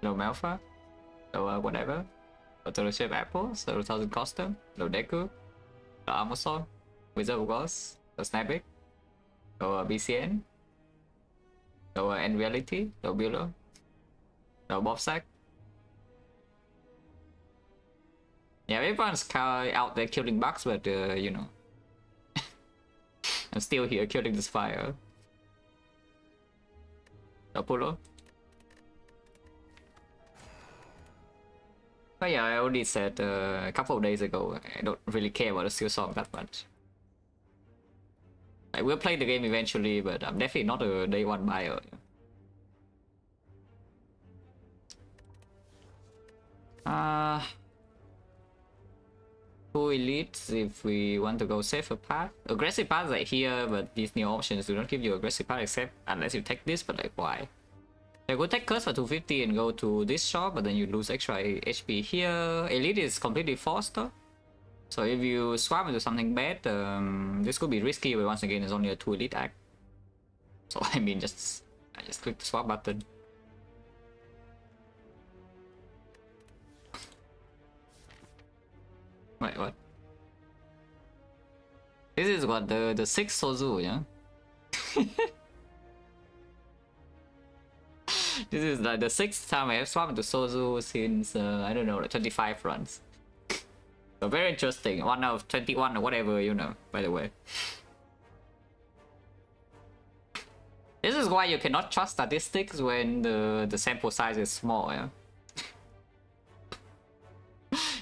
no Malfa, no whatever. No Turtle Shape Apples, no 1000 Custom, no Deku, no Amazon, Wizard of Oz, no Snapback, no BCN, no End Reality, no Bueller, no Bobsack. Yeah, everyone's out there killing bugs, but you know, I'm still here killing this fire. No Polo. But yeah, I already said a couple of days ago, I don't really care about the Steel Song that much. I will play the game eventually, but I'm definitely not a day one buyer. Two elites if we want to go safer path. Aggressive paths are here, but these new options do not give you aggressive path except unless you take this, but like why? I could take Curse for 250 and go to this shop, but then you lose extra HP here. Elite is completely forced though. So if you swap into something bad, this could be risky, but once again it's only a 2 elite act. So I mean I just click the swap button. Wait, what? This is what the 6th Sozu, yeah? This is like the 6th time I have swapped into Sozu since I don't know, like 25 runs. So very interesting. 1 out of 21 or whatever, you know, by the way. This is why you cannot trust statistics when the sample size is small, yeah?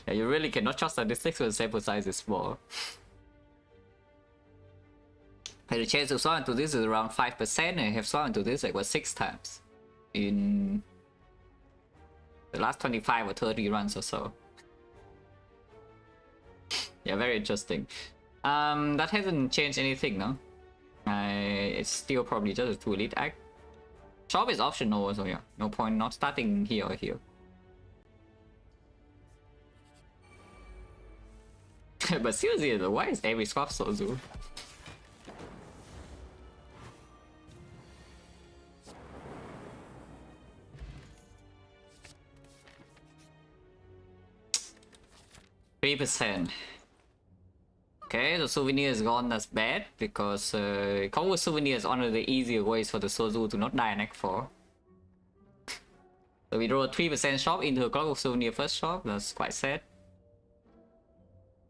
Yeah, you really cannot trust statistics when the sample size is small. And the chance to swap into this is around 5%, and I have swapped into this like what 6 times in the last 25 or 30 runs or so. Yeah, very interesting. That hasn't changed anything, no? It's still probably just a 2 elite act. Shop is optional, so yeah, no point not starting here or here. But seriously, why is every swap Sozu? %. Okay, the souvenir is gone, that's bad, because combo souvenir is one of the easier ways for the Sozu to not die in Act 4. So we draw a 3% shop into a clock of souvenir first shop, that's quite sad.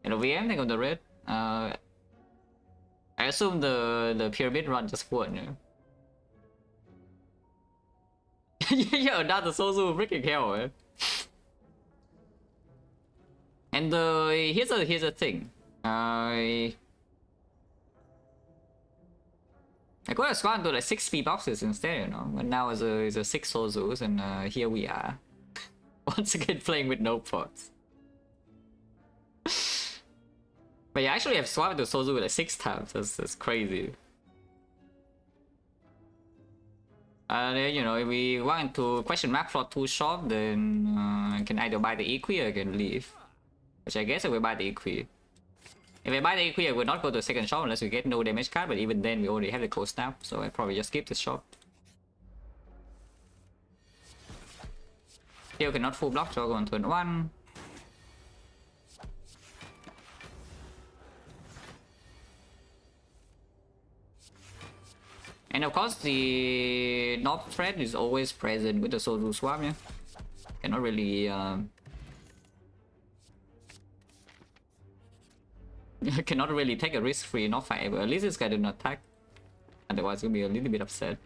And the VM, think of the red. I assume the pyramid run just won, yeah? Yeah, another Sozu freaking hell, eh? And here's a thing. I could have gone to like 6 speed boxes instead, you know. But now it's a 6 Sozus, and here we are. Once again playing with no pots. But yeah, actually I've swapped to Sozu like 6 times. That's crazy. You know, if we want to question mark for 2 shop, then I can either buy the Equi or I can leave. Which I guess I will buy the Equi. If I buy the Equi, I will not go to the second shop unless we get no damage card, but even then we already have the close snap, so I probably just skip this shop. Still cannot full block, so I'll go on turn 1. And of course the North threat is always present with the Sozu swap, yeah? Cannot really cannot really take a risk-free North fight, but at least this guy did not attack. Otherwise he'll be a little bit upset.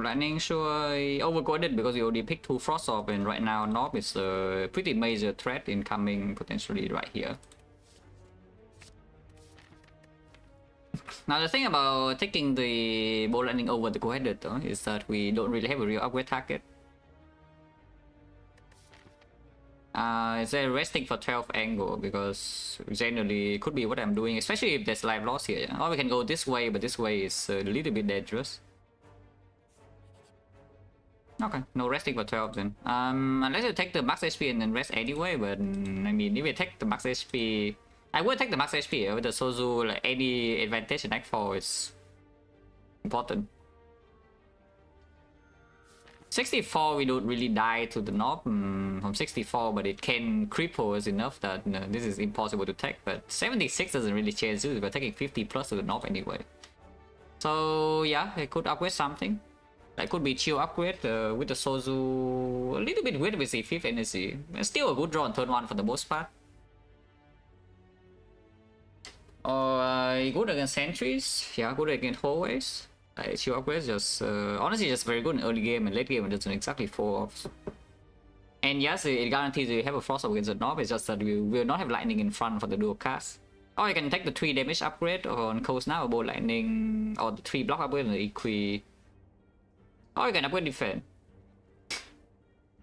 Lightning, sure, overcoded because you already picked 2 Frost Orb, and right now Norb is a pretty major threat incoming potentially right here. Now the thing about taking the Ball Lightning over the Go-Headed though is that we don't really have a real upgrade target. Is there resting for 12 angle? Because generally it could be what I'm doing, especially if there's life loss here. Or we can go this way, but this way is a little bit dangerous. Okay, no resting for 12 then. Unless you take the max HP and then rest anyway, but I mean, if you take the max HP, I would take the max HP with the Sozu. Like any advantage in Act 4 is important. 64 we don't really die to the knob from 64, but it can cripple us enough that this is impossible to take. But 76 doesn't really change it, we're taking 50 plus to the knob anyway. So yeah, I could upgrade something. That could be chill upgrade with the Sozu. A little bit weird with the 5th energy. It's still a good draw on turn 1 for the most part. Good against sentries. Yeah, good against hallways. Chill upgrades just honestly just very good in early game, and late game it doesn't exactly fall off. And yes, it guarantees you have a frost up against the knob. It's just that we will not have lightning in front for the dual cast. Or you can take the 3 damage upgrade on Coast now, both lightning, or the 3 block upgrade on the Equi. Or you can upgrade defend.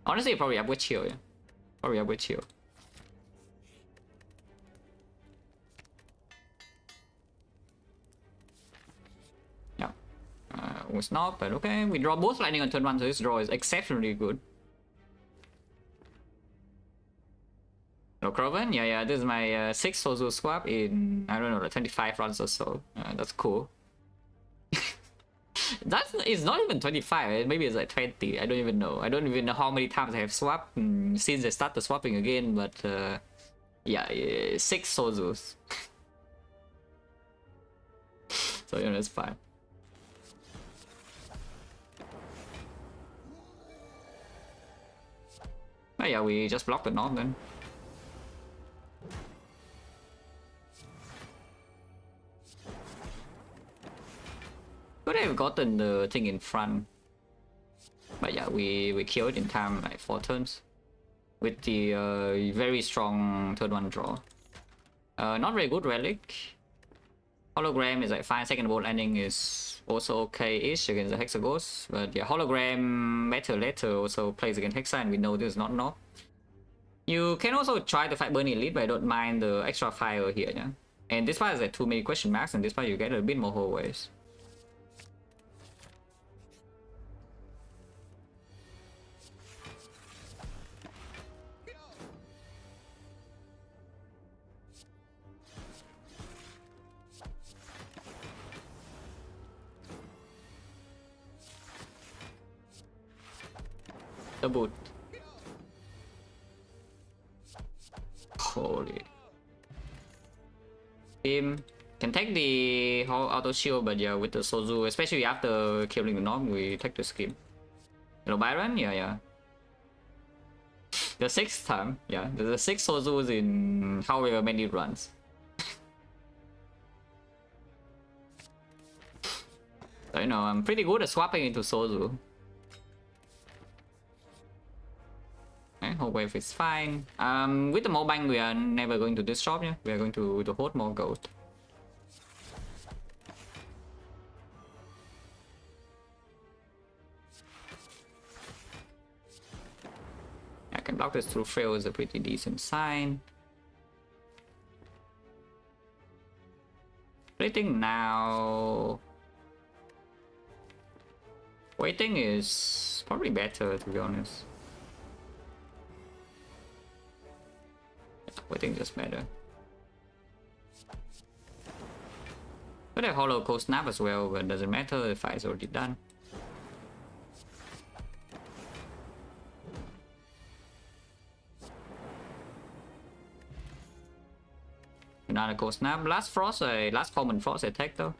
Honestly, probably upgrade chill. Yeah, probably upgrade chill. Yeah, was not, but okay. We draw both lightning on turn 1, so this draw is exceptionally good. No Croven? Yeah, this is my 6th Sozu swap in, I don't know, like 25 runs or so. That's cool. It's not even 25, maybe it's like 20, I don't even know. I don't even know how many times I have swapped since I started swapping again, but yeah, 6 Sozus. So, you know, it's fine. But yeah, we just blocked the knob then. Could have gotten the thing in front. But yeah, we killed it in time, like 4 turns. With the very strong turn 1 draw. Not very good Relic. Hologram is like fine, second bolt landing is also okay-ish against the Hexa Ghost. But yeah, Hologram better later also plays against Hexa, and we know this is not knob. You can also try to fight Burning Elite, but I don't mind the extra fire here, yeah. And this part is like too many question marks, and this part you get a bit more hallways. The boot. Holy. Team can take the whole auto shield, but yeah, with the Sozu, especially after killing the knob, we take the scheme. Hello Byron? Yeah. The 6th time, yeah. There's the 6 Sozus in however many runs. So, you know, I'm pretty good at swapping into Sozu. Whole wave is fine. With the mobile we are never going to this shop, yeah. We are going to hold more gold. I can block this through frail is a pretty decent sign. Plating now. Waiting is probably better, to be honest. Waiting just better. Could have Hollow Cold Snap as well, but doesn't matter, the fight is already done. Another Cold Snap. Last Frost, last common Frost attack though.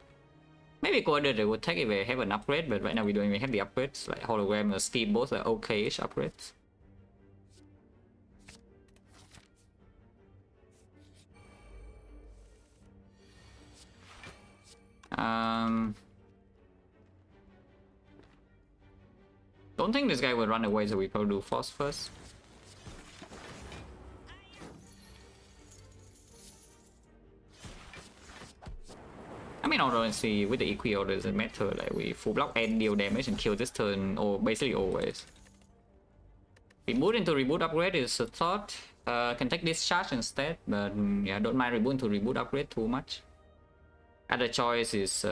Maybe Quarter they would take if they have an upgrade, but right now we don't even have the upgrades. Like Hologram and Steam both are okay-ish upgrades. Don't think this guy will run away, so we probably do Frost first. I mean, honestly, with the Equi order doesn't matter. Like we full block and deal damage and kill this turn, or basically always. Reboot into reboot upgrade is a thought. Can take this charge instead, but yeah, don't mind reboot to reboot upgrade too much. Other choice is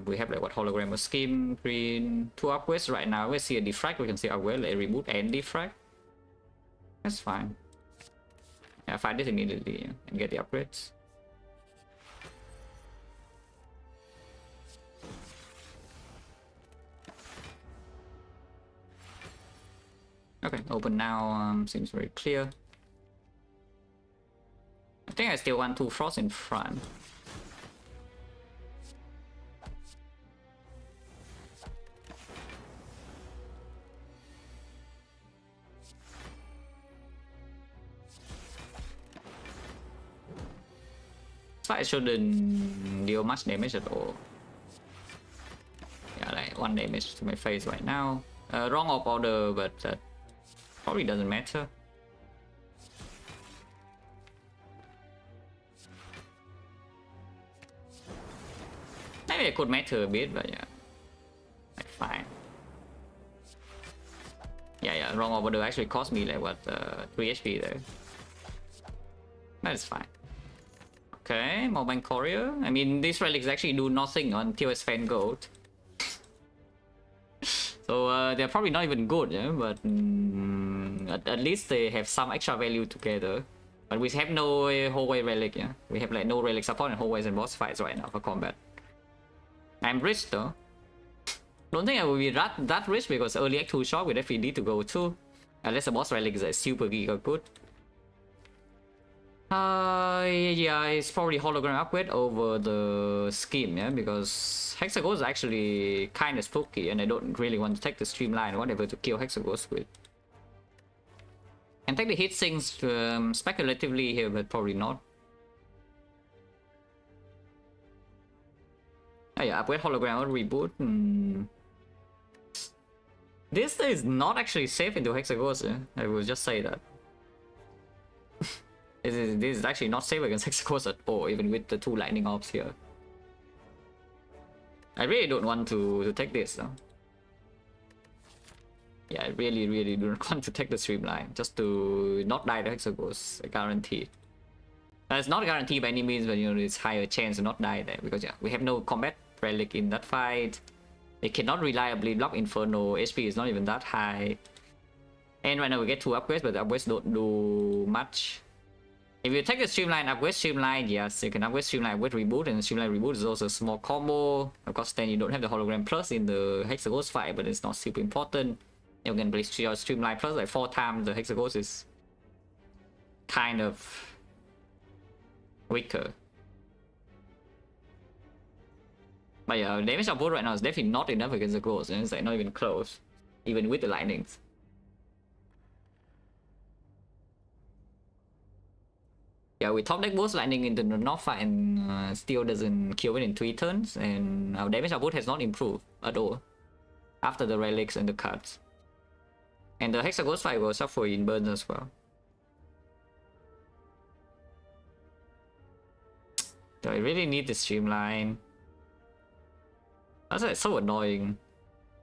we have like what hologram or scheme, green, 2 upgrades right now. We see a defect, we can see upgrade, like reboot and defect. That's fine. Yeah, find this immediately and get the upgrades. Okay, open now seems very clear. I think I still want 2 frost in front. So I shouldn't deal much damage at all. Yeah, like 1 damage to my face right now. Wrong op order, but that probably doesn't matter. Maybe it could matter a bit, but yeah, like fine. Yeah, wrong op order actually cost me like what 3 HP there. That is fine. Okay, Mobile Courier. I mean, these relics actually do nothing until I spend gold. So they're probably not even good, yeah? But at least they have some extra value together. But we have no hallway relic, yeah? We have like no relic support in hallways and boss fights right now for combat. I'm rich though. Don't think I will be that rich because early Act 2 shop we definitely need to go too. Unless the boss relic is like super giga good. Yeah, it's probably hologram upgrade over the scheme, yeah, because Hexaghost is actually kind of spooky and I don't really want to take the streamline or whatever to kill Hexaghost with. Can take the hit sinks speculatively here, but probably not. Oh yeah, upgrade hologram or reboot. This is not actually safe into Hexaghost, yeah? I will just say that. This is actually not safe against Hexaghost at all, even with the 2 lightning orbs here. I really don't want to take this though. Yeah, I really do not want to take the streamline, just to not die to Hexaghost, guaranteed. It's not guaranteed by any means, but you know, it's higher chance to not die there, because yeah, we have no combat relic in that fight. It cannot reliably block Inferno, HP is not even that high. And right now we get 2 upgrades, but the upgrades don't do much. If you take the streamline, upgrade streamline, yes, you can upgrade streamline with reboot, and streamline reboot is also a small combo. Of course, then you don't have the hologram plus in the Hexaghost fight, but it's not super important. You can place your streamline plus like 4 times the Hexaghost is kind of weaker. But yeah, damage output right now is definitely not enough against the ghost, and it's like not even close, even with the lightnings. Yeah, we top deck both lightning into the north fight and still doesn't kill it in 3 turns, and our damage output has not improved at all after the relics and the cards. And the Hexaghost fight will suffer in burns as well. Do I really need the streamline? That's like so annoying.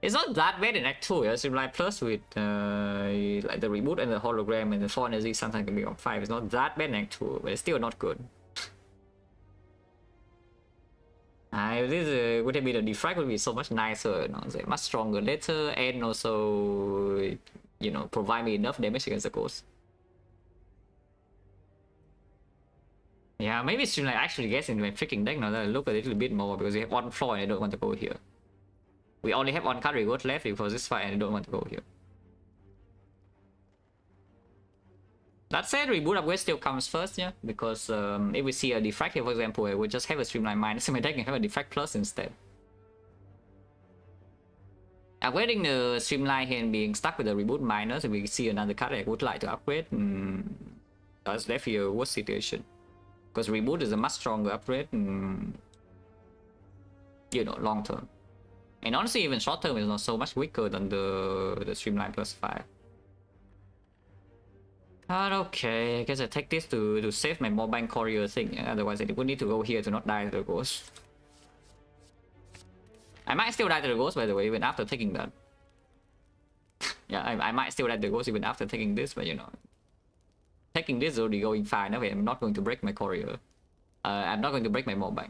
It's not that bad in Act 2, yeah? Streamline plus with like the reboot and the hologram and the 4 energy sometimes can be on 5. It's not that bad in Act 2, but it's still not good. If this would have been a defrag, would be so much nicer, you know? It's like much stronger later, and also, you know, provide me enough damage against the ghost. Yeah, maybe Streamline actually gets into my freaking deck now that I look a little bit more, because we have 1 floor and I don't want to go here. We only have 1 card reward left for this fight and I don't want to go here. That said, reboot upgrade still comes first, yeah, because if we see a defect here, for example, I would just have a streamline minus in my deck and have a defect plus instead. Upgrading the streamline here and being stuck with the reboot minus, if we see another card I would like to upgrade, that's definitely a worse situation. Because reboot is a much stronger upgrade, you know, long term. And honestly, even short term is not so much weaker than the streamline plus 5. But okay, I guess I take this to save my mobile courier thing. Yeah? Otherwise, I would need to go here to not die to the ghost. I might still die to the ghost, by the way, even after taking that. Yeah, I might still die to the ghost even after taking this, but you know. taking this is already going fine. Okay, I'm not going to break my courier. I'm not going to break my mobile.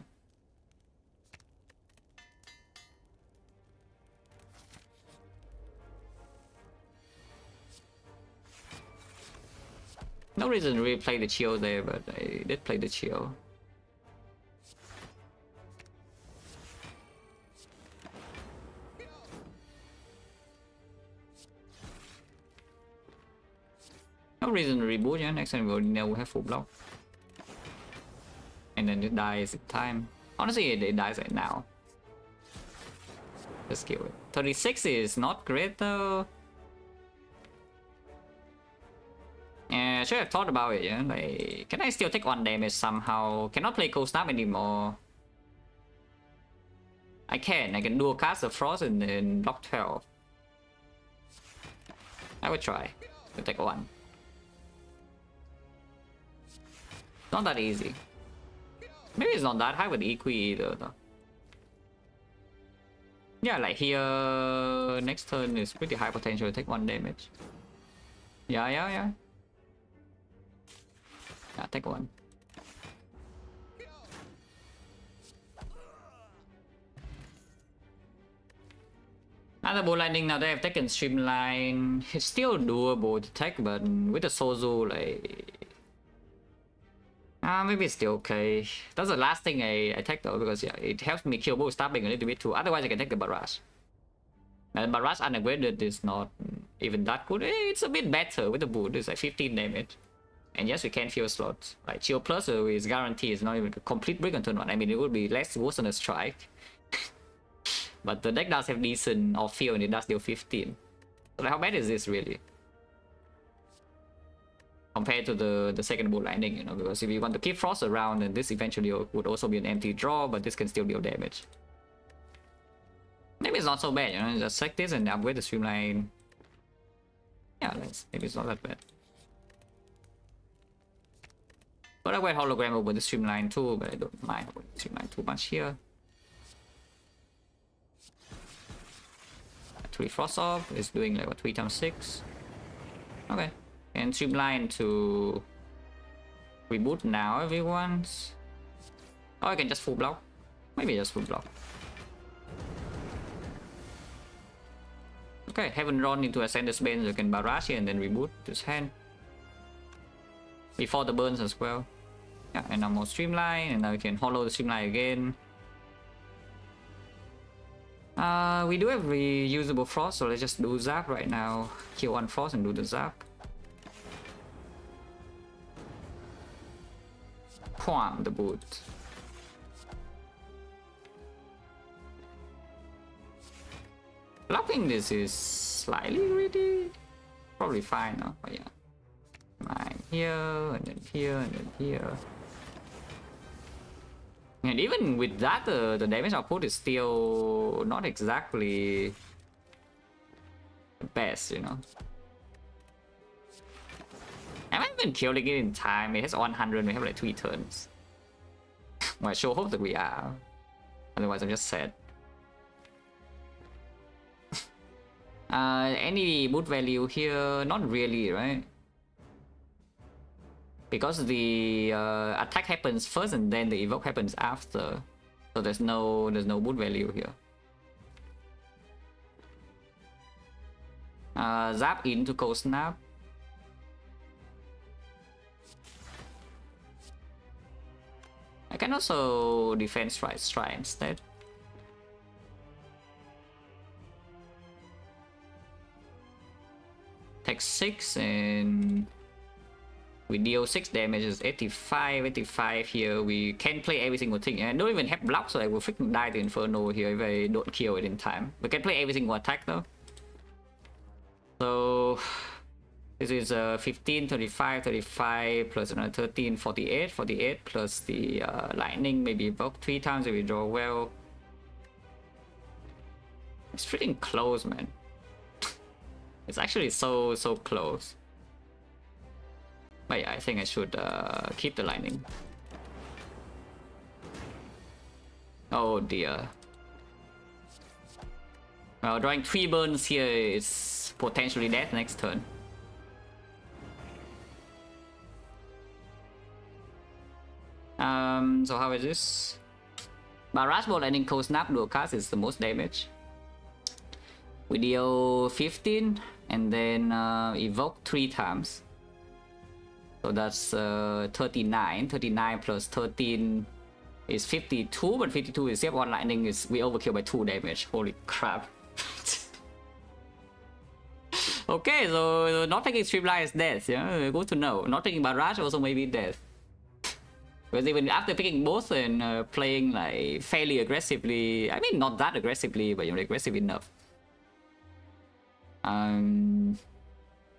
No reason to really play the chill there, but I did play the chill. No reason to reboot, yeah. Next time we'll know we have full block. And then it dies in time. Honestly, it dies right now. Just kill it. 36 is not great though. Yeah, I should have thought about it, yeah. Like, can I still take 1 damage somehow? Cannot play Cold Snap anymore. I can dual cast the Frost and then block 12. I would try to take 1. Not that easy. Maybe it's not that high with Equi either though. Yeah, like here, next turn is pretty high potential to take 1 damage. Yeah. Yeah, take 1. Another Bull Lightning now they have taken Streamline. It's still doable to take, but with the Sozu, like... maybe it's still okay. That's the last thing I take though, because yeah, it helps me kill Bull Stabbing a little bit too. Otherwise I can take the Barrage. And Barrage unupgraded is not even that good. It's a bit better with the Bull. It's like 15 damage. And yes, we can fill slots. Like Chill Plus is guaranteed. It's not even a complete break on turn 1. I mean, it would be less worse than a Strike. But the deck does have decent off field and it does deal 15. So like, how bad is this really? Compared to the second Bull Lightning, you know, because if you want to keep Frost around, then this eventually would also be an empty draw, but this can still deal damage. Maybe it's not so bad, you know, just check this and upgrade the Streamline. Yeah, maybe it's not that bad. But I went hologram over the Streamline too, but I don't mind over the Streamline too much here. 3 Frost off is doing like what, 3 times 6. Okay. And Streamline to reboot now everyone's. Oh, I can just full block. Maybe just full block. Okay, haven't run into Ascender's Bane, so you can barrage here and then reboot this hand. Before the burns as well. Yeah, and now more Streamline, and now we can hollow the Streamline again. We do have reusable Frost, so let's just do Zap right now. Kill 1 Frost and do the Zap. Quam, the boot. Blocking this is slightly greedy. Probably fine, no? But yeah. 9 here, and then here, and then here. And even with that, the damage output is still not exactly the best, you know. I haven't been killing it in time. It has 100, we have like 3 turns. Well, I sure hope that we are. Otherwise, I'm just sad. Any boot value here? Not really, right? Because the attack happens first and then the evoke happens after. So there's no boot value here. Zap into Cold Snap. I can also defend strike instead. Take 6 and we deal 6 damage, is 85 here. We can play every single thing. And I don't even have block, so I will freaking die to Inferno here if I don't kill it in time. We can play every single attack though. So this is 15, 35, 35 plus another 13, 48, 48 plus the lightning, maybe evoke 3 times if we draw well. It's freaking close, man. It's actually so close. But yeah, I think I should keep the lightning. Oh dear. Well, drawing 3 burns here is potentially death next turn. So how is this? Barrage Bolt Lightning Cold Snap dual cast is the most damage. We deal 15 and then evoke 3 times. So that's 39. 39 plus 13 is 52, but 52 is CF1 Lightning is we overkill by 2 damage. Holy crap. Okay, so not taking Streamline is death, yeah, good to know. Not taking Barrage also maybe death. Because even after picking both and playing like fairly aggressively, I mean not that aggressively, but aggressive enough.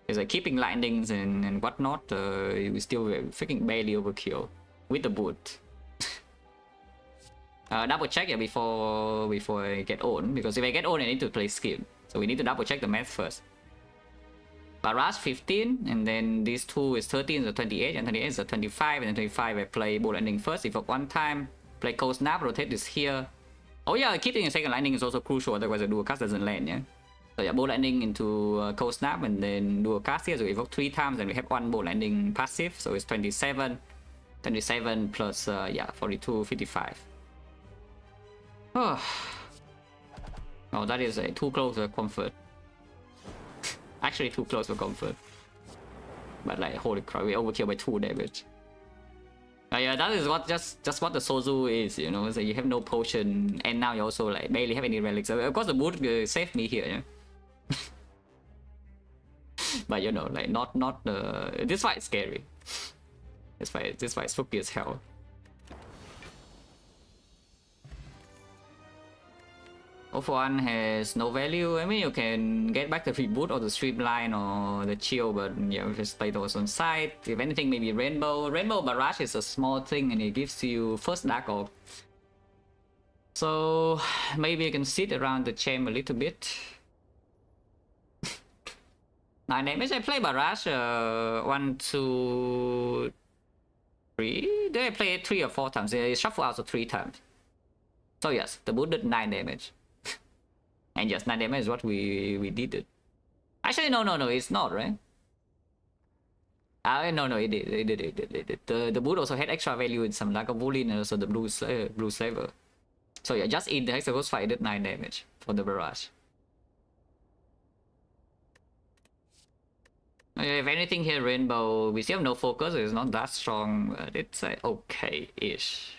It's like keeping lightnings and whatnot, you still freaking barely overkill with the boot. Double check yeah before I get on, because if I get on I need to play skip. So we need to double check the math first. Barrage 15, and then these two is 13, so 28, and 28 is a 25, and then 25 I play Bolt Lightning first, evoke 1 time, play Cold Snap, rotate this here. Oh yeah, keeping a second lightning is also crucial, otherwise the dual cast doesn't land, yeah? So yeah, Bolt Lightning into Cold Snap, and then dual cast here, so evoke 3 times, and we have 1 Bolt Lightning passive, so it's 27. 27 plus, yeah, 42, 55. Oh, that is too close to comfort. Actually too close for comfort. But like, holy crap, we overkill by 2 damage. Yeah, that is what just what the Sozu is, you know. So you have no potion, and now you also like barely have any relics. So of course the boot saved me here, yeah. But you know, like not this fight is scary. This fight is spooky as hell. One has no value. I mean, you can get back the reboot or the streamline or the chill, but yeah, just play those on side. If anything, maybe Rainbow. Rainbow Barrage is a small thing and it gives you first Dark Orb. So maybe you can sit around the champ a little bit. 9 damage. I play Barrage 1, 2, 3. Did I play it 3 or 4 times? I shuffle out so 3 times. So yes, the boot did 9 damage. And yes, 9 damage is what we did it. Actually, no, it's not, right? No, it did. The boot also had extra value in some lack of Wooling and also the blue slaver. So yeah, just in the Hexaghost fight, it did 9 damage for the Barrage. If anything here, Rainbow, we still have no focus, it's not that strong, but it's okay-ish.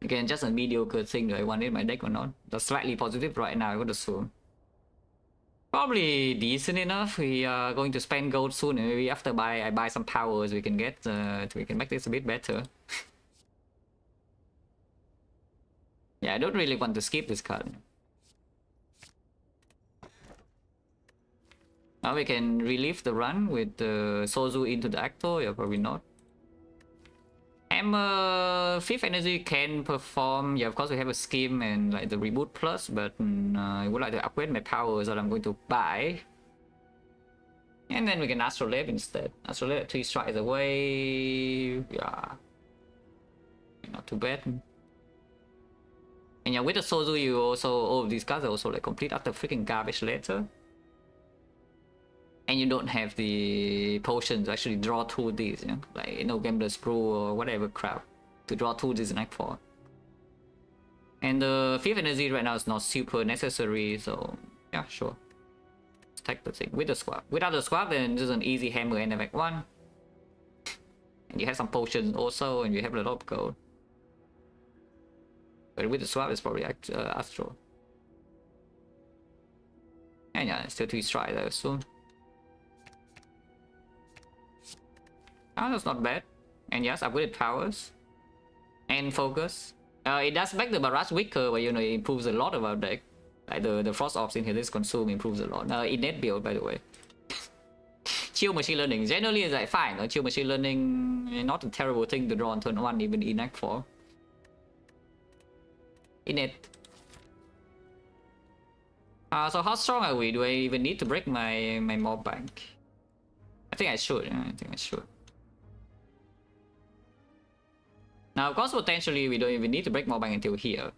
Again, just a mediocre thing. Do I want it in my deck or not? That's slightly positive right now, I would assume. Probably decent enough. We are going to spend gold soon, and maybe after I buy some powers, we can get we can make this a bit better. Yeah, I don't really want to skip this card. Now we can relive the run with the Sozu into the Acto. Yeah, probably not. Hammer 5th energy can perform. Yeah, of course we have a scheme and like the reboot plus, but I would like to upgrade my powers that I'm going to buy. And then we can Astrolabe instead. Astrolabe 3 strikes away. Yeah, not too bad. And yeah, with the Sozu you also, these cards are also like complete utter freaking garbage later. And you don't have the potions to actually draw 2 these, you know? Like Gambler's Brew or whatever crap to draw 2 these in Act 4. And the 5th energy right now is not super necessary, so yeah, sure. Let's take the thing with the squad. Without the squad, then this is an easy hammer and Act 1. And you have some potions also, and you have a lot of gold. But with the squad, it's probably Astro. And yeah, still 3 strikes, I assume. Oh, that's not bad. And yes, upgraded powers. And focus. It does make the Barrage weaker, but you know, it improves a lot of our deck. Like the Frost Orbs in here, this consume improves a lot. Innate build, by the way. Chill Machine Learning. Generally, it's like fine. Chill Machine Learning, not a terrible thing to draw on turn 1, even in Act 4. Innate. So how strong are we? Do I even need to break my mob bank? I think I should. Now, of course, potentially we don't even need to break mob bank until here.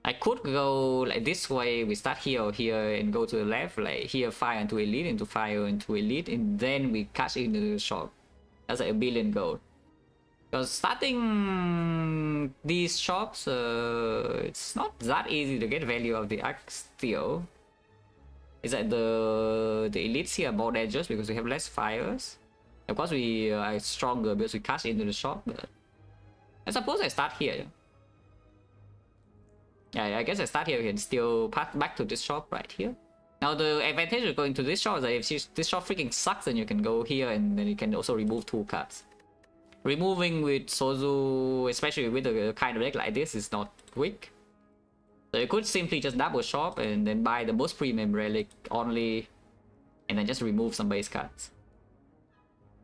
I could go like this way. We start here or here and go to the left, like here fire into elite, into fire into elite, and then we catch into the shop. That's like 1 billion gold. Because starting these shops, it's not that easy to get value of the axe still. It's like the elites here are more dangerous because we have less fires. Of course, we are stronger because we cash into the shop. But I suppose I start here. Yeah, I guess I start here. We can still pass back to this shop right here. Now the advantage of going to this shop is that if this shop freaking sucks, then you can go here and then you can also remove 2 cards. Removing with Sozu, especially with a kind of deck like this, is not quick. So you could simply just double shop and then buy the most premium relic only, and then just remove some base cards.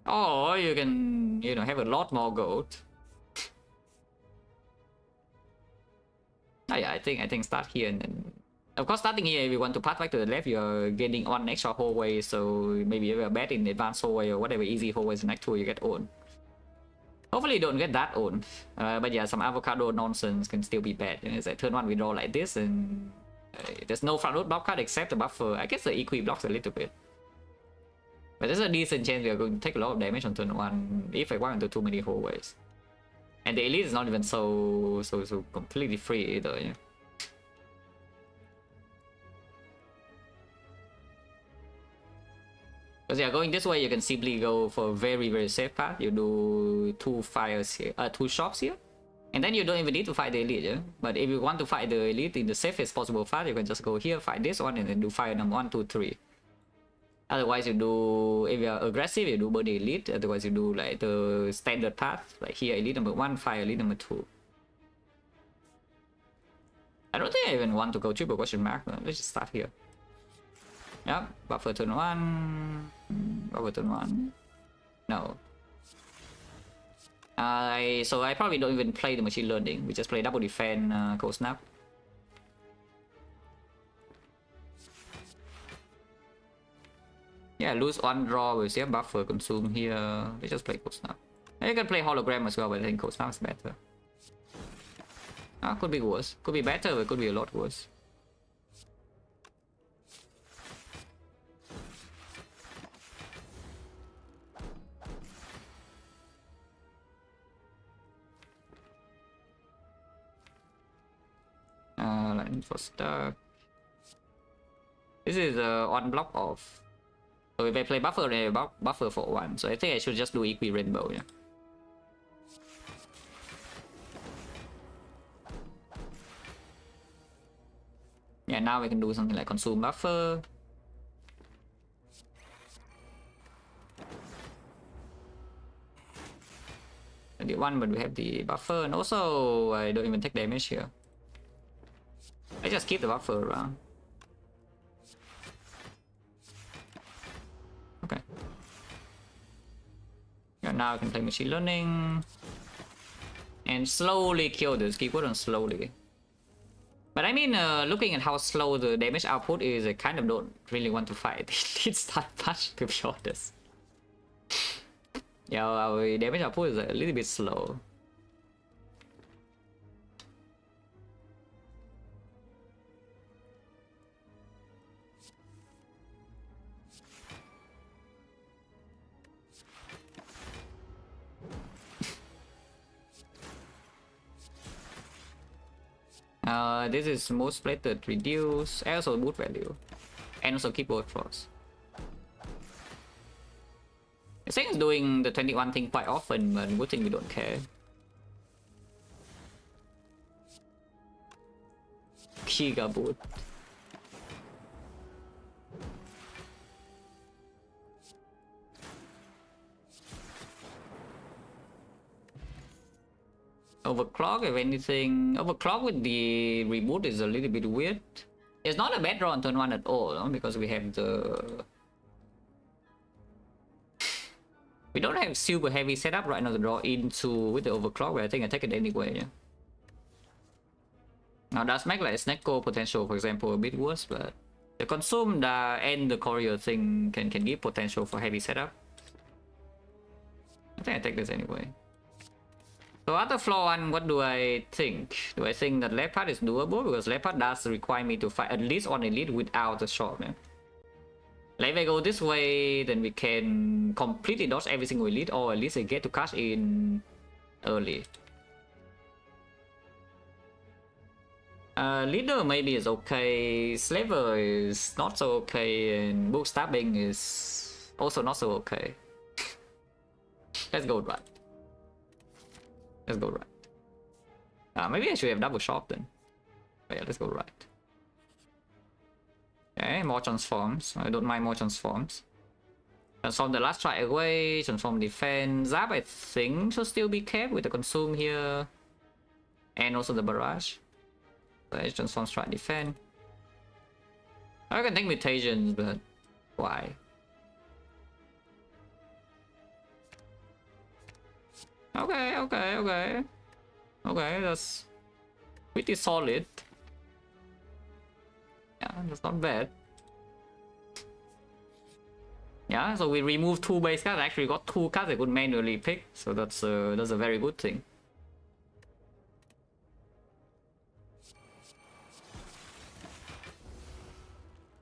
Or you can, you know, have a lot more gold. Oh yeah, I think start here and then. Of course, starting here, if you want to pass back to the left, you're getting 1 extra hallway. So maybe if you're bad in advanced hallway or whatever easy hallways next to you get owned. Hopefully you don't get that owned. But yeah, some avocado nonsense can still be bad. And it's like turn 1 we draw like this and there's no front road block card except the buffer. I guess the equi blocks a little bit. But there's a decent chance we are going to take a lot of damage on turn 1 if I walk into too many hallways. And the elite is not even so completely free either, yeah. Because yeah, going this way you can simply go for a very safe path. You do 2 fires here, 2 shops here, and then you don't even need to fight the elite, yeah? But if you want to fight the elite in the safest possible path, you can just go here, fight this one, and then do fire number 1, 2, 3. Otherwise you do, if you're aggressive, you do body elite. Otherwise you do like the standard path, like here elite number 1, fire elite number 2. I don't think I even want to go triple question mark, but let's just start here. Yep, buffer turn 1. Buffer turn 1. No. So I probably don't even play the machine learning. We just play double defend, cold snap. Yeah, lose 1 draw with CF buffer consume here. They just play cold snap. You can play hologram as well, but I think cold snap is better. Could be worse. Could be better, but could be a lot worse. Lightning for stuck. This is on block off. So if I play buffer, I buffer for 1. So I think I should just do equi rainbow, yeah. Yeah, now we can do something like consume buffer. The 1, but we have the buffer, and also I don't even take damage here. I just keep the buffer around. Okay. Yeah, now I can play machine learning and slowly kill this. Keyword on slowly. But I mean, looking at how slow the damage output is, I kind of don't really want to fight. It's that much, to be honest. Yeah, our damage output is a little bit slow. This is most plated reduce, also boot value, and also keyboard frost. I think it's doing the 21 thing quite often, but good thing we don't care. Giga boot. Overclock, if anything. Overclock with the reboot is a little bit weird. It's not a bad draw on turn 1 at all, no? Because we have the... We don't have super heavy setup right now to draw into with the overclock, but I think I take it anyway, yeah. Now does make like Snecko potential, for example, a bit worse, but the consume and the courier thing can give potential for heavy setup. I think I take this anyway. So after floor 1, what do I think? Do I think that left part is doable? Because left part does require me to fight at least on elite without the shot, man. Like if I go this way, then we can completely dodge every single elite, or at least I get to cash in early. Leader maybe is okay, Slaver is not so okay, and bookstabbing is also not so okay. Let's go right. Let's go right. Maybe I should have double shot then. But yeah, let's go right. Okay, more transforms. I don't mind more transforms. Transform the last strike away, transform defense. Zap I think should still be kept with the consume here. And also the barrage. Let's transform strike defend. I can take mutations, but why? Okay, that's pretty solid. Yeah, that's not bad. Yeah, so we removed 2 base cards. I actually got 2 cards I could manually pick, so that's a very good thing.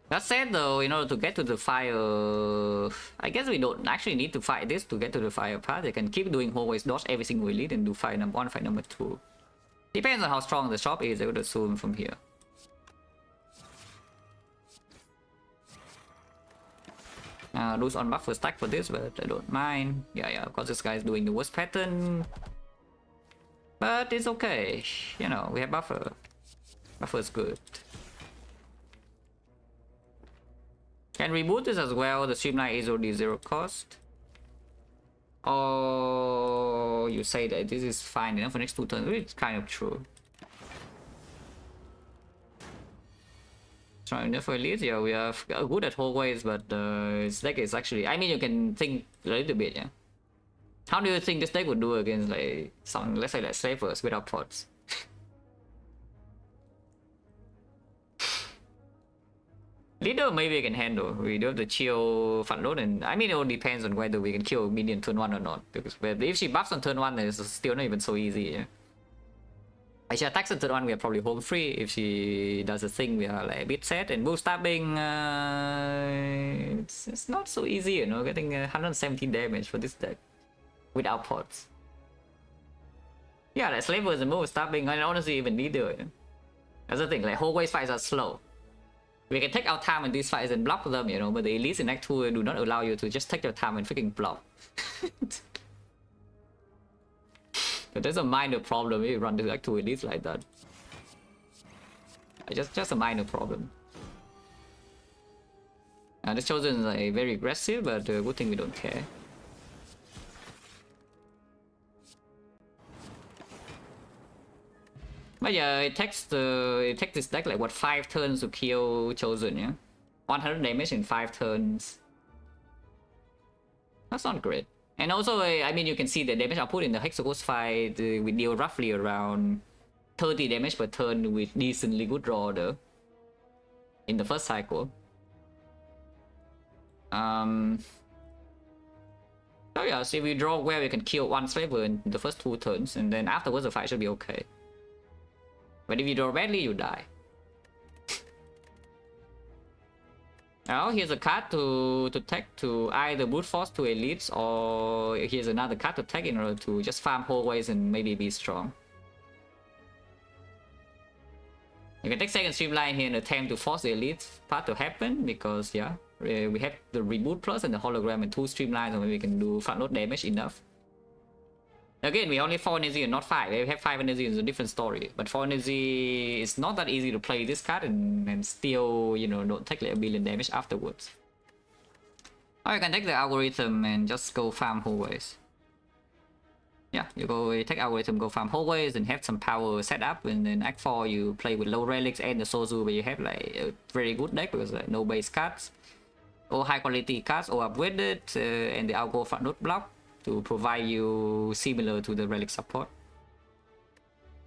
That said though, in order to get to the fire, I guess we don't actually need to fight this to get to the fire path. They can keep doing hallways, dodge every single elite and do fight number 1, fight number 2. Depends on how strong the shop is, I would assume from here. Lose on buffer stack for this, but I don't mind. Yeah, of course this guy is doing the worst pattern. But it's okay. You know, we have buffer. Buffer is good. Can reboot this as well. The streamline is already 0 cost. Or you say that this is fine enough for next 2 turns. It's kind of true. Strong enough for elite. Yeah, we are good at hallways, but this deck is actually. I mean, you can think a little bit. Yeah. How do you think this deck would do against like some, let's say like slavers without pots? Leader maybe we can handle. We do have the chill front load, and I mean it all depends on whether we can kill minion turn 1 or not. Because if she buffs on turn 1, then it's still not even so easy. Yeah? If she attacks on turn 1, we are probably home free. If she does a thing, we are like a bit set. And move stabbing, it's not so easy, you know, getting 117 damage for this deck without pots. Yeah, like Slaver is a move stabbing, and honestly even leader. You know? That's the thing. Like hallways fights are slow. We can take our time in these fights and block them, you know, but the elites in Act 2 do not allow you to just take your time and freaking block. But there's a minor problem if you run the Act 2 elites like that. Just a minor problem. This chosen is like very aggressive, but good thing we don't care. But yeah, it takes this deck like what 5 turns to kill chosen, yeah? 100 damage in 5 turns. That's not great. And also, I mean, you can see the damage output in the Hexaghost fight. We deal roughly around 30 damage per turn with decently good draw though. In the first cycle. So yeah, so if we draw well, we can kill 1 slaver in the first 2 turns, and then afterwards the fight should be okay. But if you draw badly, you die. Now here's a card to tech to either brute force to elites, or here's another card to tech in order to just farm hallways and maybe be strong. You can take second streamline here and attempt to force the elite part to happen, because yeah, we have the reboot plus and the hologram and 2 streamlines, and maybe we can do front load damage enough. Again, we only 4 energy and not 5. If we have 5 energy, it's a different story. But 4 energy, it's not that easy to play this card and still, you know, don't take like a billion damage afterwards. Or you can take the algorithm and just go farm hallways. Yeah, you take algorithm, go farm hallways, and have some power set up, and then Act 4 you play with low relics and the Sozu, where you have like a very good deck because like no base cards, or high quality cards, or upgraded, and the algo front load block to provide you similar to the relic support.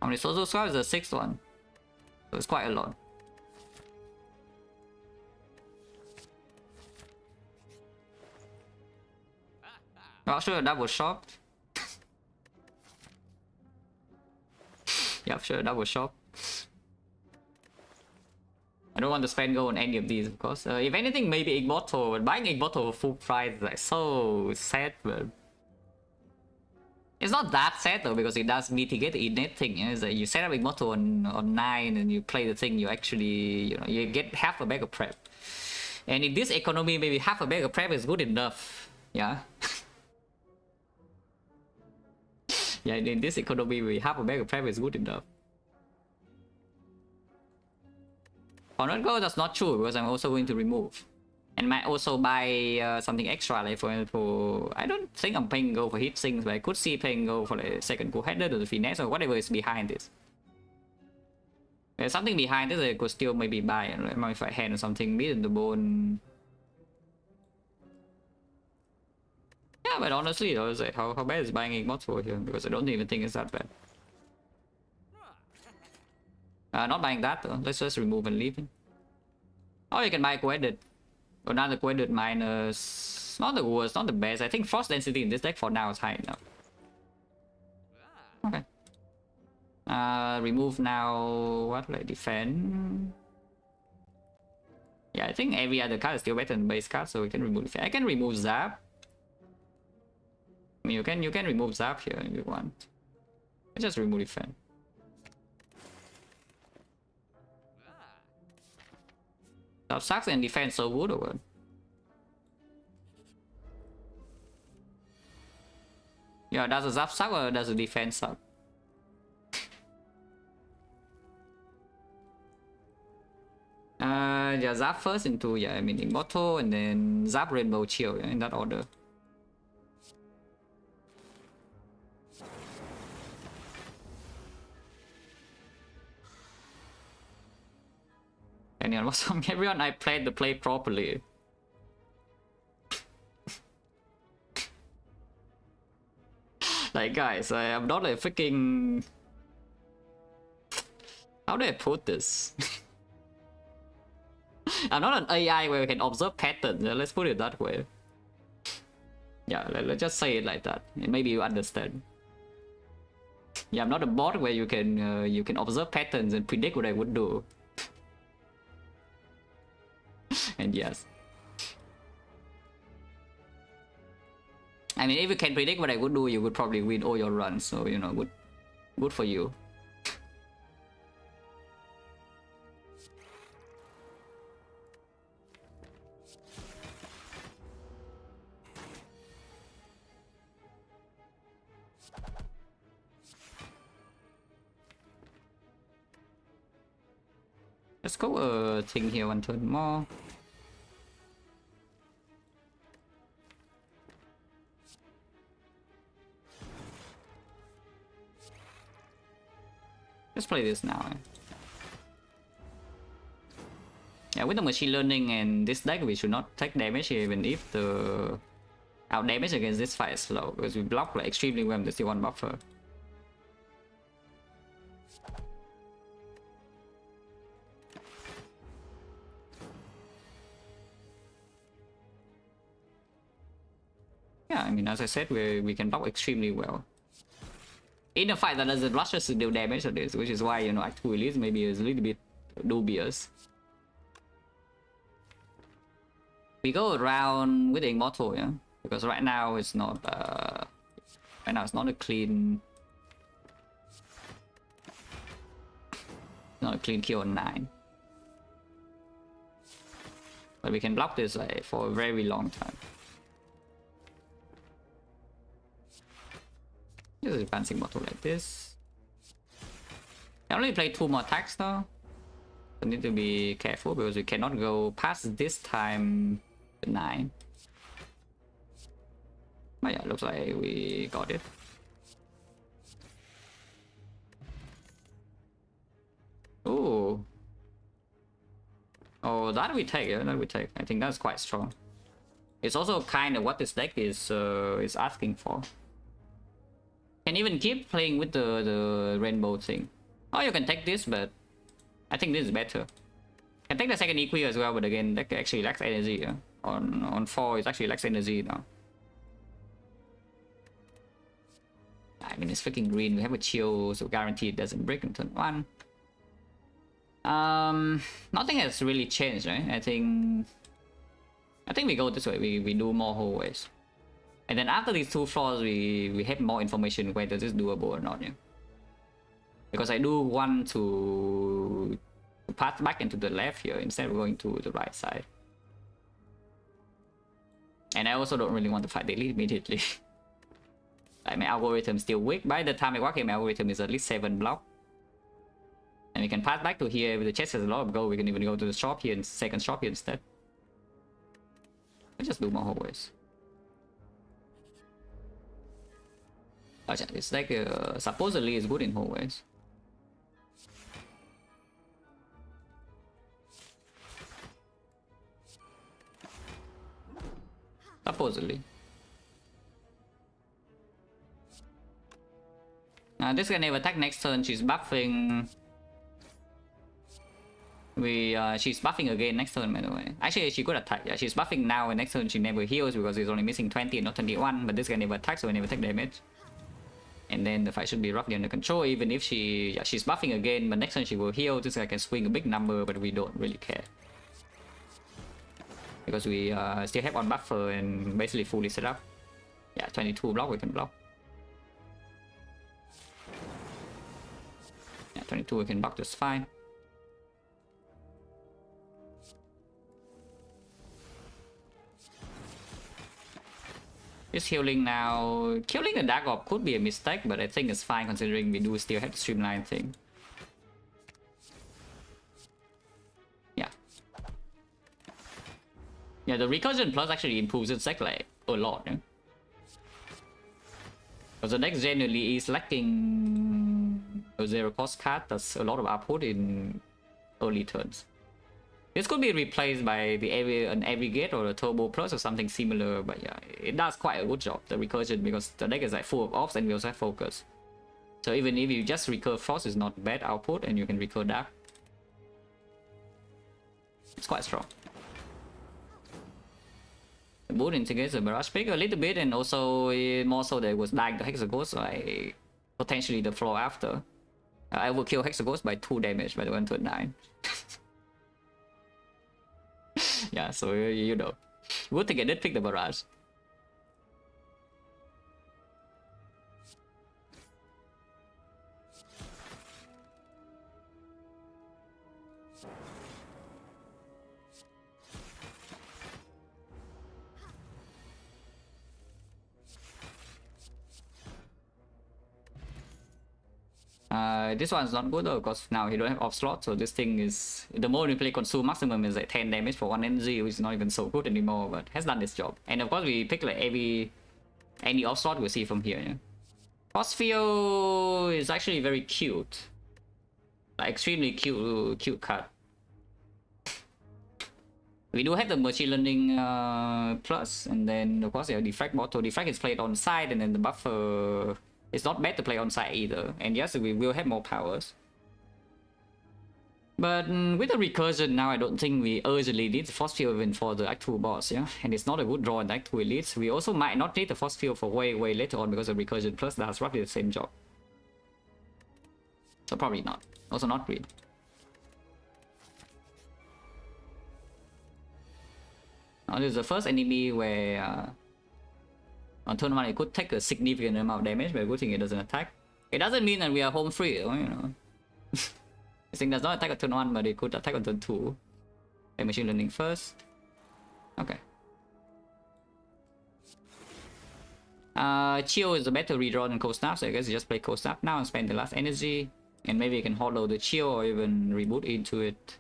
How many Sozo squads? The 6th one. So it's quite a lot. I'll show you a double shot. Yeah, sure, double shot. I don't want to spend gold on any of these, of course. If anything, maybe Ink Bottle, but buying Ink Bottle for full price is like so sad, but It's not that sad though, because it does mitigate the innate thing. You know? It's like you set up Immortal on 9 and you play the thing, you actually, you get half a bag of prep. And in this economy, maybe half a bag of prep is good enough. Yeah. Yeah, in this economy, maybe half a bag of prep is good enough. For not go, that's not true, because I'm also going to remove. And might also buy something extra, like for example, I don't think I'm playing go for hit things, but I could see playing go for the second cool header to the finesse or whatever is behind this. There's something behind this I could still maybe buy, and if I hand something mid in the bone. Yeah, but honestly, I was like, how bad is buying Immortal here? Because I don't even think it's that bad. Not buying that though. Let's just remove and leave it. Oh, you can buy Queded. Another Queded minus. Not the worst, not the best. I think Frost density in this deck for now is high enough. Okay. Remove now. What, like defend? Yeah, I think every other card is still better than base card, so we can remove defend. I can remove Zap. I mean, you can remove Zap here if you want. I just remove defend. Zap sucks and defense so good or what? Yeah, does the Zap suck or does the defense suck? Yeah, Zap first into, yeah, I mean Immortal and then Zap Rainbow Chill, yeah, in that order. Anyone was from everyone I played the play properly. Like guys, I'm not a freaking. How do I put this? I'm not an AI where we can observe patterns. Let's put it that way. Yeah, let's just say it like that. Maybe you understand. Yeah, I'm not a bot where you can observe patterns and predict what I would do. And yes. I mean, if you can predict what I would do, you would probably win all your runs. So, you know, good for you. Let's go a thing here one turn more. Let's play this now. Yeah, with the machine learning and this deck, we should not take damage here, even if our damage against this fight is slow, because we block like extremely well the C1 buffer. Yeah, I mean, as I said, we can block extremely well. In a fight that doesn't rush us to deal damage to this, which is why, you know, Act 2 release maybe is a little bit dubious. We go around with the Immortal, yeah? Because right now it's not a clean... Not a clean kill on 9. But we can block this like for a very long time. Just advancing Immortal like this. I only play 2 more attacks though. So need to be careful because we cannot go past this time the 9. But yeah, looks like we got it. Ooh. Oh, that we take, yeah, that we take. I think that's quite strong. It's also kind of what this deck is asking for. Can even keep playing with the rainbow thing. Oh, you can take this, but I think this is better. Can take the second EQ as well, but again, that actually lacks energy. Yeah? On 4, it actually lacks energy now. I mean, it's freaking green. We have a chill, so guaranteed it doesn't break in turn 1. Nothing has really changed, right? I think we go this way. We do more hallways. And then after these 2 floors, we have more information whether this is doable or not, yeah. Because I do want to path back into the left here instead of going to the right side. And I also don't really want to fight the elite immediately. Like, my algorithm is still weak. By the time I walk here, my algorithm is at least 7 block. And we can pass back to here. With the chest has a lot of gold. We can even go to the shop here and second shop here instead. Let's just do more hallways. Oh, this deck supposedly is good in hallways. Supposedly. This guy never attack next turn. She's buffing. She's buffing again next turn, by the way. Actually, she could attack. Yeah, she's buffing now, and next turn she never heals because she's only missing 20 and not 21. But this guy never attacks, so I never take damage. And then the fight should be roughly under control. Even if she's buffing again, but next turn she will heal. This guy can swing a big number, but we don't really care because we still have on buffer and basically fully set up. Yeah, 22 block we can block. Yeah, 22 we can block just fine. This healing now, killing the Dark Orb could be a mistake, but I think it's fine considering we do still have the streamline thing. Yeah. Yeah, the recursion plus actually improves its deck like a lot. Yeah? Because the deck generally is lacking a 0 cost card that's a lot of output in early turns. This could be replaced by an Aggregate or a Turbo Plus or something similar, but yeah, it does quite a good job, the recursion, because the deck is like full of ops and we also have focus. So even if you just recur Frost, is not bad output, and you can recur Dark. It's quite strong. The boot integrates the Barrage Pick a little bit, and also more so that it was dying to Hexaghost, like potentially the floor after. I will kill Hexaghost by 2 damage by the 1 to 9. Yeah, so you know. Good thing I did pick the Barrage. This one's not good though, because now he don't have off slot, so this thing is, the more you play consume maximum is like 10 damage for 1 energy, which is not even so good anymore, but has done this job. And of course we pick like any off slot we see from here. Yeah? Phosphio is actually very cute, like extremely cute card. We do have the machine learning plus, and then of course we have Defect bottle. Defect is played on side, and then the buffer. It's not bad to play on side either, and yes, we will have more powers. But with the recursion now, I don't think we urgently need the force field even for the Act 2 boss, yeah? And it's not a good draw in Act 2 elites. We also might not need the force field for way later on because the recursion plus does roughly the same job. So probably not. Also not green. Now this is the first enemy where on turn 1 it could take a significant amount of damage, but good thing it doesn't attack. It doesn't mean that we are home free, you know. This thing does not attack on turn 1, but it could attack on turn 2. Okay, machine learning first. Okay. Chill is the better redraw than Cold Snap, so I guess you just play Cold Snap now and spend the last energy. And maybe you can hollow the Chill or even reboot into it.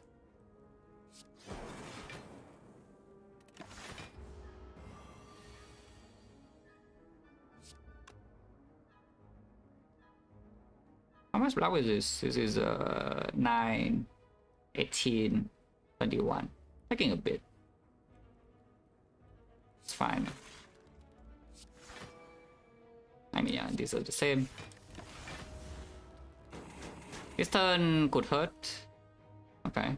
How much block is this? This is 9, 18, 21. Taking a bit. It's fine. I mean, yeah, these are the same. This turn could hurt. Okay.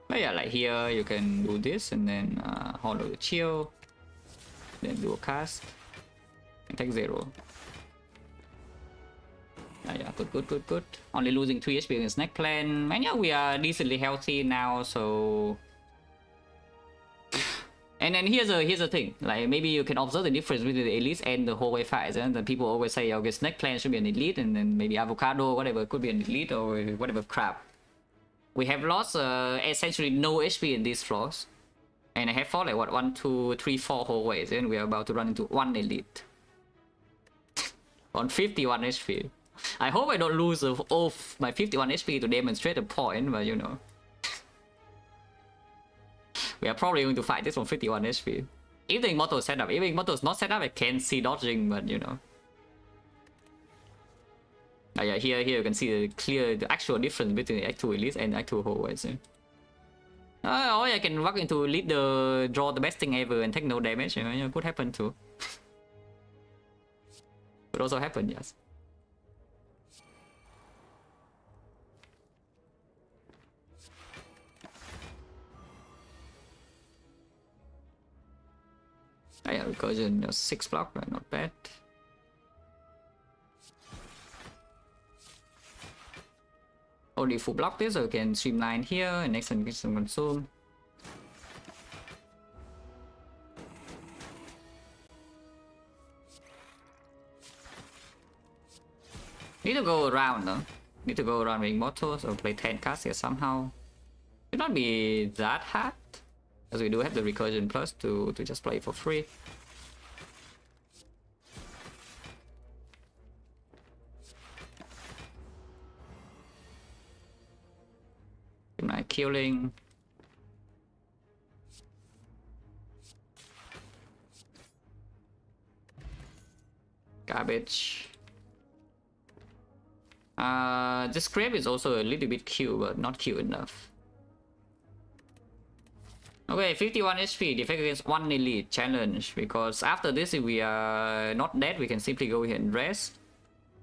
But yeah, like here you can do this and then hollow the Chill. Then do a cast and take 0. Yeah, good. Only losing 3 HP against next plan. And yeah, we are decently healthy now, so... And then here's a thing, like maybe you can observe the difference between the elites and the whole fights. And then people always say, okay, Snake Clan should be an elite, and then maybe Avocado, whatever, could be an elite or whatever crap. We have lost essentially no HP in these floors, and I have fought like what 1, 2, 3, 4 whole ways, and we are about to run into 1 elite on 51 HP. I hope I don't lose all my 51 HP to demonstrate a point, but you know. We are probably going to fight this from 51 HP. If the Immortal is set up, if the Immortal is not set up, I can see dodging, but you know. Oh yeah, here you can see the actual difference between the Act 2 Elite and Act 2 Hallways. Or I can walk into lead the draw the best thing ever and take no damage, you know, could happen too. Could also happen, yes. Oh yeah, recursion 6 block, right? Not bad. Only full block this, so we can streamline here, and next one get some consume. Need to go around though. Need to go around with Immortals or play 10 cards here somehow. Should not be that hard. As we do have the recursion plus to just play for free. My killing. Garbage. This scrape is also a little bit cute, but not cute enough. Okay, 51 HP, defect against 1 elite challenge, because after this, if we are not dead, we can simply go here and rest.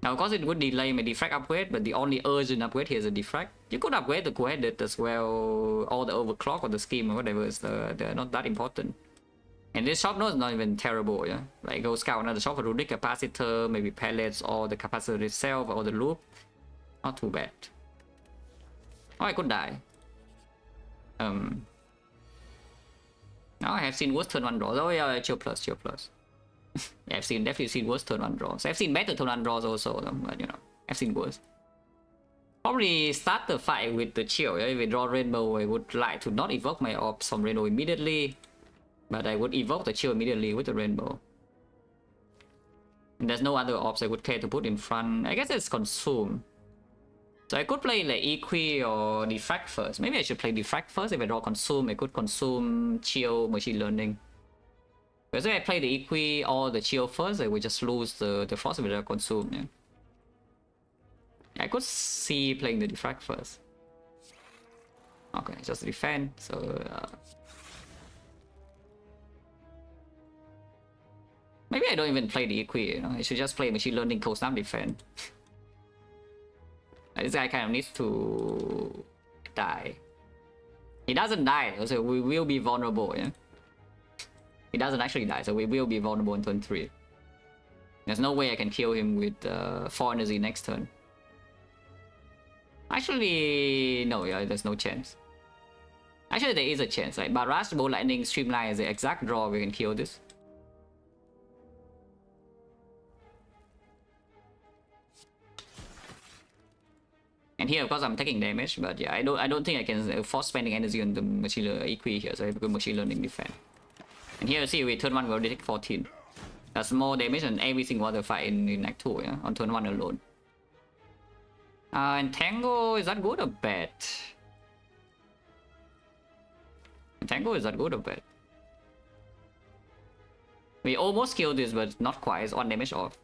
Now, of course, it would delay my defect upgrade, but the only urgent upgrade here is a defect. You could upgrade the co-headed as well, or the overclock or the scheme or whatever, they're not that important. And this shop note is not even terrible, yeah? Like, go scout another shop for Runic Capacitor, maybe pellets, or the capacitor itself, or the loop. Not too bad. Oh, I could die. Now I have seen worse turn 1 draws. Oh yeah, chill plus. Yeah, I've definitely seen worse turn 1 draws. I've seen better turn 1 draws also, but you know, I've seen worse. Probably start the fight with the chill. Yeah? If we draw Rainbow, I would like to not evoke my orbs from Rainbow immediately, but I would evoke the chill immediately with the Rainbow. And there's no other orbs I would care to put in front. I guess it's Consume. So I could play like Equi or Defect first. Maybe I should play Defect first. If I draw Consume, I could Consume, Chill, Machine Learning. Because if I play the Equi or the Chill first, I would just lose the Frost if I draw Consume. Yeah. I could see playing the Defect first. Okay, just defend. So maybe I don't even play the Equi, you know. I should just play Machine Learning, Cold Snap, Defend. This guy kind of needs to die. He doesn't die, so we will be vulnerable, yeah? He doesn't actually die, so we will be vulnerable in turn 3. There's no way I can kill him with 4 energy next turn. Actually, no, yeah, there's no chance. Actually, there is a chance. Like Barrage, Bolt Lightning, Streamline is the exact draw we can kill this. And here, of course, I'm taking damage, but yeah, I don't think I can force spending energy on the machine Equi here, so I have a good machine learning defense. And here, you see, we turn 1 we already take 14. That's more damage than every single other fight in Act 2, yeah, on turn 1 alone. And Tango, is that good or bad? Tango, is that good or bad? We almost killed this, but not quite. It's 1 damage off.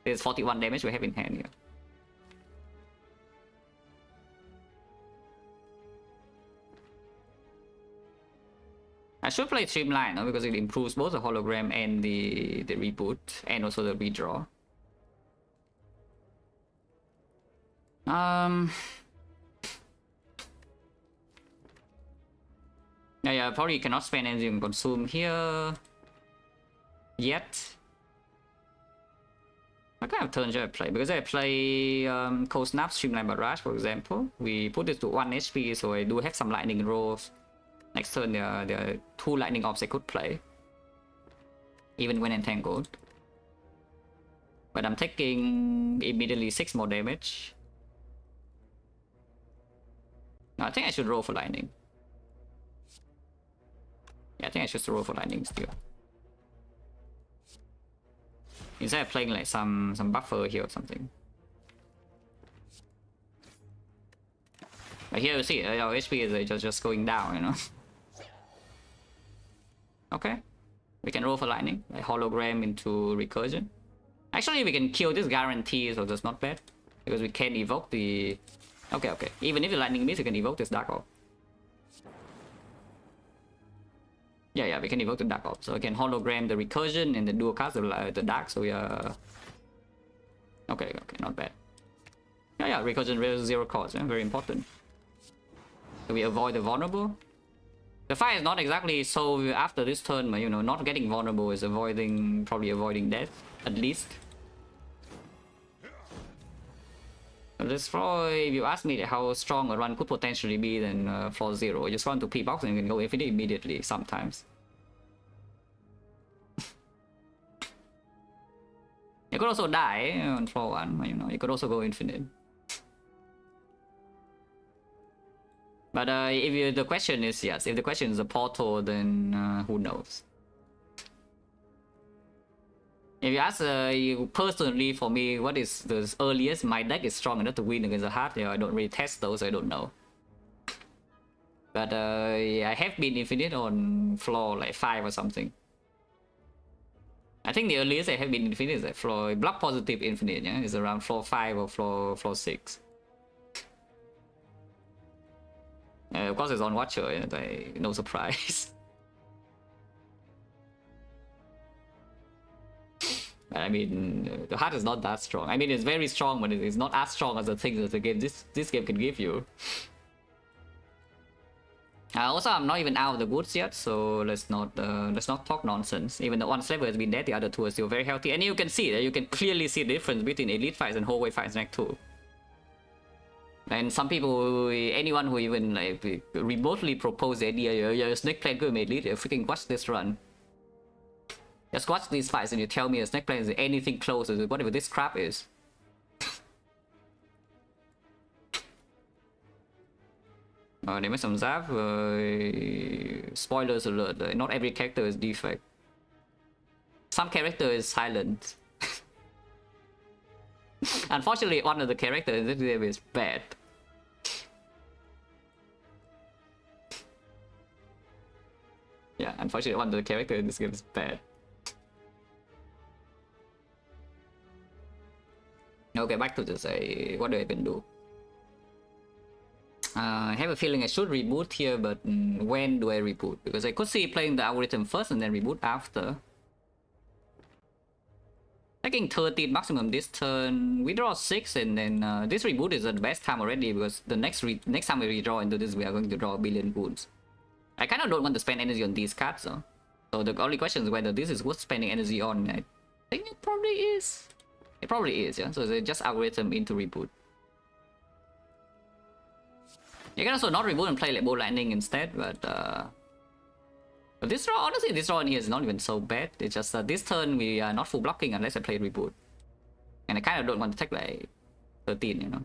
There's 41 damage we have in hand here. I should play Streamline, no? Because it improves both the hologram and the reboot, and also the redraw. Yeah, probably cannot spend energy on Consume here yet. What kind of turn should I play? Because I play Cold Snap, Streamline Barrage, for example. We put this to 1 HP, so I do have some lightning rolls. Next turn, there are 2 lightning ops I could play, even when entangled. But I'm taking immediately 6 more damage. No, I think I should roll for lightning. Yeah, I think I should roll for lightning still. Instead of playing like some buffer here or something. But here you see our HP is just going down, you know. Okay, we can roll for lightning, like hologram into recursion. Actually, we can kill this guarantee, so that's not bad because we can evoke the. Okay. Even if the lightning miss, you can evoke this dark orb. Yeah, we can evoke the dark orb, so I can hologram the recursion and then dual cast the dark. So we are. Okay, not bad. Yeah, recursion raises 0 cost, very important. So we avoid the vulnerable. The fight is not exactly so after this turn, but you know, not getting vulnerable is probably avoiding death at least. So this floor, if you ask me how strong a run could potentially be, then floor 0. You just run to P-box and you can go infinite immediately sometimes. You could also die on floor 1, but, you know, you could also go infinite. But if the question is yes, if the question is a portal, then who knows? If you ask you personally, for me, what is the earliest my deck is strong enough to win against a hard? Yeah, I don't really test those, so I don't know. But I have been infinite on floor like 5 or something. I think the earliest I have been infinite is like floor block positive infinite. Yeah, is around floor 5 or floor 6. Of course, it's on Watcher. Yeah, no surprise. I mean, the heart is not that strong. I mean, it's very strong, but it's not as strong as the things that the game this game can give you. Also, I'm not even out of the woods yet, so let's not talk nonsense. Even the one slaver has been dead, the other 2 are still very healthy, and you can see that you can clearly see the difference between elite fights and hallway fights in Act 2. And some people, anyone who even like remotely propose the idea, your snake plan could make elite, freaking watch this run. Just watch these fights and you tell me a snake plan is anything close to whatever this crap is. They make some zap. Spoilers alert, not every character is defect. Some character is silent. Unfortunately, one of the characters in this game is bad. Yeah, unfortunately, one of the characters in this game is bad. Okay, back to this. What do I even do? I have a feeling I should reboot here, but when do I reboot? Because I could see playing the algorithm first and then reboot after. Taking 13 maximum this turn, we draw 6, and then this reboot is the best time already, because the next time we redraw into this, we are going to draw a billion wounds. I kind of don't want to spend energy on these cards, though. So the only question is whether this is worth spending energy on. I think it probably is. It probably is, yeah. So it's just algorithm into reboot. You can also not reboot and play like Bolt Lightning instead, but this draw, honestly, this draw in here is not even so bad. It's just this turn we are not full blocking unless I play reboot. And I kind of don't want to take like 13, you know.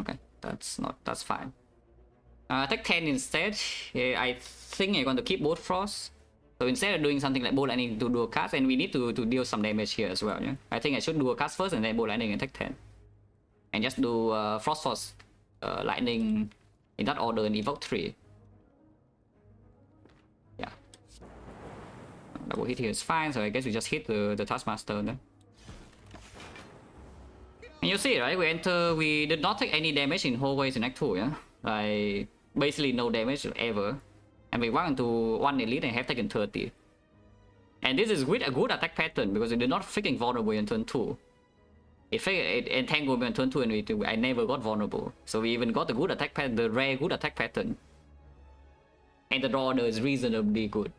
Okay, that's fine. Take 10 instead. Yeah, I think I'm going to keep both frosts. So instead of doing something like Bolt Lightning to dual cast, and we need to deal some damage here as well, yeah. I think I should dual cast first and then Bolt Lightning and take 10. And just do Frost Force, Lightning in that order and evoke 3. Yeah. Double hit here is fine, so I guess we just hit the Taskmaster then. And you see, right? We did not take any damage in hallways in Act 2, yeah? Like, basically no damage ever. And we went into 1 elite and have taken 30. And this is with a good attack pattern because we did not freaking vulnerable in turn 2. It entangled me on turn 2 and I never got vulnerable. So we even got the good attack pattern, the rare good attack pattern. And the draw order is reasonably good.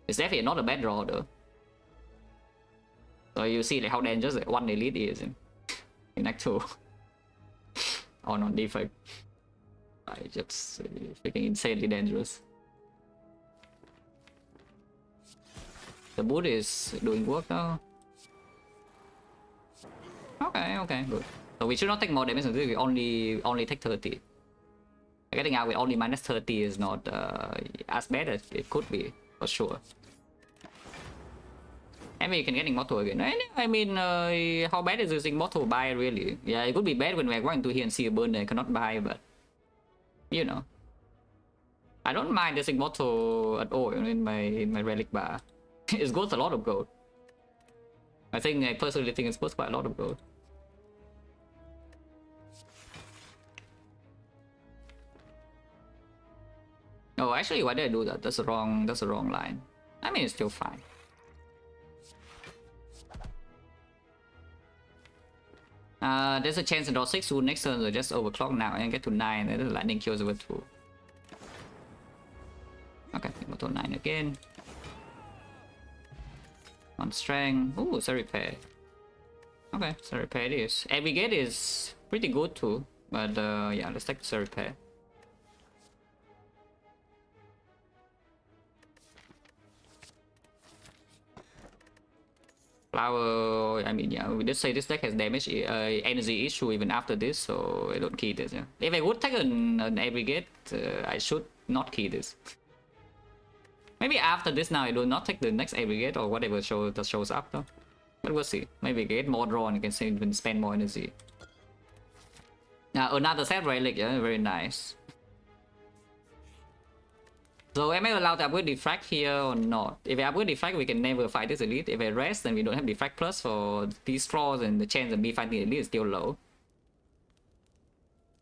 It's definitely not a bad draw order. So you see like how dangerous like, one elite is in Act 2 or non defect. Like just freaking insanely dangerous. The boot is doing work now. Okay, good. So we should not take more damage until we only take 30. Getting out with only minus 30 is not as bad as it could be, for sure. I mean, you can get Immortal again. I mean, how bad is this Immortal buy really? Yeah, it could be bad when we're going to here and see a burn and cannot buy, but you know. I don't mind this Immortal at all in my Relic bar. It's worth a lot of gold. I personally think it's worth quite a lot of gold. Oh, actually, why did I do that? That's the wrong line. I mean, it's still fine. There's a chance to draw 6 soon next turn, so just overclock now and get to 9, and then the lightning kills over 2. Okay, Immortal 9 again. On strength. Ooh, it's a repair. Okay, it's a repair it is. Abrigate is pretty good too, but yeah, let's take the repair. Flower, I mean, yeah, we did say this deck has damage energy issue even after this, so I don't key this. Yeah. If I would take an aggregate, I should not key this. Maybe after this now I do not take the next aggregate or whatever that shows up though. But we'll see. Maybe get more draw and you can even spend more energy. Now another set Relic, yeah, very nice. So am I allowed to upgrade Defect here or not? If I upgrade Defect, we can never fight this elite. If I rest, then we don't have Defect plus for these flaws, and the chance of me fighting elite is still low.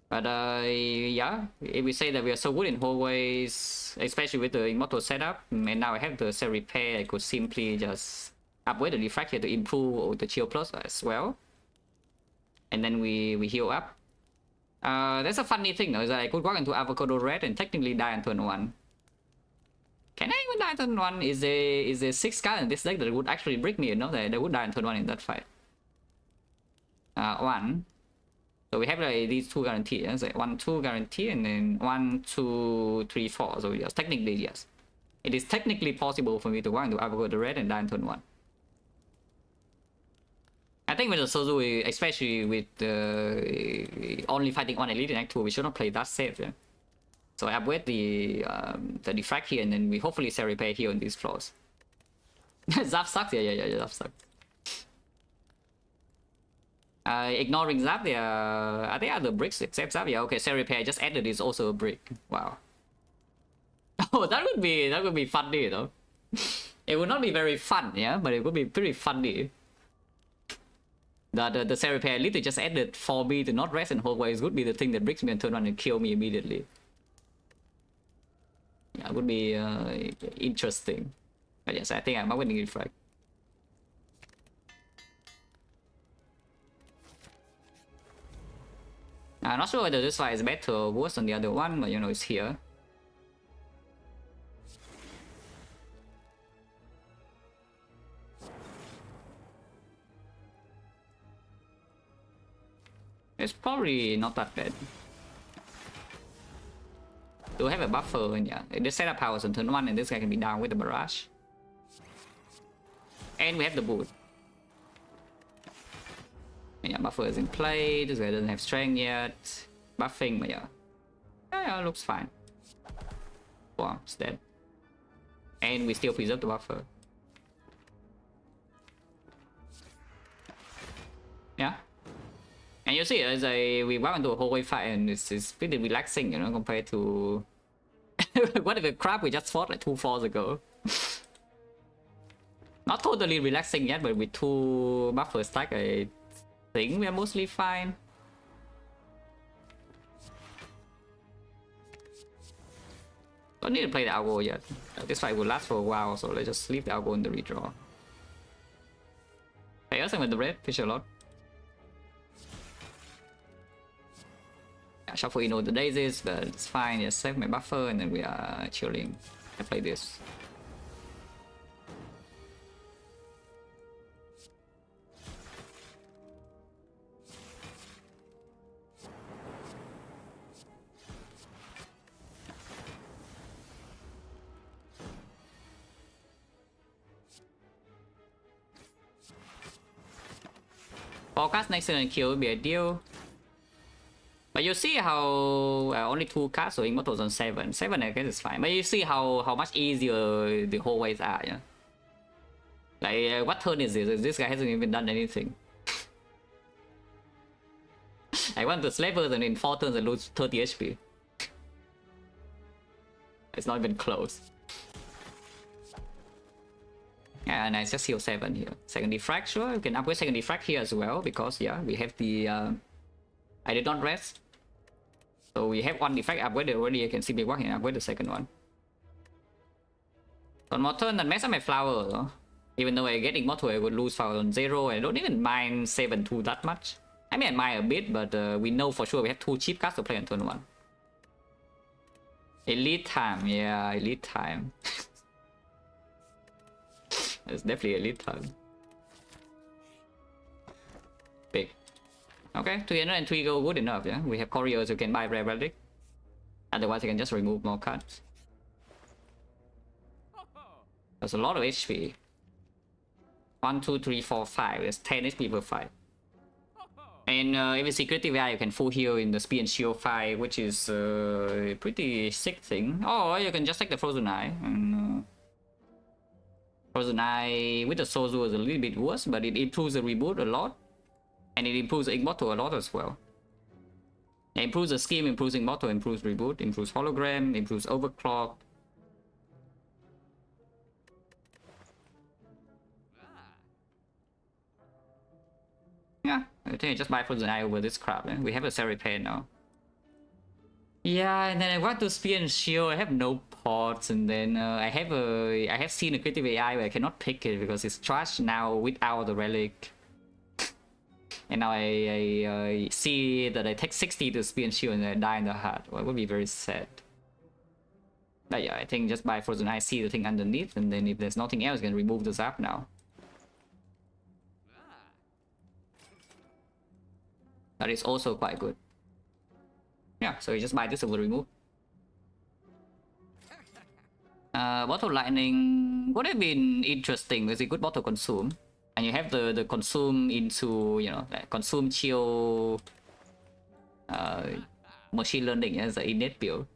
But yeah, if we say that we are so good in hallways, especially with the Immortal setup, and now I have the cell repair, I could simply just upgrade the Defect here to improve the Chill plus as well. And then we heal up. That's a funny thing though, is that I could walk into Avocado Red and technically die on turn 1. Can I even die on turn 1? Is there 6 cards in this deck that would actually break me enough that they would die on turn 1 in that fight? 1. So we have like these 2 guarantee, yeah? So 1, 2 guarantee, and then 1, 2, 3, 4. So yes, technically yes. It is technically possible for me to walk into Avocado Red and die on turn 1. I think with the Sozu, especially with only fighting one elite in Act 2, we should not play that safe, yeah? So I upgrade the Defect here, and then we hopefully sell repair here on these floors. Zap sucks, yeah, Zap sucks. Ignoring Zap, are there other bricks except Zap? Yeah, okay, sell repair just added is also a brick. Wow. Oh, that would be funny, though. It would not be very fun, yeah, but it would be pretty funny. The sell repair literally just added for me to not rest in hallways would be the thing that bricks me on turn 1 and kill me immediately. Yeah, it would be interesting. But yes, I think I'm winning Defect. I'm not sure whether this fight is better or worse than the other one, but you know, it's here. It's probably not that bad. Do have a buffer, and yeah, this setup powers on turn 1, and this guy can be down with the barrage. And we have the boot. And yeah, buffer is in play. This guy doesn't have strength yet. Buffing, but yeah, looks fine. Wow, it's dead. And we still preserve the buffer. Yeah. And you see, as we walk into a hallway fight, and it's pretty relaxing, you know, compared to whatever crap we just fought like 2 falls ago. Not totally relaxing yet, but with 2 buffer stack, I think we are mostly fine. Don't need to play the algo yet. This fight will last for a while, so let's just leave the algo in the redraw. Hey, also with the red, fish a lot. Shuffle in all the daisies, but it's fine. Just save my buffer, and then we are chilling. I play this. Forecast next turn and kill would be ideal. But you see how only 2 cards, so Immortals on 7. 7 I guess is fine. But you see how much easier the whole ways are, yeah? Like, what turn is this? This guy hasn't even done anything. I want to slap person in 4 turns and lose 30 HP. It's not even close. Yeah, nice, just heal 7 here. Second Defect, sure, you can upgrade second Defect here as well, because yeah, we have the I did not rest. So we have 1 Defect upgraded already, I can simply walk in and upgrade the second one. On more turn, that mess up my flower though. Even though I get Immortal, I would lose flower on 0, I don't even mind 7-2 that much. I mean, I mind a bit, but we know for sure we have 2 cheap cards to play on turn 1. Elite time, yeah, elite time. It's definitely elite time. Big. Okay, 303 go good enough, yeah? We have couriers who can buy rare relic. Otherwise, I can just remove more cards. There's a lot of HP. 1, 2, 3, 4, 5. There's 10 HP per fight. And if it's secretive AI, you can full heal in the speed and shield fight, which is a pretty sick thing. Or you can just take the Frozen Eye. And, Frozen Eye with the Sozu is a little bit worse, but it improves the reboot a lot. And it improves the Immortal a lot as well. It improves the scheme, improves Immortal, improves reboot, improves hologram, improves overclock. Yeah, I think I just buy Frozen Eye over this crap. We have a Seraphane now. Yeah, and then I want to Spear and Shield. I have no pots, and then I have seen a creative AI where I cannot pick it because it's trash now without the relic. And now I see that I take 60 to Spear and Shield and I die in the heart. Well, it would be very sad. But yeah, I think just buy Frozen Eye, see the thing underneath, and then if there's nothing else, I can remove the Zap now. That is also quite good. Yeah, so you just buy this over remove. Bottle Lightning would have been interesting because it could bottle consume. And you have the consume into, you know, like consume chill machine learning as an innate build.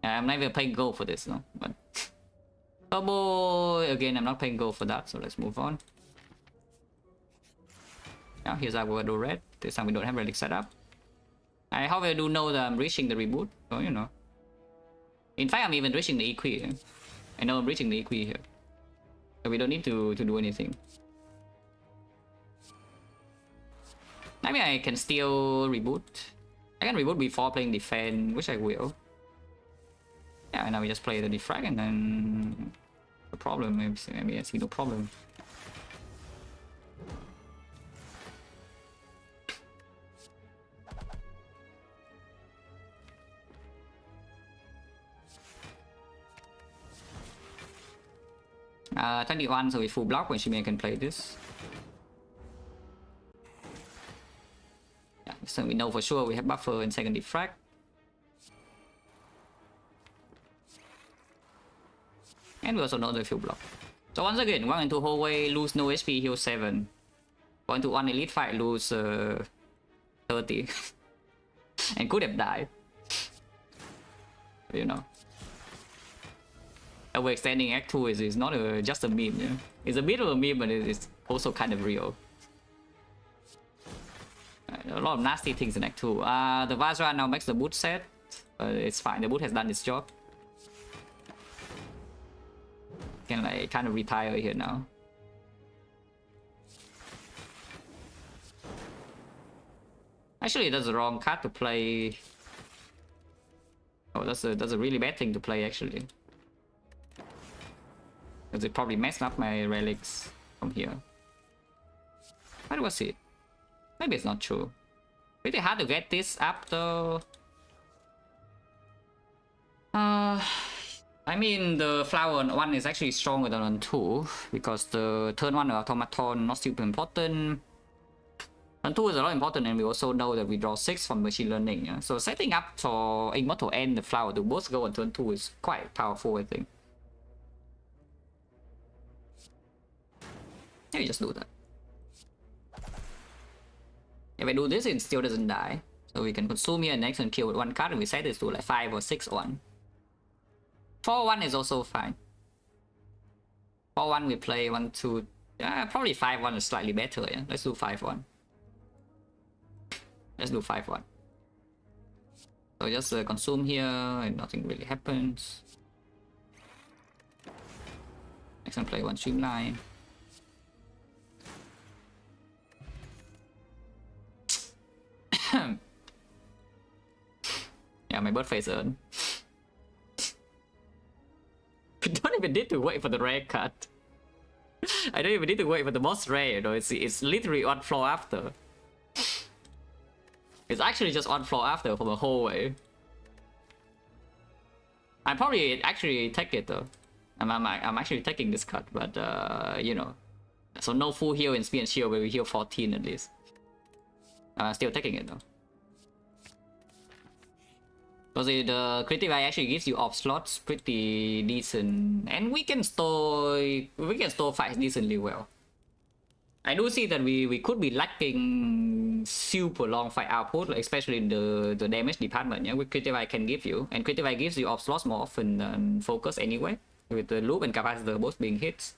I'm not even paying gold for this, no? But Turbo, again, I'm not paying gold for that, so let's move on. Yeah, here's our Word Red. This time we don't have Relic set up. I however do know that I'm reaching the reboot, so you know. In fact, I'm even reaching the EQ. I know I'm reaching the EQ here. So we don't need to do anything. I mean, I can still reboot. I can reboot before playing Defend, which I will. Yeah, and now we just play the Defrag and then... The problem, maybe I see no problem. Uh, 21, so we full block when Shimei can play this. Yeah, so we know for sure we have buffer and second Defrag. And we also know the full block. So once again, 1 into hallway, lose no HP, heal 7. 1 into 1 elite fight, lose 30. And could have died. You know. Overextending Act 2 is not just a meme, yeah? It's a bit of a meme, but it's also kind of real. A lot of nasty things in Act 2. The Vajra now makes the boot set. It's fine, the boot has done its job. Can like kind of retire here now. Actually, that's the wrong card to play. Oh, that's a really bad thing to play actually. Because it probably messed up my relics from here. What was it? Maybe it's not true. Pretty hard to get this up though. I mean, the flower on 1 is actually stronger than on 2 because the turn 1 automaton not super important. On 2 is a lot important, and we also know that we draw 6 from machine learning. Yeah? So setting up for Immortal and the flower to both go on turn 2 is quite powerful, I think. Yeah, you just do that. If I do this, it still doesn't die. So we can consume here next and kill with one card, and we set this to like 5 or 6-1. 4-1 is also fine. 4-1 we play 1-2. Probably 5-1 is slightly better, yeah. Let's do 5-1. Let's do 5-1. So just consume here and nothing really happens. Next one play one streamline. Yeah, my bird face earn. We don't even need to wait for the rare card. I don't even need to wait for the most rare, you know, it's literally on floor after. It's actually just on floor after from the whole way. I probably actually take it though. I'm actually taking this cut, but you know. So no full heal in speed and shield, but we heal 14 at least. I'm still taking it though. Because the creative eye actually gives you off slots pretty decent, and we can store fights decently well. I do see that we could be lacking super long fight output, like especially in the damage department. Yeah, with creative eye can give you, and creative eye gives you off slots more often than focus anyway, with the loop and capacitor both being hits.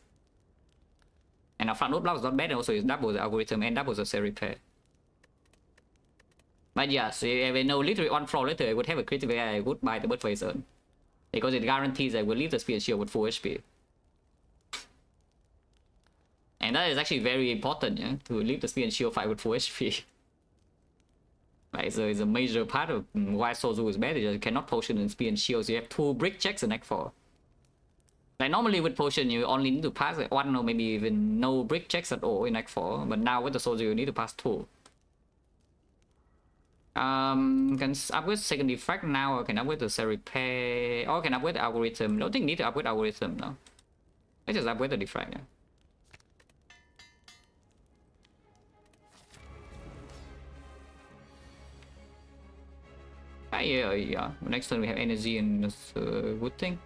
And our front load block is not bad, and also it's double the algorithm and double the cell repair. But yes, if I know literally on floor later I would have a creative eye, I would buy the bird face zone, because it guarantees I will leave the spear shield with full HP. And that is actually very important, yeah, to leave the spear and shield fight with full HP. Like, so it's a major part of why Sozu is bad. You cannot potion in spear and shield, so you have 2 brick checks in Act 4. Like normally with potion you only need to pass 1 or maybe even no brick checks at all in Act 4, but now with the Sozu you need to pass 2. Can upgrade second defect now, or can upgrade the cell repair, or can upgrade the algorithm. Don't think you need to upgrade algorithm now. Let's just upgrade the defect, yeah. Yeah. Next turn we have energy, and that's a good thing.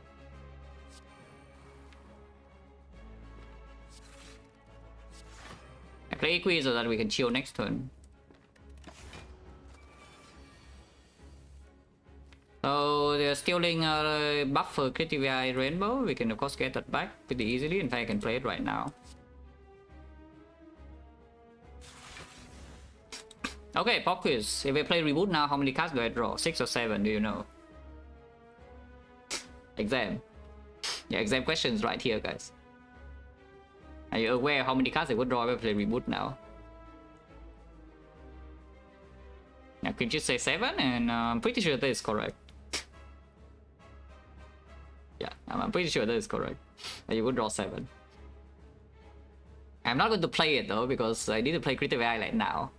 I play Equi so that we can chill next turn. So they're stealing a buff for Creative Eye Rainbow. We can of course get that back pretty easily. In fact, I can play it right now. Okay, pop quiz. If I play reboot now, how many cards do I draw? 6 or 7, do you know? Exam. Yeah, exam questions right here, guys. Are you aware how many cards I would draw if I play reboot now? Yeah, could you say 7? And I'm pretty sure that is correct. Yeah, I'm pretty sure that is correct. You would draw 7. I'm not going to play it though, because I need to play Creative AI like now.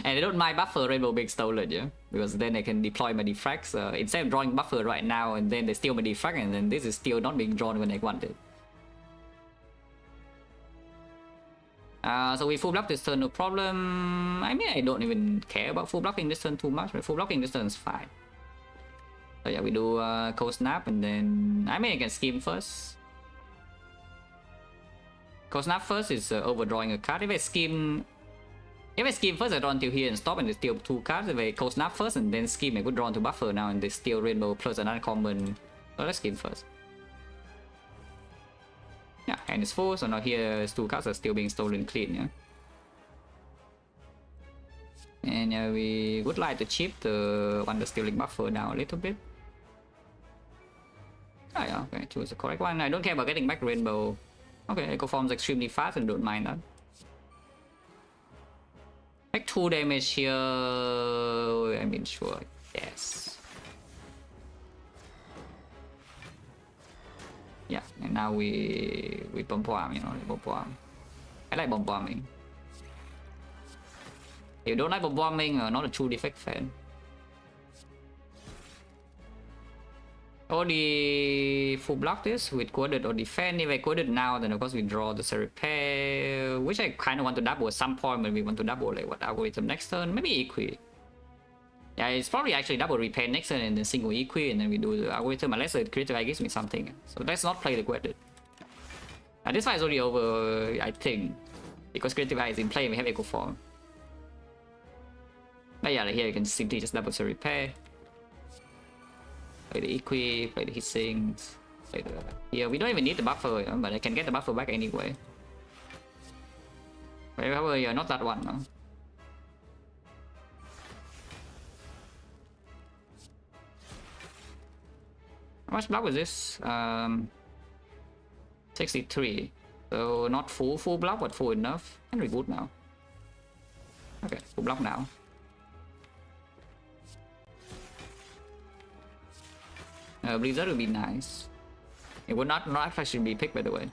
And I don't mind buffer Rainbow being stolen, yeah? Because then I can deploy my defracts. Instead of drawing buffer right now and then they steal my defract, and then this is still not being drawn when I want it. So we full block this turn, no problem. I mean, I don't even care about full blocking this turn too much, but full blocking this turn is fine. So yeah, we do cold snap, and then I mean I can scheme first. Cold snap first is overdrawing a card. If I scheme first, I draw until here and stop, and they steal 2 cards. If I cold snap first and then scheme, I could draw into buffer now, and they steal Rainbow plus an uncommon. So let's scheme first. Yeah, and it's full, so now here 2 cards are still being stolen clean, yeah. And yeah, we would like to chip the one that's stealing buffer now a little bit. Oh yeah, okay, choose the correct one. I don't care about getting back Rainbow. Okay, Echo Form's extremely fast and don't mind that. Take 2 damage here. I mean, sure, yes. Yeah, and now we bomb bomb, you know, bomb bomb. I like bomb bombing. If you don't like bomb bombing, not a true Defect fan. Or the full block this with coded or defend. If I coded now, then of course we draw the cell repair, which I kind of want to double at some point when we want to double like what algorithm next turn, maybe Equi. Yeah, it's probably actually double repair next turn and then single Equi, and then we do the algorithm unless the creative gives me something. So let's not play the coded. This fight is already over, I think. Because Creative Eye is in play, we have Echo Form. But yeah, like here you can simply just double to repair. Play the Equi, play the Hit Sinks. Play the... Yeah, we don't even need the buffer, you know, but I can get the buffer back anyway. However, yeah, not that one, no. How much block was this? 63. So not full block, but full enough. Can reboot now. Okay, full block now. Blizzard would be nice. It would not actually be picked, by the way.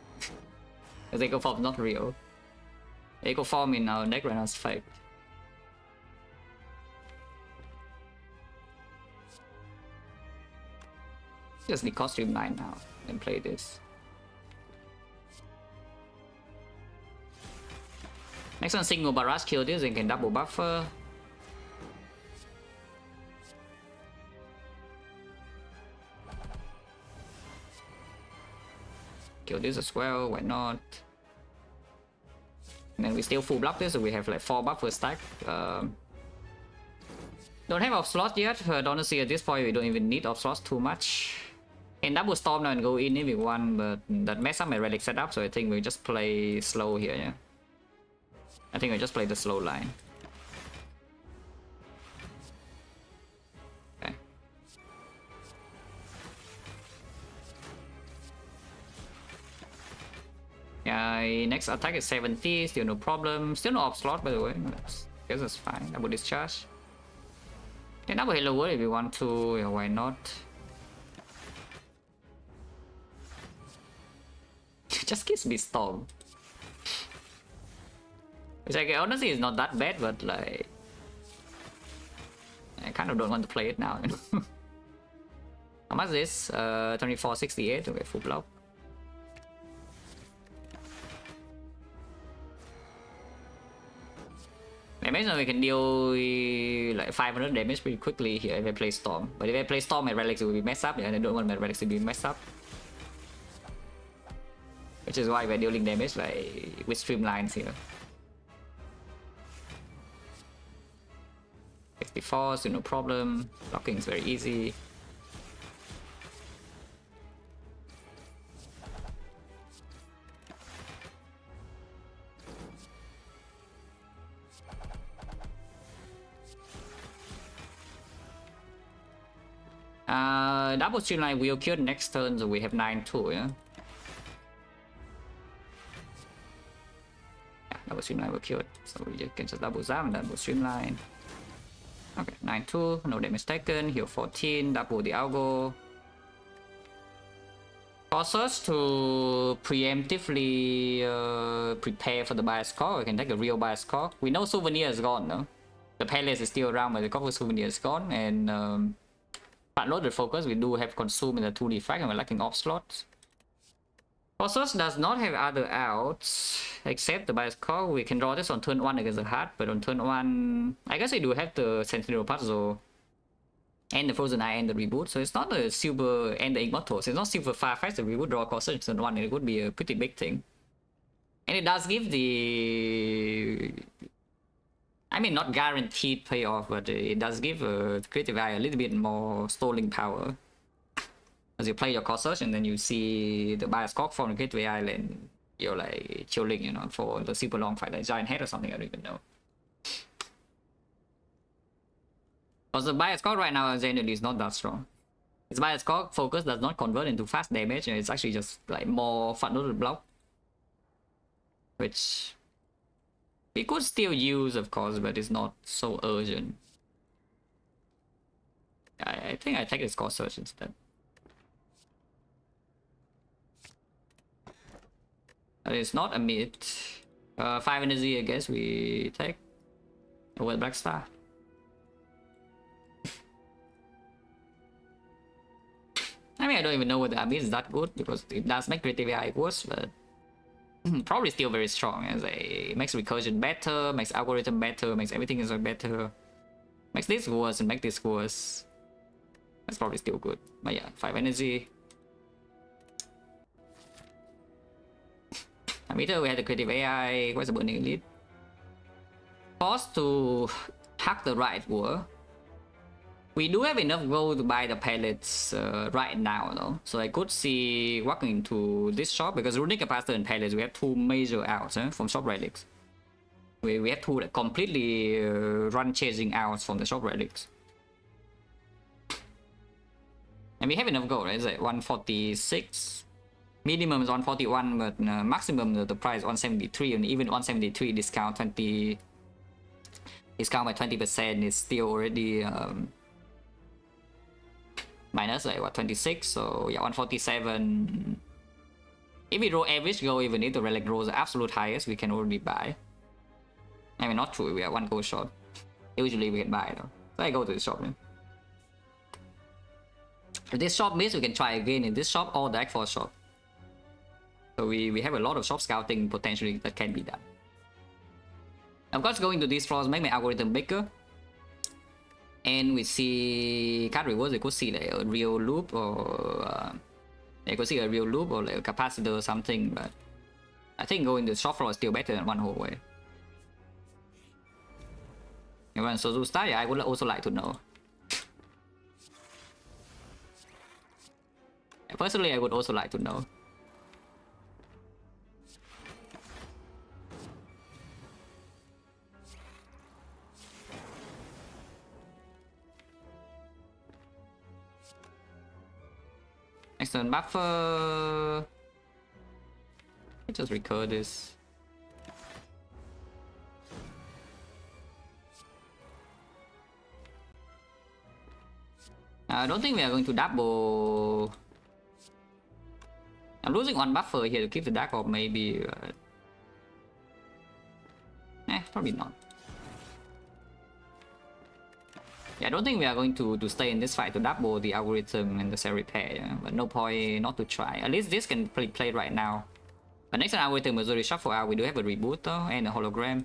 Because Echo Form is not real. Echo Form in our deck right now is fake. Just need costume 9 now and play this. Next one, single barrage kill this and can double buffer. Kill this as well, why not? And then we still full block this, so we have like 4 buffers stack. Don't have off slot yet, but honestly at this point we don't even need off slots too much. Can double storm now and go in if we want, but that mess up my relic setup, so I think we just play slow here, yeah. I think I just play the slow line. Okay. Yeah, next attack is 70, still no problem. Still no off slot, by the way. I guess that's fine. Double discharge. Can double Halo Word if you want to, yeah, why not? Just gives me storm. Which like, honestly is not that bad, but like I kind of don't want to play it now, you know. How much is this? 2468, okay, full block. I imagine we can deal like 500 damage pretty quickly here if I play Storm. But if I play Storm, my relics will be messed up, and I don't want my relics to be messed up. Which is why we're dealing damage like with streamlines here. 64, so no problem. Blocking is very easy. Double streamline will kill next turn, so we have 9-2, yeah? Yeah, double streamline will kill it. So we can just double zap and double streamline. Okay, 9-2, no damage taken, heal 14, double the algo. Cause us to preemptively prepare for the bias core. We can take a real bias core. We know Souvenir is gone, no? The Palace is still around, but the core Souvenir is gone, and loaded focus, we do have consume in the 2 defect and we're lacking off slots. Causus does not have other outs except the bias core. We can draw this on turn 1 against the heart, but on turn 1 I guess we do have the Sentinel Puzzle and the Frozen Eye and the reboot, so it's not a silver and the Immortals. It's not silver Fireflies that we would draw Causus in turn 1, and it would be a pretty big thing. And it does give the, I mean, not guaranteed payoff, but it does give Creative Eye a little bit more stalling power. As you play your core search and then you see the bias cock from the Creative Eye and you're like chilling, you know, for the super long fight, like Giant Head or something, I don't even know. Because the bias cock right now generally is not that strong. Its bias cock focus does not convert into fast damage, and it's actually just like more front-loaded block. Which we could still use, of course, but it's not so urgent. I think I take this core search instead. It's not a mid. 5 energy, I guess we take. Over Black Star. I mean, I don't even know whether Abyss is that good, because it does make Creative Eye worse, but probably still very strong, as it makes recursion better, makes algorithm better, makes everything is better, makes this worse and make this worse. That's probably still good. But yeah, 5 energy. Meter, we had the creative AI. What's the burning elite? Forced to hack the right war. We do have enough gold to buy the pellets right now, though. So I could see walking into this shop because runic capacitor and pellets, we have two major outs from shop relics. We have two like, completely run chasing outs from the shop relics. And we have enough gold, right? It's like 146. Minimum is 141, but maximum the price 173, and even 173 discount 20 discount by 20% is still already minus like what 26. So yeah, 147. If we roll average gold, even if the relic rolls the absolute highest, we can already buy. I mean, not true. We are one gold short. Usually we can buy though. So I go to the shop. Man. If this shop miss, we can try again in this shop or the X4 shop. So we have a lot of shop scouting potentially that can be done. Of course, going to these floors make my algorithm bigger. And we see card rewards, we could see like a real loop or you could see a real loop or like a capacitor or something, but I think going to the shop floor is still better than one whole way. And when Sozu start, yeah, I would also like to know. Personally, I would also like to know. Next turn buffer. Let's just recur this. I don't think we are going to double. I'm losing one buffer here to keep the Dark Orb, maybe. Probably not. Yeah, I don't think we are going to stay in this fight to double the algorithm and the cell repair, yeah? But no point not to try. At least this can play right now. But next time algorithm is already shuffle out, we do have a reboot though, and a hologram.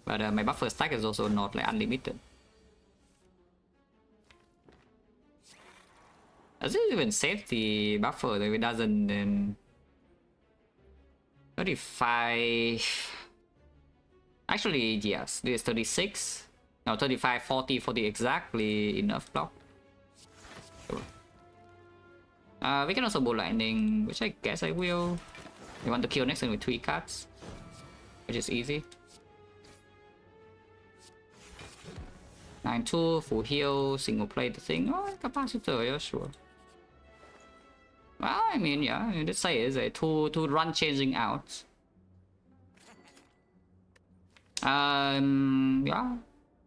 But my buffer stack is also not like unlimited. Does it even save the buffer if it doesn't then 35? Actually yes, this is 36. No, 35, 40, 40 exactly enough block. Sure. We can also bolt lightning, which I guess I will. We want to kill next turn with 3 cards, which is easy. 9-2, full heal, single play the thing. Oh, capacitor, yeah, sure. Well, I mean, yeah, let's say it's a two run changing out. Yeah.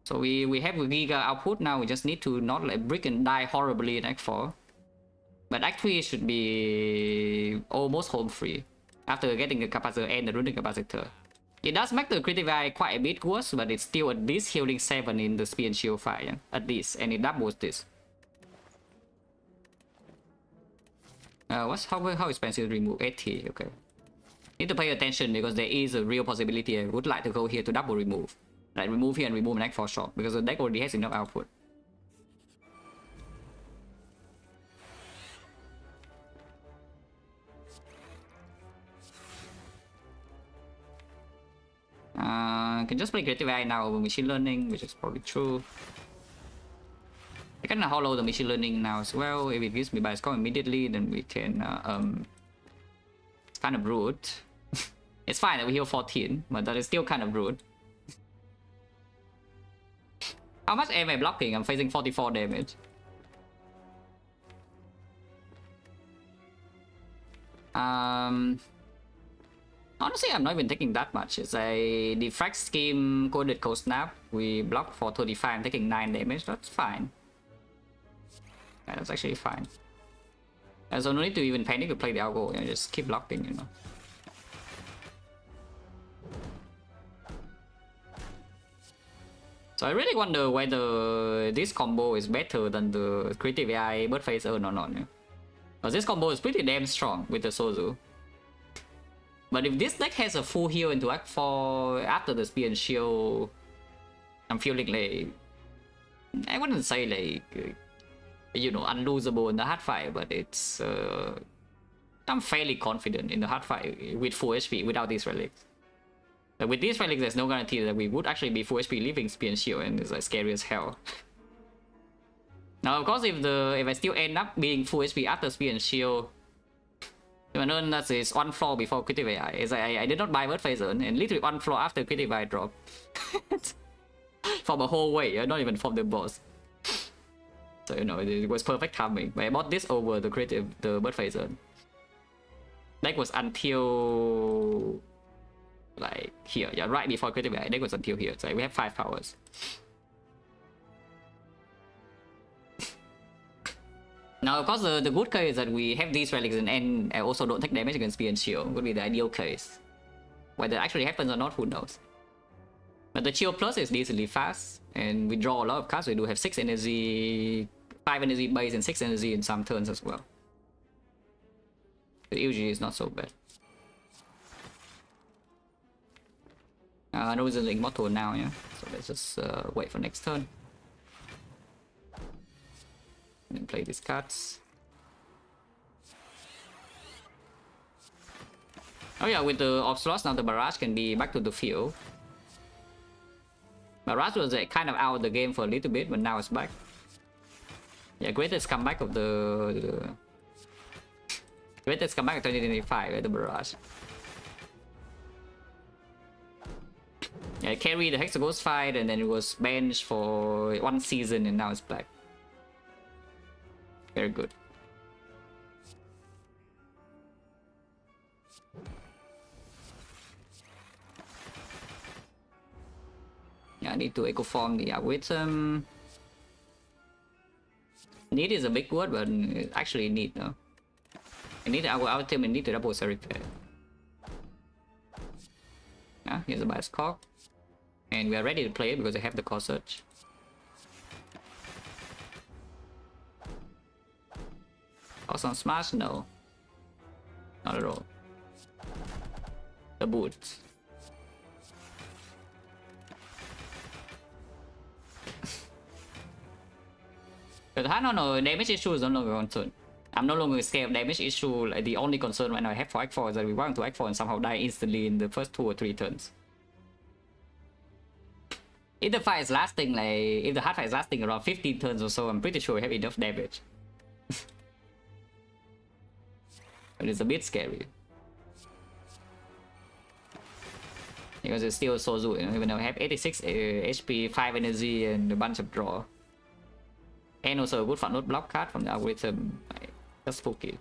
So we have a giga output now. We just need to not let brick and die horribly in Act 4. But Act 3 should be almost home free after getting the capacitor and the runic capacitor. It does make the creative eye quite a bit worse, but it's still at least healing 7 in the speed and shield 5, yeah? At least, and it doubles this. How expensive to remove? 80, okay. Need to pay attention because there is a real possibility I would like to go here to double remove. Like remove here and remove an Act 4 shop because the deck already has enough output. Can just play creative AI now over machine learning, which is probably true. I can hollow the machine learning now as well. If it gives me by score immediately, then we can it's kind of rude. It's fine that we heal 14, but that is still kind of rude. How much am I blocking? I'm facing 44 damage. Honestly, I'm not even taking that much. It's a Defect scheme coded cold snap. We block for 35, I'm taking 9 damage. That's fine. Yeah, that's actually fine. So no need to even panic to play the algo. You know, just keep blocking, you know. So I really wonder whether this combo is better than the creative AI bird face or not. Yeah? Because this combo is pretty damn strong with the Sozu. But if this deck has a full heal into Act 4 after the spear and shield, I'm feeling like, I wouldn't say like, you know, unlosable in the hard fight, but it's I'm fairly confident in the hard fight with full HP without these relics. But with these relics, there's no guarantee that we would actually be full HP leaving Spear and Shield, and it's like scary as hell. Now, of course, if I still end up being full HP after Spear and Shield, even that is one floor before critical AI. Is I did not buy Bird Phase Urn, and literally one floor after critical AI drop. From a whole way, not even from the boss. So you know, it was perfect timing. But I bought this over the Bird Phase Urn. That was until like here, yeah, right before critical AI. That was until here. So we have 5 powers. Now, of course, the good case is that we have these relics and also don't take damage against Spear and Shield. Would be the ideal case. Whether it actually happens or not, who knows. But the Shield Plus is decently fast, and we draw a lot of cards. We do have 6 energy, 5 energy base, and 6 energy in some turns as well. The usually is not so bad. No reason Immortal now, yeah. So let's just wait for next turn. And then play these cards. Oh yeah, with the Obslots now the Barrage can be back to the field. Barrage was kind of out of the game for a little bit, but now it's back. Yeah, greatest comeback of the greatest comeback of 2025, right? The Barrage. Yeah, it carried the Hexaghost fight, and then it was benched for 1 season, and now it's back. Very good. Yeah, I need to echo form the algorithm. Need is a big word, but actually need, no. I need our algorithm and need to double repair. Yeah, here's a bias clock. And we are ready to play it because I have the core search. Also on Smash? No. Not at all. The boots. But I don't know, damage issue is no longer a concern. I'm no longer scared of damage issue. Like, the only concern right now I have for Act 4 is that we want to Act 4 and somehow die instantly in the first 2 or 3 turns. If the fight is lasting, like, if the hard fight is lasting around 15 turns or so, I'm pretty sure I have enough damage. But it's a bit scary. Because it's still Sozu, you know, even though I have 86 HP, 5 energy, and a bunch of draw. And also a good front load block card from the algorithm. Like, that's spooky.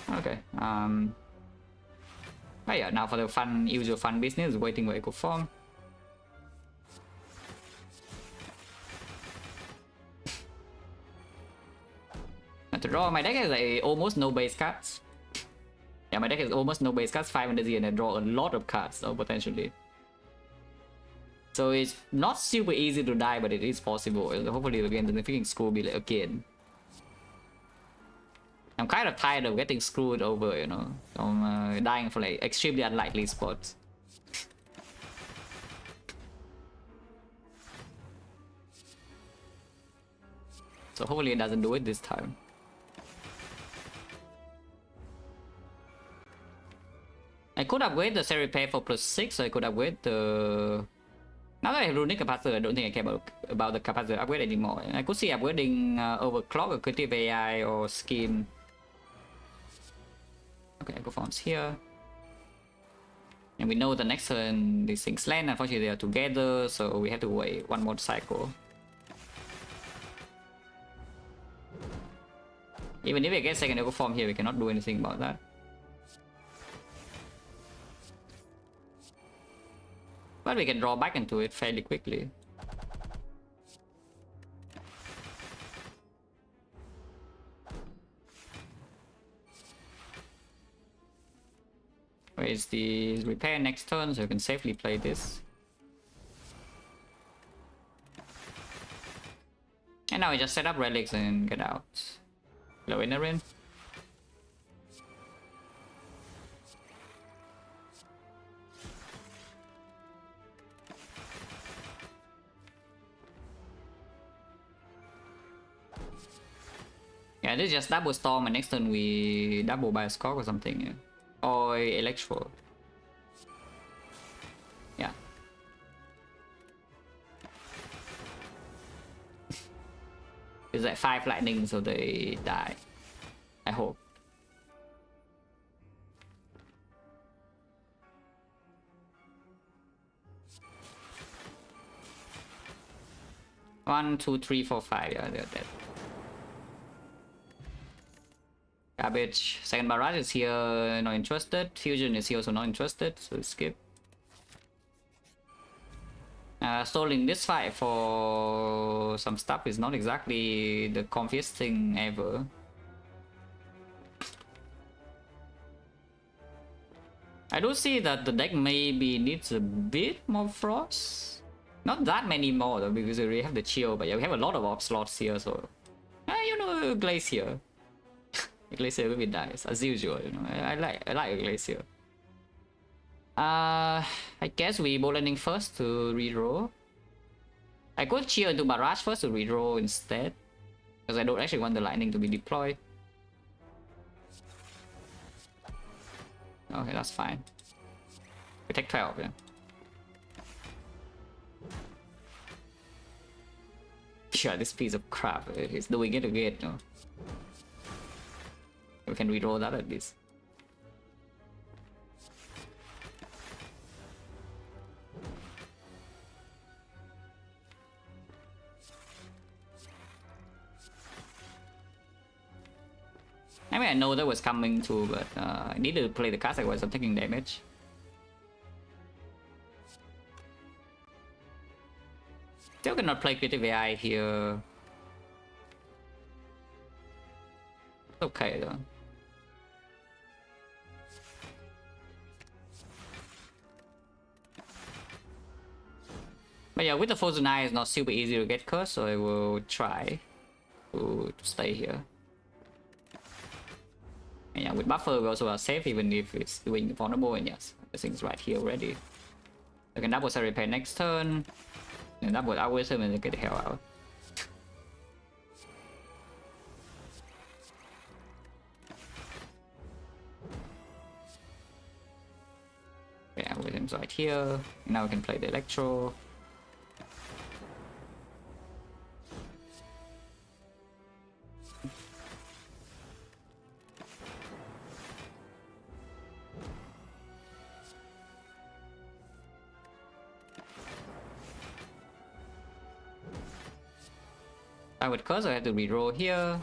Okay. But yeah, now for the fun, usual fun business, waiting for echo form. To draw, my deck has like almost no base cards. Yeah, my deck has almost no base cards, 5 energy, and I draw a lot of cards, so potentially. So it's not super easy to die, but it is possible. Hopefully again, the freaking screw be like again. I'm kind of tired of getting screwed over, you know. I'm dying for like extremely unlikely spots. So hopefully it doesn't do it this time. I could upgrade the Seri Repair for +6, so I could upgrade the... Now that I have Runic Capacitor, I don't think I care about the Capacitor upgrade anymore. I could see upgrading Overclock or Creative AI or Scheme. Okay, Echo Forms here. And we know the next turn these things land. Unfortunately, they are together, so we have to wait one more cycle. Even if I get second Echo Form here, we cannot do anything about that. But we can draw back into it fairly quickly. Where is the repair next turn, so you can safely play this. And now we just set up relics and get out. Low inner in. Yeah, this is just double storm, and next turn we double bioscope or something, yeah. Or electro. Yeah. It's like 5 lightning, so they die. I hope. One, two, three, four, five. Yeah, they're dead. Garbage. Second barrage is here, not interested. Fusion is here, also not interested, so skip. Stalling this fight for some stuff is not exactly the comfiest thing ever. I do see that the deck maybe needs a bit more frost. Not that many more though, because we already have the chill, but yeah, we have a lot of op slots here, so you know, Glacier. Glacier will be nice as usual. You know, I like a Glacier. I guess we ball landing first to reroll. I could chill into barrage first to reroll instead, because I don't actually want the lightning to be deployed. Okay, that's fine. We take 12, yeah. Sure, this piece of crap is doing it again, no? We can reroll that at least. I mean, I know that was coming too, but I need to play the card otherwise I'm taking damage. Still cannot play creative AI here. Okay though. But yeah, with the Frozen Eye, it's not super easy to get cursed, so I will try to stay here. And yeah, with buffer we also are safe even if it's doing vulnerable, and yes, everything's right here already. I can double set repair next turn, and double out with him and get the hell out. Yeah, with him right here. Now we can play the electro. With curse, I have to reroll here.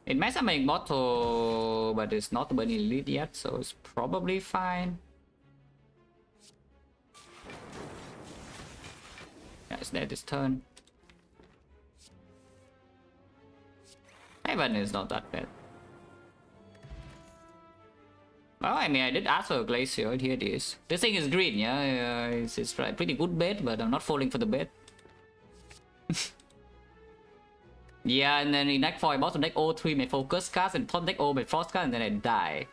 It might have make bottle, but it's not burning elite yet, so it's probably fine. Yeah, it's dead this turn. Heaven is not that bad. Well, I mean, I did ask for a Glacier, here it is. This thing is green, yeah? It's a pretty good bet, but I'm not falling for the bet. Yeah, and then in deck 4 I bought some deck O3 my focus cards and top deck O my frost card, and then I die.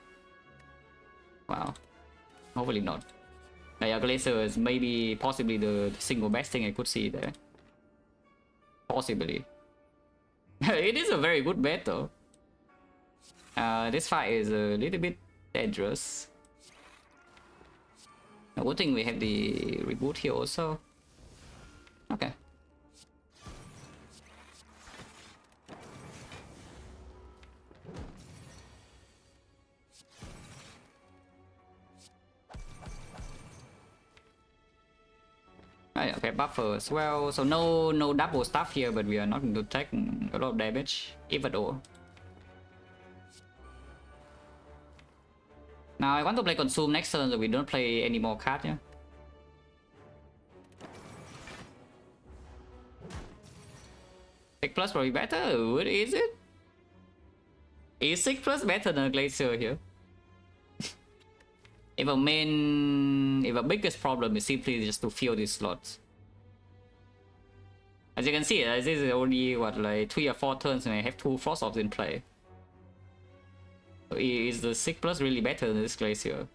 Wow. Hopefully not. But yeah, Glacier is maybe possibly the single best thing I could see there. Possibly. It is a very good bet though. This fight is a little bit dangerous. Good thing we have the reboot here also. Okay. Okay, buffer as well. So no double stuff here, but we are not going to take a lot of damage, if at all. Now I want to play consume next turn, so we don't play any more cards. Yeah. Six plus probably better. What is it? Is 6 plus better than a Glacier here? If a biggest problem is simply just to fill these slots. As you can see, this is only what, like 3 or 4 turns and I have 2 frost orbs in play. So Is the 6 plus really better than this Glacier?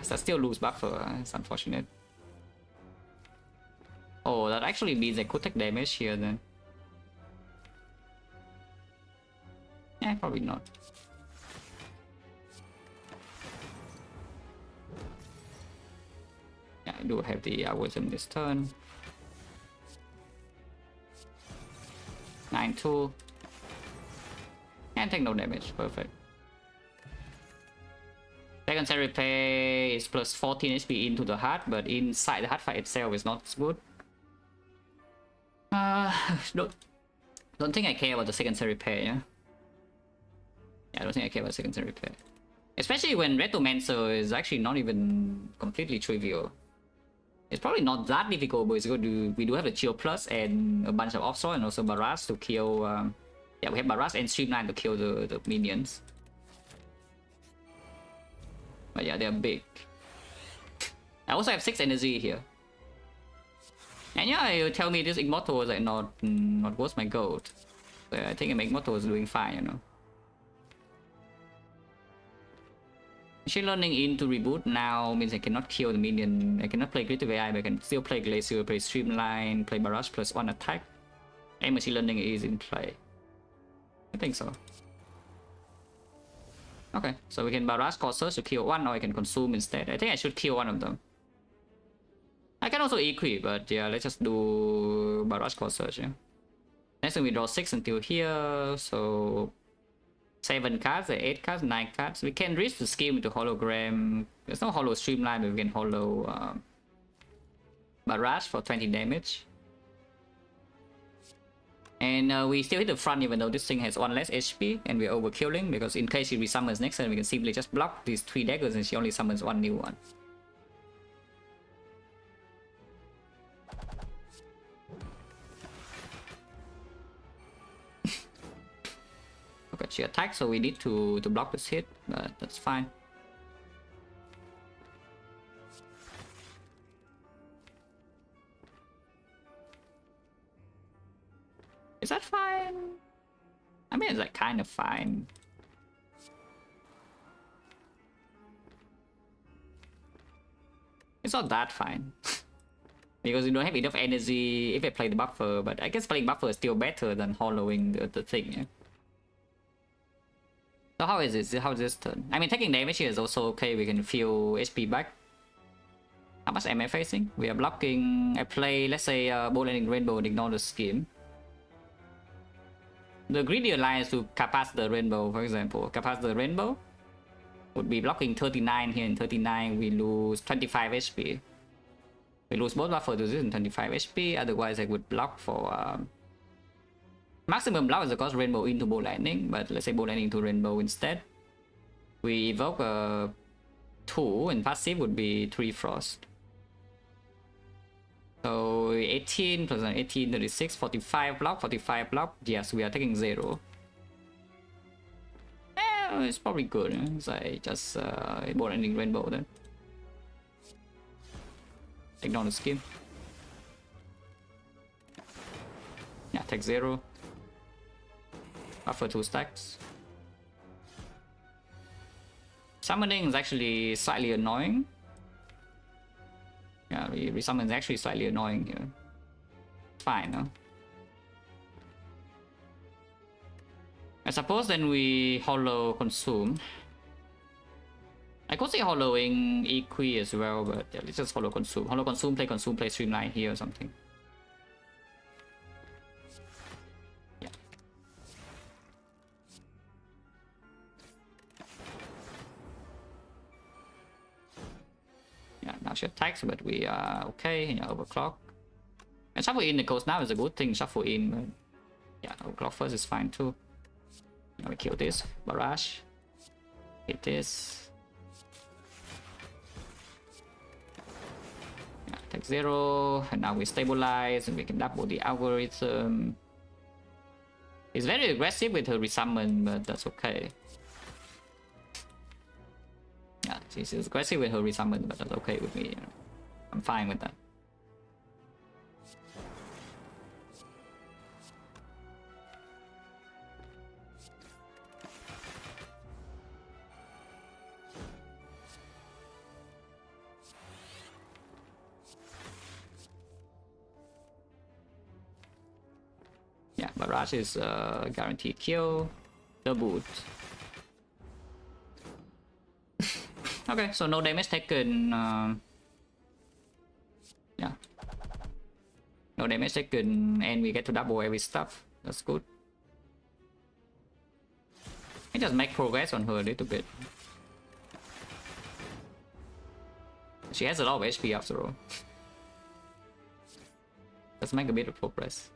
So I still lose buffer. It's unfortunate. Oh, that actually means I could take damage here then. Yeah, probably not. Yeah, I do have the wisdom this turn. 9-2. And take no damage. Perfect. Secondary play is plus 14 HP into the heart, but inside the heart fight itself is not good. Don't think I care about the secondary pair, yeah? Yeah, I don't think I care about secondary pair. Especially when Retomancer is actually not even completely trivial. It's probably not that difficult, but it's good to... We do have a Chill Plus and a bunch of Offshore and also Barrage to kill... yeah, we have Barrage and Streamline to kill the minions. But yeah, they're big. I also have 6 energy here. And yeah, you tell me this Immortal is like not worth my gold. So I think Immortal is doing fine, you know. Machine Learning into reboot now means I cannot kill the minion. I cannot play Creative AI, but I can still play Glacier, play Streamline, play Barrage plus 1 attack. And Machine Learning is in play. I think so. Okay, so we can Barrage Corsairs to kill one, or I can consume instead. I think I should kill one of them. I can also equip, but yeah, let's just do Barrage Corsairs, yeah. Next we draw 6 until here, so 7 cards, 8 cards, 9 cards. We can reach the skill into hologram. There's no holo Streamline, but we can holo Barrage for 20 damage. And we still hit the front even though this thing has 1 less HP and we're overkilling, because in case she resummons next turn we can simply just block these 3 daggers and she only summons 1 new one. Okay, she attacks, so we need to block this hit, but that's fine. Is that fine? I mean, it's like kind of fine. It's not that fine. Because you don't have enough energy if I play the buffer, but I guess playing buffer is still better than hollowing the thing, yeah? So how is this? How is this turn? I mean, taking damage here is also okay, we can feel HP back. How much am I facing? We are blocking... I play, let's say, Bolt Lightning Rainbow and ignore the scheme. The greedy alliance to Capac the Rainbow, for example. Capac the Rainbow would be blocking 39 here, and 39 we lose 25 HP. We lose both buffer to this and 25 HP, otherwise I would block for... maximum block is of course Rainbow into Bolt Lightning, but let's say Bolt Lightning to Rainbow instead. We evoke 2, and passive would be 3 Frost. So 18 plus 18, 36, 45 block, 45 block. Yes, we are taking 0. It's probably good. So I just Bolt Lightning Rainbow then. Ignore the scheme. Yeah, take 0. Buffer 2 stacks. Summoning is actually slightly annoying. Yeah, resummon is actually slightly annoying here. Fine, huh? I suppose then we hollow consume. I could say hollowing equi as well, but yeah, let's just hollow consume. Hollow consume, play Streamline here or something. Yeah. Yeah, now she attacks, but we are okay. Yeah, overclock. And shuffle in the coast now is a good thing. Shuffle in, but yeah, overclock first is fine too. Now we kill this barrage. Hit this. Yeah, take 0, and now we stabilize, and we can double the algorithm. It's very aggressive with her resummon, but that's okay. Yeah, she's aggressive with her resummon, but that's okay with me. You know. I'm fine with that. Yeah, Barrage is guaranteed kill. The boot. Okay, so no damage taken. Yeah. No damage taken, and we get to double every stuff. That's good. I just make progress on her a little bit. She has a lot of HP after all. Let's make a bit of progress.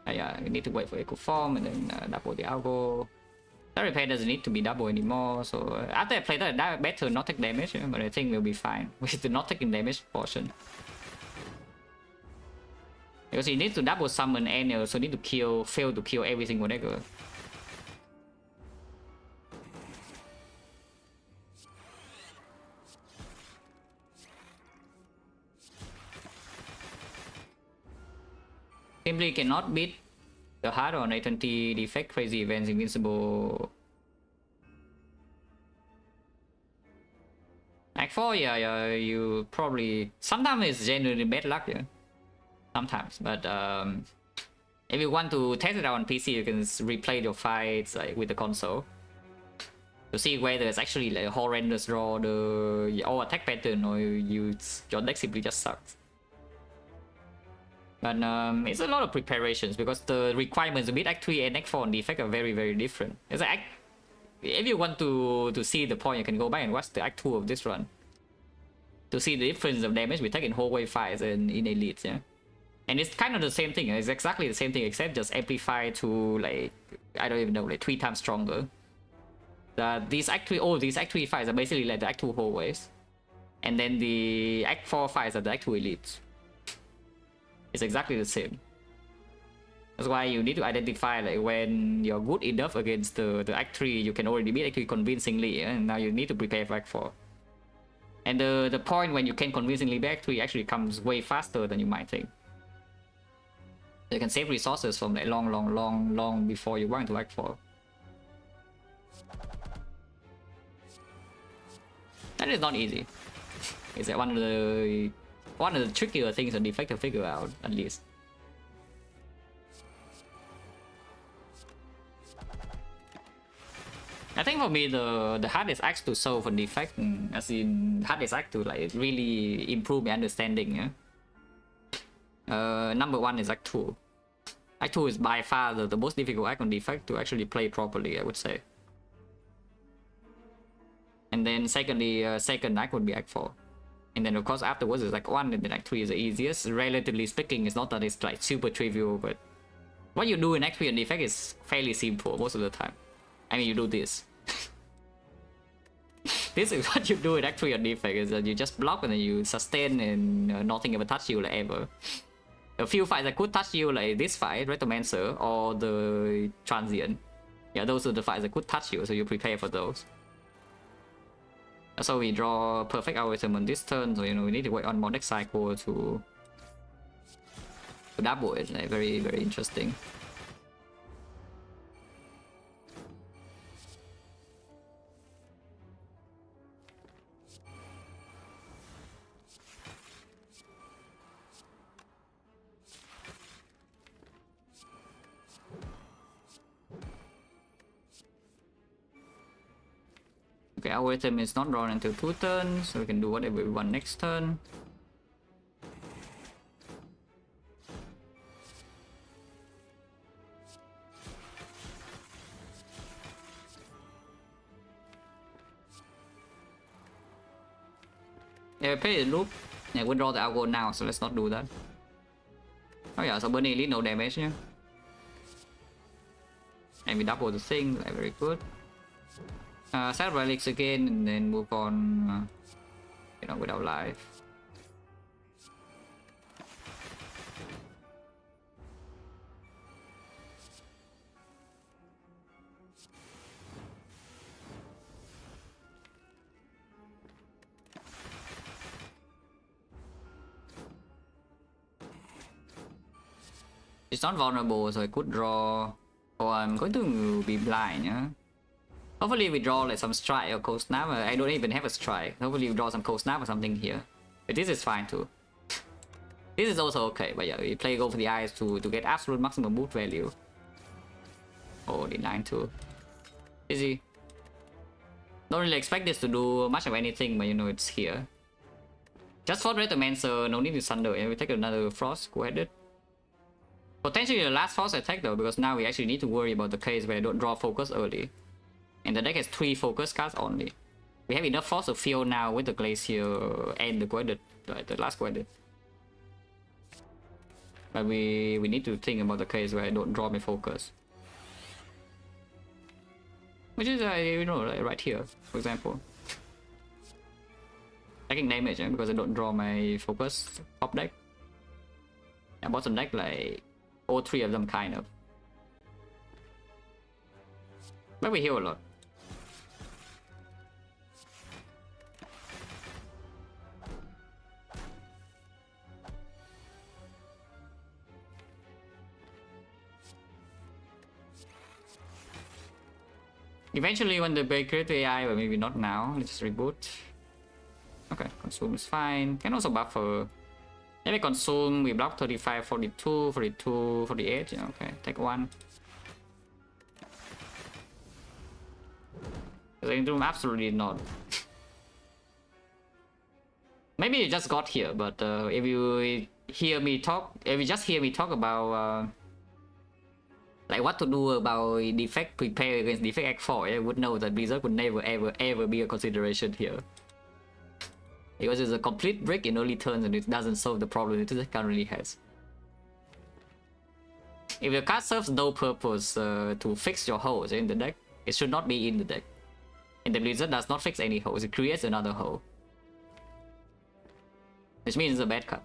Yeah, we need to wait for Echo Form and then double the Algo. That repair doesn't need to be double anymore, so after I play that, better not take damage, but I think we'll be fine with the not taking damage portion. Because you need to double summon and you also need to fail to kill every single dagger. Simply cannot beat the hard on 820 defect, crazy events, invincible. Act 4, yeah, you probably... Sometimes it's genuinely bad luck, yeah. Sometimes, but if you want to test it out on PC, you can replay your fights like, with the console. To see whether it's actually like a horrendous draw, or attack pattern, or your deck simply just sucks. But it's a lot of preparations because the requirements with Act 3 and Act 4 on Defect are very, very different. It's like if you want to see the point, you can go back and watch the Act 2 of this run to see the difference of damage we take in whole wave fights and in elites, yeah. And it's kind of the same thing. It's exactly the same thing except just amplified to like I don't even know, like 3 times stronger. These Act 3 fights are basically like the Act 2 whole waves, and then the Act 4 fights are the Act 2 elites. It's exactly the same. That's why you need to identify like when you're good enough against the Act 3, you can already beat Act 3 convincingly, and now you need to prepare for Act 4. And the point when you can convincingly beat Act 3 actually comes way faster than you might think. You can save resources from like long before you run into Act 4. That is not easy. It's like one of the trickier things on Defect to figure out, at least. I think for me the hardest act to solve on Defect, as in hardest act to like really improve my understanding, yeah? Number 1 is Act 2. Act 2 is by far the most difficult act on Defect to actually play properly, I would say. And then secondly, second act would be Act 4. And then of course afterwards is Act 1, and then Act 3 is the easiest. Relatively speaking, it's not that it's like super trivial, but what you do in Act 3 on Defect is fairly simple most of the time. I mean, you do this. This is what you do in Act 3 on Defect, is that you just block and then you sustain and nothing ever touch you like ever. A few fights that could touch you like this fight, Retomancer, or the Transient. Yeah, those are the fights that could touch you, so you prepare for those. So we draw perfect algorithm on this turn, so you know we need to wait on more deck cycle to double it. Like, very, very interesting. Okay, our item is not drawn until 2 turns, so we can do whatever we want next turn. Yeah, play the loop. Yeah, we'll draw the algo now, so let's not do that. Oh yeah, so burn elite, no damage, yeah. And we double the thing, like, very good. Set relics again and then move on, you know, without life. It's not vulnerable, so I could draw. Or I'm going to be blind, yeah? Hopefully we draw like some strike or cold snap. I don't even have a strike. Hopefully we draw some cold snap or something here. But this is fine too. This is also okay, but yeah, we play go for the eyes to get absolute maximum boot value. Oh, the 9-2. Easy. Don't really expect this to do much of anything, but you know it's here. Just for Retomancer, no need to Sunder. Yeah, we take another Frost, go ahead. Potentially the last Frost attack though, because now we actually need to worry about the case where I don't draw focus early. And the deck has 3 focus cards only. We have enough Frost to fill now with the Glacier and the Guided, the last Guided. But we need to think about the case where I don't draw my focus. Which is, you know, like right here, for example. Taking damage because I don't draw my focus top deck. And bottom deck, like, all 3 of them kind of. But we heal a lot. Eventually when the create AI, but maybe not now. Let's just reboot. Okay, consume is fine. Can also buffer. Maybe consume, we block 35, 42, 42, 48. Yeah, okay, take 1. Absolutely not. Maybe you just got here, but if you hear me talk, if you just hear me talk about like what to do about Defect, prepare against Defect Act 4, I would know that Blizzard would never ever be a consideration here. Because it's a complete brick in early turns and it doesn't solve the problem it currently has. If your card serves no purpose to fix your holes in the deck, it should not be in the deck. And the Blizzard does not fix any holes, it creates another hole. Which means it's a bad card.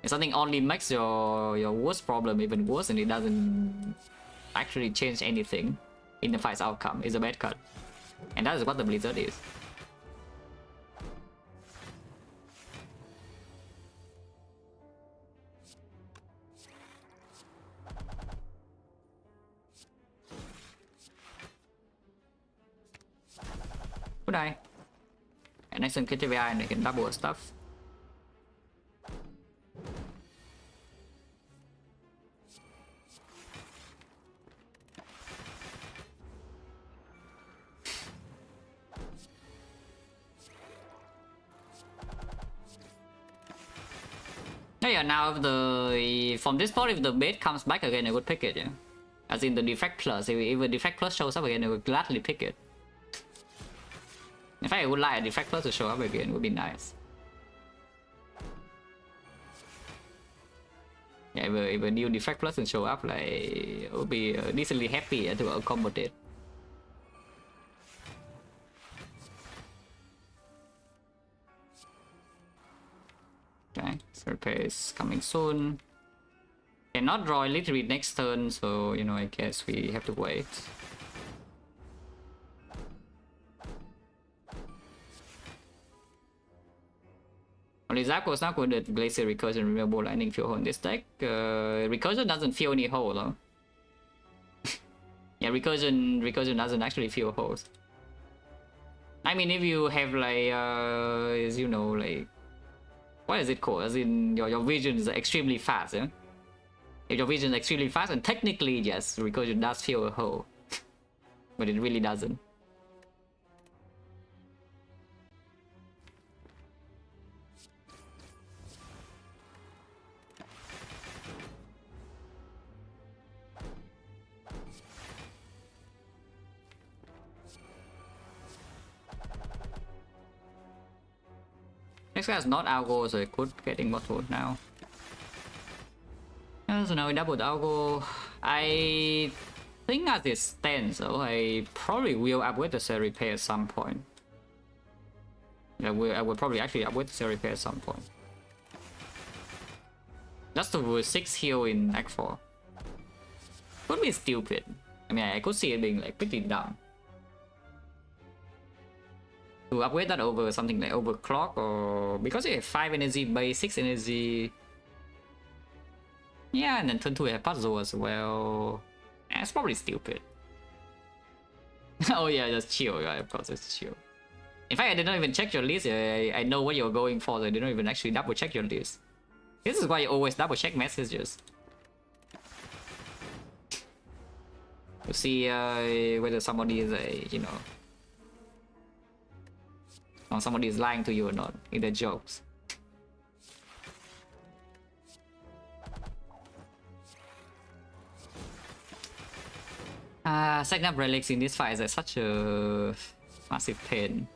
If something only makes your worst problem even worse and it doesn't actually change anything in the fight's outcome, it's a bad card. And that is what the Blizzard is. Good eye. And next turn KTVI and they can double stuff. Yeah, now if from this point if the bait comes back again, I would pick it, yeah. As in the Defect Plus, if a Defect Plus shows up again, I would gladly pick it. In fact, I would like a Defect Plus to show up again, it would be nice. Yeah, if a new Defect Plus can show up, like, I would be decently happy to accommodate. Okay, Survey is coming soon. Cannot draw literally next turn, so you know, I guess we have to wait. Only Zap was not good at Glacier Recursion, Removable Lightning Field Hole in this deck. Recursion doesn't fill any hole, though. Yeah, Recursion doesn't actually fill holes. I mean, if you have like, you know, like, what is it called? As in, your vision is extremely fast, yeah? If your vision is extremely fast, and technically, yes, Recursion does fill a hole. But it really doesn't. Next guy is not Algo, so it could get immortal now. So now we double the Algo. I think as it stands, so I probably will upgrade the Cell Repair at some point. Yeah, I will probably actually upgrade the Cell Repair at some point. Just to 6 heal in Act 4. Could be stupid. I mean, I could see it being like pretty dumb. To upgrade that over something like Overclock, or because you have 5 energy base, 6 energy. Yeah, and then turn 2 I have puzzle as well. It's probably stupid. Oh yeah, just chill. Yeah, of course it's chill. In fact, I did not even check your list. I know what you're going for, so I didn't even actually double check your list. This is why you always double check messages. To see whether somebody is you know, or somebody is lying to you or not in their jokes. Setting up relics in this fight is like such a massive pain.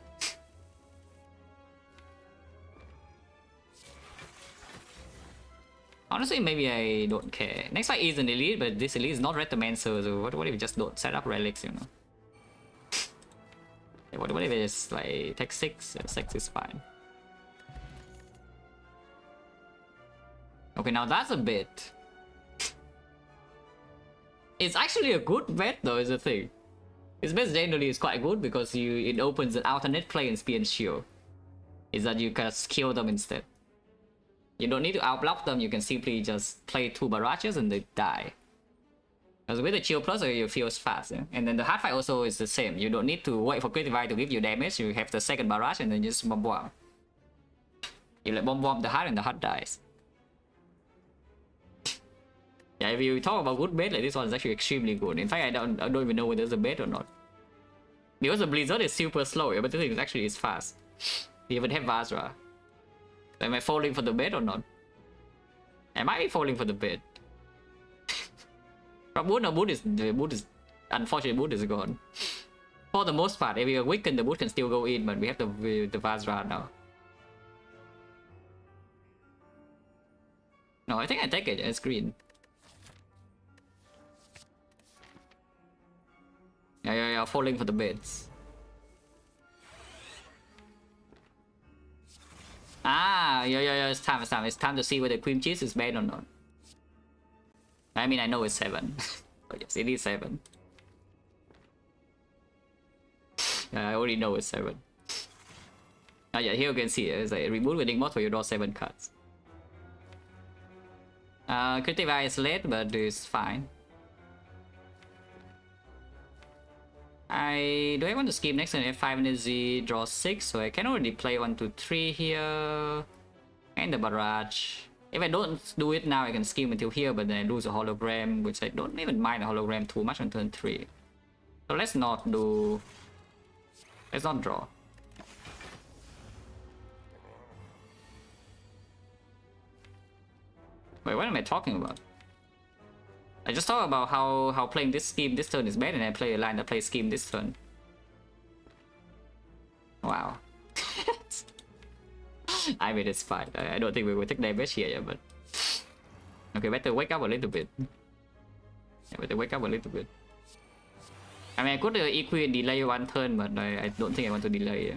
Honestly, maybe I don't care. Next fight is an elite, but this elite is not Retomancer, so what if you just don't set up relics, you know? Yeah, what if it's like take 6? 6 is fine. Okay, now that's a bit. It's actually a good bet though, is the thing. This bet generally is quite good because it opens an alternate play in Spear and Shield. Is that you can kill them instead. You don't need to outblock them, you can simply just play 2 barrages and they die. Because with the chill plus you feel fast, yeah? And then the hard fight also is the same. You don't need to wait for Critical to give you damage, you have the second barrage and then just bomb. You like bomb the hard and the hard dies. Yeah, if you talk about good bait, like this one is actually extremely good. In fact, I don't even know whether there's a bait or not. Because the Blizzard is super slow, yeah, but the thing is actually it's fast. You even have Vazra. Am I falling for the bait or not? Am I falling for the bait? From boot, no, boot is unfortunately boot is gone. For the most part, if we are weakened, the boot can still go in, but we have the Vazra now. No, I think I take it. It's green. Yeah, falling for the baits. Yeah, it's time to see whether cream cheese is bad or not. I mean, I know it's 7. Oh yes, it is 7. Yeah, I already know it's 7. Oh yeah, here you can see it's like remove winning mod where you draw 7 cards. Critical is late, but it's fine. Do I want to skip next turn F5 and Z draw 6, so I can already play 1, 2, 3 here. And the barrage. If I don't do it now, I can skip until here, but then I lose a hologram, which I don't even mind a hologram too much on turn 3. So let's not draw. Wait, what am I talking about? I just thought about how playing this scheme this turn is bad, and I play a line that plays scheme this turn. Wow. I mean, it's fine. I don't think we will take damage here, yeah, but... Okay, better wake up a little bit. Yeah, better wake up a little bit. I mean, I could equal delay 1 turn, but I don't think I want to delay. Yeah.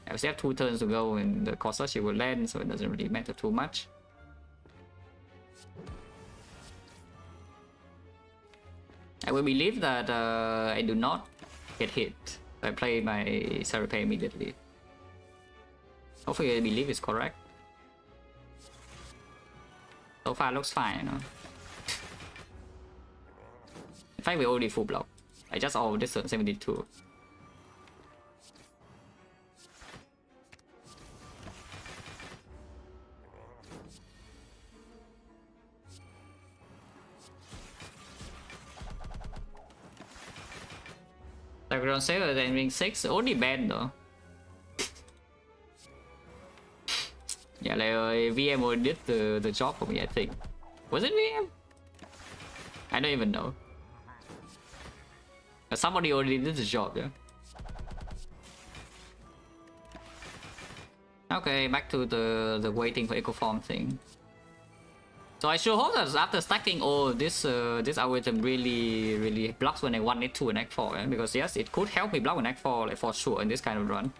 I still have 2 turns to go, and the Corsair she will land, so it doesn't really matter too much. I will believe that I do not get hit. I play my Serape immediately. Hopefully I believe it's correct. So far looks fine, you know? In fact, we already full block. I just all this turn 72. Background save and then ring 6, only bad though. Yeah, like VM already did the job for me, I think. Was it VM? I don't even know. Somebody already did the job, yeah. Okay, back to the waiting for Ecoform thing. So I sure hope that after stacking all this algorithm really blocks when I 1-2 and Act 4, eh? Because yes, it could help me block an Act 4 like for sure in this kind of run.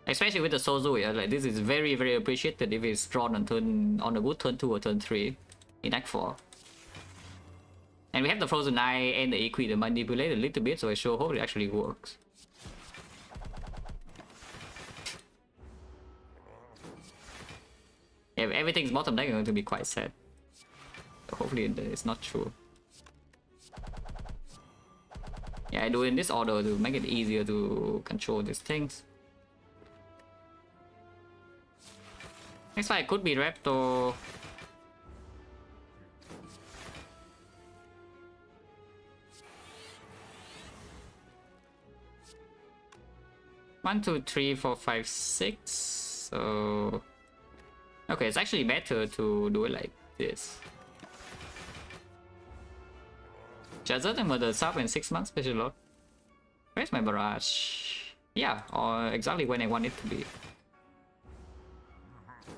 Especially with the Sozu, yeah, like this is very appreciated if it's drawn on a good turn 2 or turn 3 in Act 4. And we have the Frozen Eye and the Equi to manipulate a little bit, so I sure hope it actually works. If everything's bottom deck, I'm going to be quite sad. So hopefully it's not true. Yeah, I do it in this order to make it easier to control these things. Next fight could be Raptor. One, two, three, four, five, six. So okay, it's actually better to do it like this. Jazz and the sub in 6 months special load. Where's my barrage? Yeah, or exactly when I want it to be.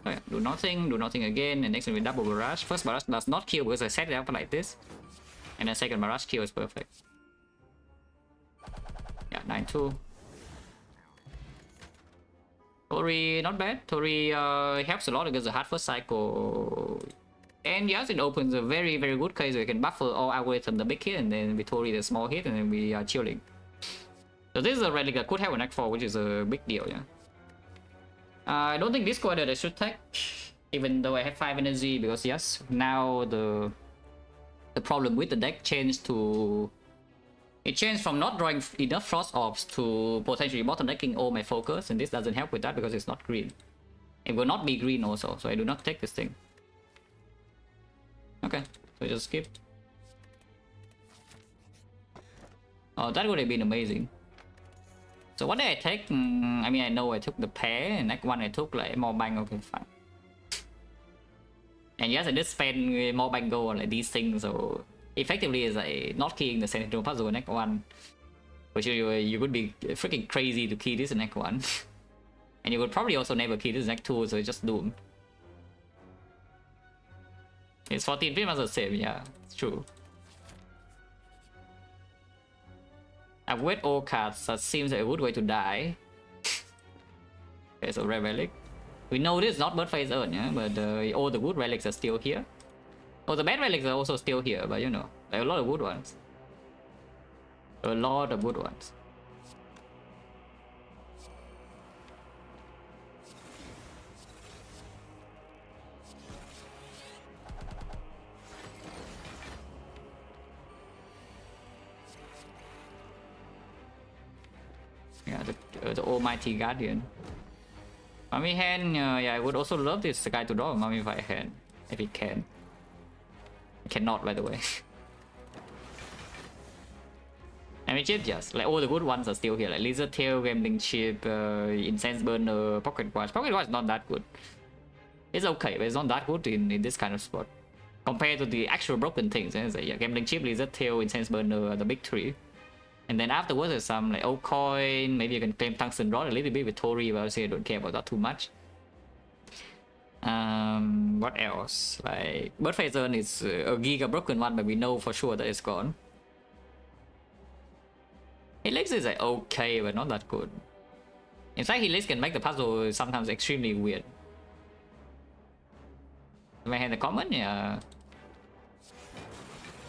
Oh yeah, do nothing again, and next one we double barrage. First barrage does not kill because I set it up like this. And then second barrage kill is perfect. Yeah, 9-2. Tori, not bad. Tori helps a lot against the hard first cycle. And yes, it opens a very, very good case where we can buffer all algorithm the big hit and then we Tori the small hit and then we are chilling. So this is a Relic that could have an Act 4, which is a big deal, yeah. I don't think this quarter I should take, even though I have 5 energy, because yes, now the problem with the deck changed to... It changed from not drawing enough Frost Orbs to potentially bottom decking all my focus, and this doesn't help with that because it's not green. It will not be green also, so I do not take this thing. Okay, so just skip. Oh, that would have been amazing. So what did I take? I mean, I know I took the pair, and next one I took like more bang. Okay, fine. And yes, I did spend more bang gold on like these things, so effectively is like not keying the Sentinel puzzle next one. Which you would be freaking crazy to key this next one. And you would probably also never key this next two, so it's just doomed. It's 14 pretty much the same, yeah, it's true. Avoid all cards, that seems like a good way to die. Okay, so Red Relic. We know this is not bird phase earn, yeah, but all the good relics are still here. Oh, the bad relics are also still here, but you know, there are a lot of good ones. A lot of good ones. Yeah, the Almighty Guardian. Mummy Hand, yeah, I would also love this guy to draw a Mummified Hand, if he can. He cannot, by the way. I mean, just like all the good ones are still here, like Lizard Tail, Gambling Chip, Incense Burner, Pocket Watch. Pocket Watch is not that good. It's okay, but it's not that good in this kind of spot. Compared to the actual broken things, it's like, yeah, Gambling Chip, Lizard Tail, Incense Burner, the big three. And then afterwards there's some like old coin, maybe you can claim tungsten rod a little bit with Tori, but obviously I don't care about that too much. What else? Like Bird Phase Zone is a giga broken one, but we know for sure that it's gone. Helix is like okay, but not that good. In fact, Helix can make the puzzle sometimes extremely weird. May I have the common? Yeah.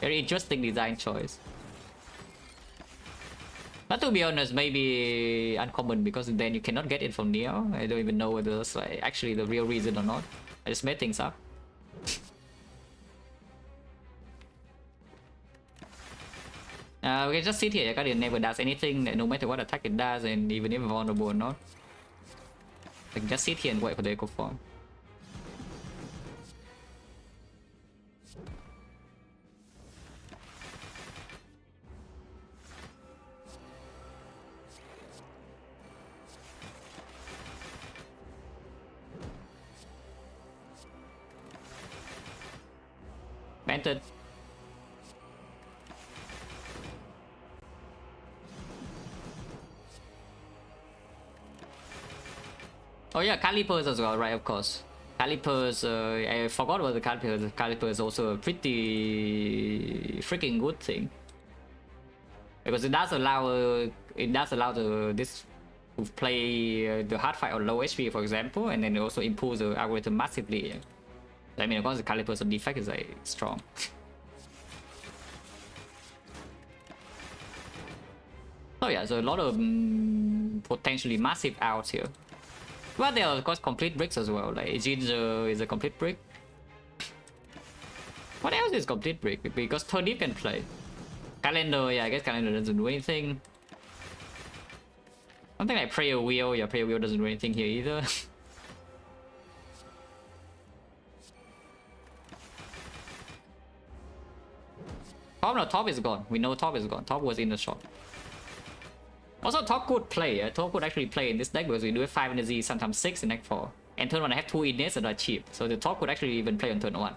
Very interesting design choice. But to be honest, maybe uncommon because then you cannot get it from Neo. I don't even know whether it's like actually the real reason or not. I just made things up. We can just sit here. Guardian never does anything, no matter what attack it does, and even if vulnerable or not. I can just sit here and wait for the echo form. Vented. Oh yeah, calipers as well, right? Of course. Calipers, I forgot about the calipers. The caliper is also a pretty freaking good thing because it does allow this to play the hard fight on low HP, for example, and then it also improves the algorithm massively. I mean, of course, the calipers of Defect is like strong. So yeah, so a lot of potentially massive outs here. But there are of course complete bricks as well. Like Ginger is a complete brick. What else is complete brick? Because Tony can play. Calendar, yeah, I guess calendar doesn't do anything. Something like prayer wheel, yeah, prayer wheel doesn't do anything here either. Top, no, top is gone. We know top is gone. Top was in the shop. Also, top could play. Top could actually play in this deck because we do have 5 energy, sometimes 6 in deck 4. And turn 1 I have 2 innate that are cheap. So the top could actually even play on turn 1.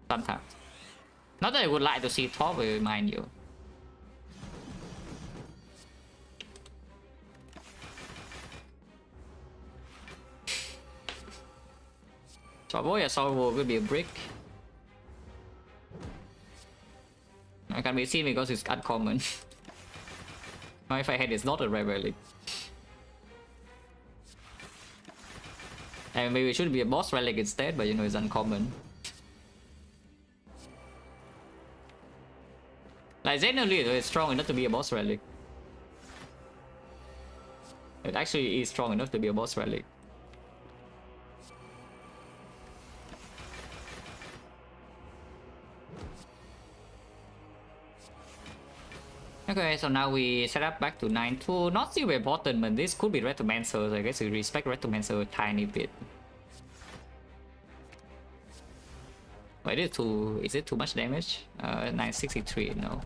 Sometimes. Not that I would like to see top, mind you. Sorbo, yeah, Sorbo could be a brick. I can be seen because it's uncommon. If I had it's not a rare relic. And maybe it should be a boss relic instead, but you know it's uncommon. Like generally it's strong enough to be a boss relic. It actually is strong enough to be a boss relic. Okay, so now we set up back to 9-2. Not super important, but this could be Retomancer, so I guess we respect Retomancer a tiny bit. Wait, is it too much damage? 963, no.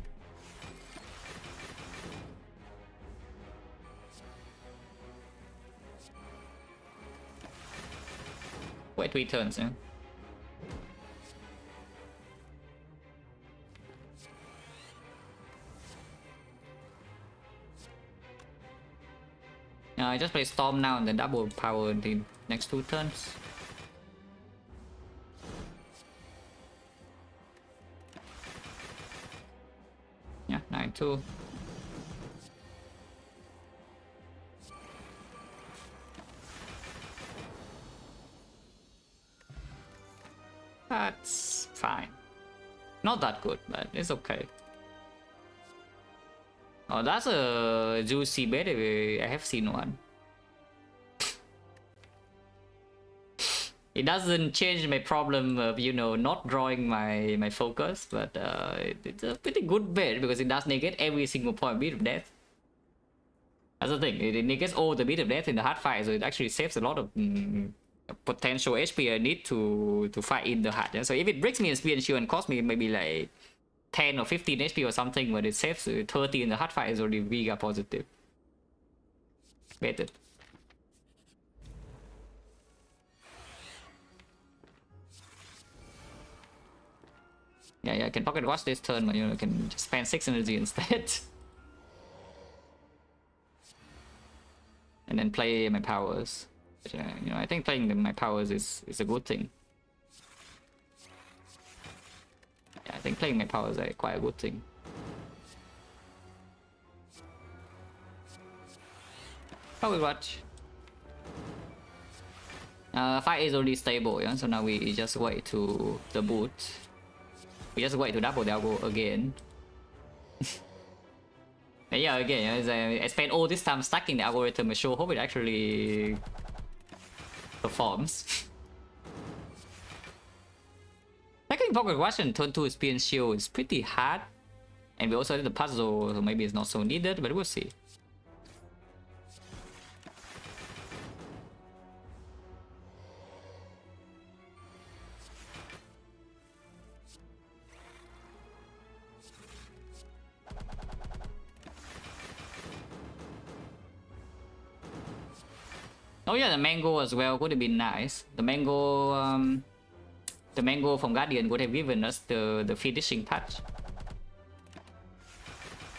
Wait 3 turns, yeah? I just play Storm now and then double power in the next 2 turns. Yeah, 9-2. That's fine. Not that good, but it's okay. Oh, that's a juicy bet. I have seen one. It doesn't change my problem of, you know, not drawing my focus, but it's a pretty good bet because it does negate every single point beat of death. That's the thing, it negates all the beat of death in the hard fight, so it actually saves a lot of potential HP I need to fight in the hard. Yeah? So if it breaks me in speed and shield and costs me maybe like 10 or 15 HP or something, but it saves 30 in the hard fight is already mega positive. Bet it. Yeah, I can pocket watch this turn, but you know, I can just spend 6 energy instead. And then play my powers. But, you know, I think playing my powers is a good thing. Yeah, I think playing my powers is quite a good thing. Power watch. Fight is already stable, yeah. So now we just wait to the boot. We just wait to double again. Yeah, again, I spent all this time stacking the algorithm. I sure hope it actually performs. Taking pocket watch and turn 2 speed and shield is pretty hard. And we also did the puzzle, so maybe it's not so needed, but we'll see. Oh yeah, the mango as well would have been nice. The mango from Guardian would have given us the finishing touch.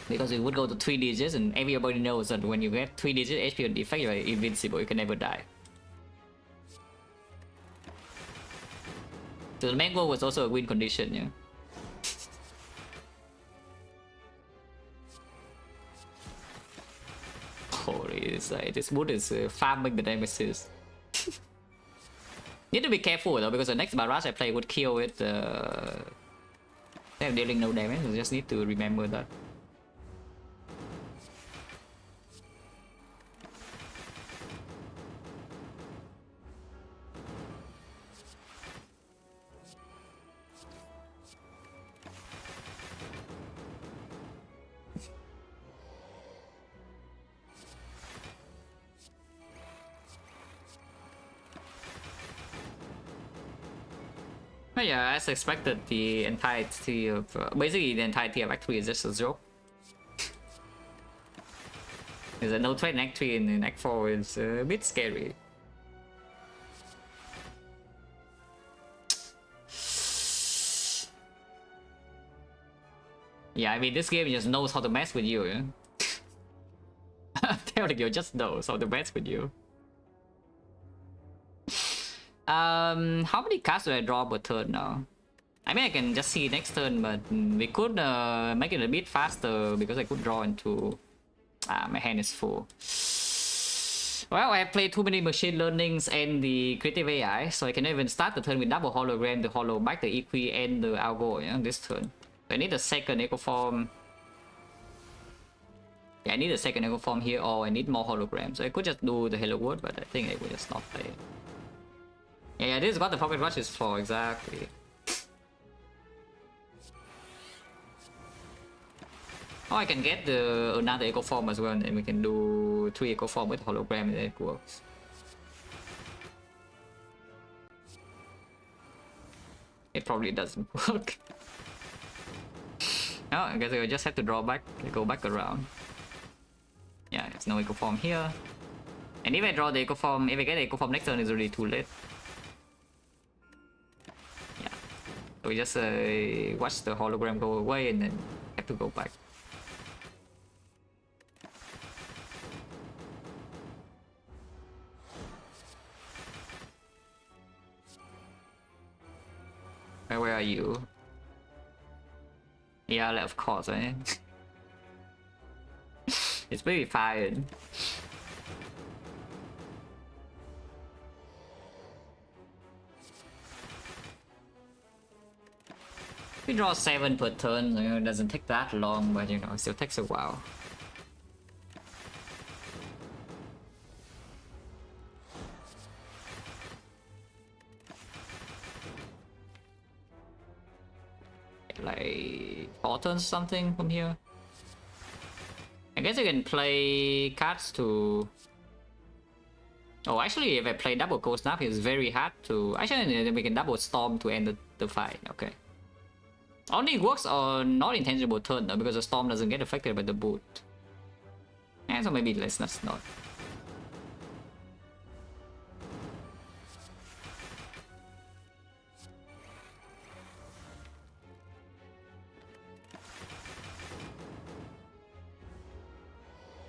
Because it would go to 3 digits, and everybody knows that when you get 3 digits HP on Defect, you're invincible, you can never die. So the mango was also a win condition, yeah. Holy, this wood is farming the damages. Need to be careful though, because the next barrage I play would kill it. They're dealing no damage, so just need to remember that. But yeah, as expected, the entirety of basically the entirety of Act 3 is just a joke. There's no threat in Act 3 and in Act 4 is a bit scary. Yeah, I mean, this game just knows how to mess with you. Yeah? I'm telling you, just knows how to mess with you. How many cards do I draw per turn now? I mean, I can just see next turn, but we could make it a bit faster because I could draw into... my hand is full. Well, I have played too many machine learnings and the creative AI, so I can even start the turn with double hologram, the holo back, the equi, and the algo, yeah, this turn. I need a second echo form. Yeah, I need a second echo form here, or I need more holograms. So I could just do the Hello World, but I think I would just not play. Yeah, this is what the Pocket Rush is for, exactly. Oh, I can get the another echo form as well, and we can do 3 echo form with hologram, and it works. It probably doesn't work. Oh, I guess I just have to draw back, go back around. Yeah, there's no echo form here. And if I draw the echo form, if I get the echo form next turn, it's already too late. Yeah. So we just watch the hologram go away and then have to go back. Where are you? Yeah, of course, eh? It's very fine. We draw 7 per turn, you know, it doesn't take that long, but you know, it still takes a while. Like 4 turns or something from here. I guess I can play cards to... Oh, actually, if I play double Cold Snap, it's very hard to... Actually, then we can double Storm to end the fight. Okay. Only works on non-intangible turn though, because the Storm doesn't get affected by the boot. And so maybe let's not.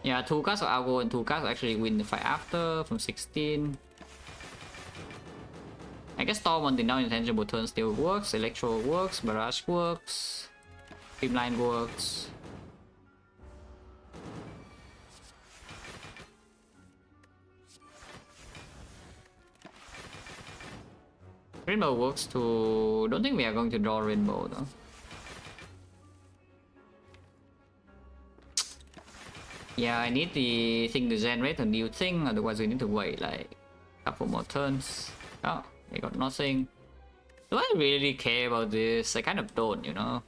Yeah, 2 cards of Algo and 2 cards actually win the fight after from 16. I guess Storm on the non-intangible turn still works, Electro works, Barrage works, Streamline works. Rainbow works too. Don't think we are going to draw Rainbow though. Yeah, I need the thing to generate a new thing, otherwise we need to wait like a couple more turns. Oh, I got nothing. Do I really care about this? I kind of don't, you know.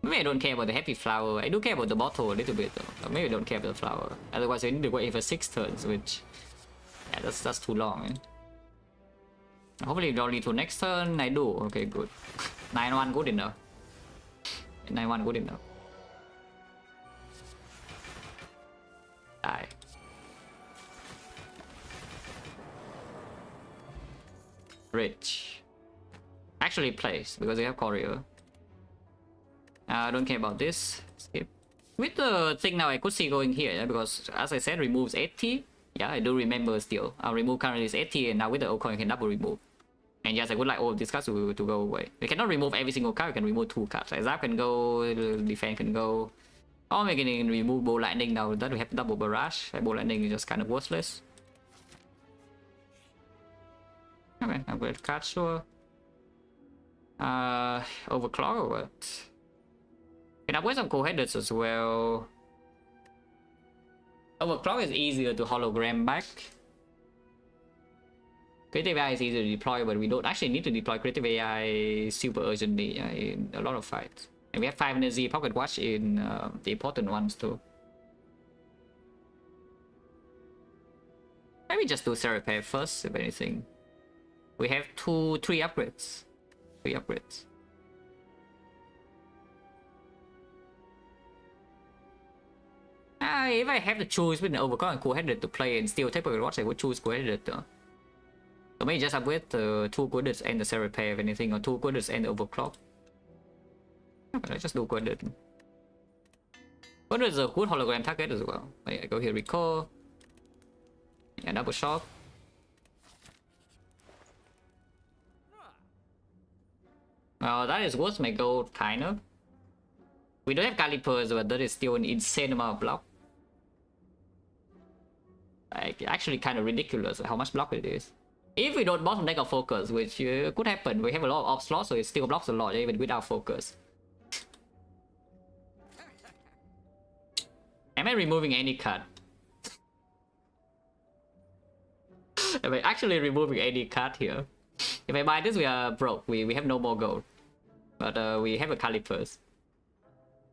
Maybe I don't care about the happy flower. I do care about the bottle a little bit though. But maybe I don't care about the flower. Otherwise I need to wait for 6 turns, which... Yeah, that's too long. Eh? Hopefully draw only to next turn. I do. Okay, good. 9-1 good enough. 9-1 good enough. Die. Rich. Actually plays because they have courier. I don't care about this. Skip. With the thing now I could see going here, yeah, because as I said, removes 80. Yeah, I do remember still. I'll remove currently is 80 and now with the old coin I can double remove. And yes, I would like all of these cards to go away. We cannot remove every single card, we can remove 2 cards. Like Zap can go, Defend can go. Or we can remove Bow Lightning now that we have double Barrage. Bow Lightning is just kind of worthless. Okay, upgrade card, sure. Overclock or what? Can upgrade some co-headers as well. Overclock is easier to hologram back. Creative AI is easier to deploy, but we don't actually need to deploy Creative AI super urgently in a lot of fights. And we have 5 energy Pocket Watch in the important ones too. Maybe just do Seraph first, if anything. We have 3 upgrades. 3 upgrades. If I have to choose between Overclock and Cool-Headed to play and still take Pocket Watch, I would choose Cool-Headed though. So maybe just upgrade the 2 Cool-Headed and the Cell Repair if anything, or 2 Cool-Headed and the Overclock. Let's just do Cool-Headed. Cool-Headed is a good hologram target as well. I go here, recall. Yeah, double shot. Well, that is worth my gold, kind of. We don't have calipers, but that is still an insane amount of block. Like, actually kind of ridiculous how much block it is. If we don't bottom deck our focus, which could happen, we have a lot of off slots, so it still blocks a lot even without focus. Am I removing any card? Am I actually removing any card here? If I buy this, we are broke. We have no more gold. But we have a calipers.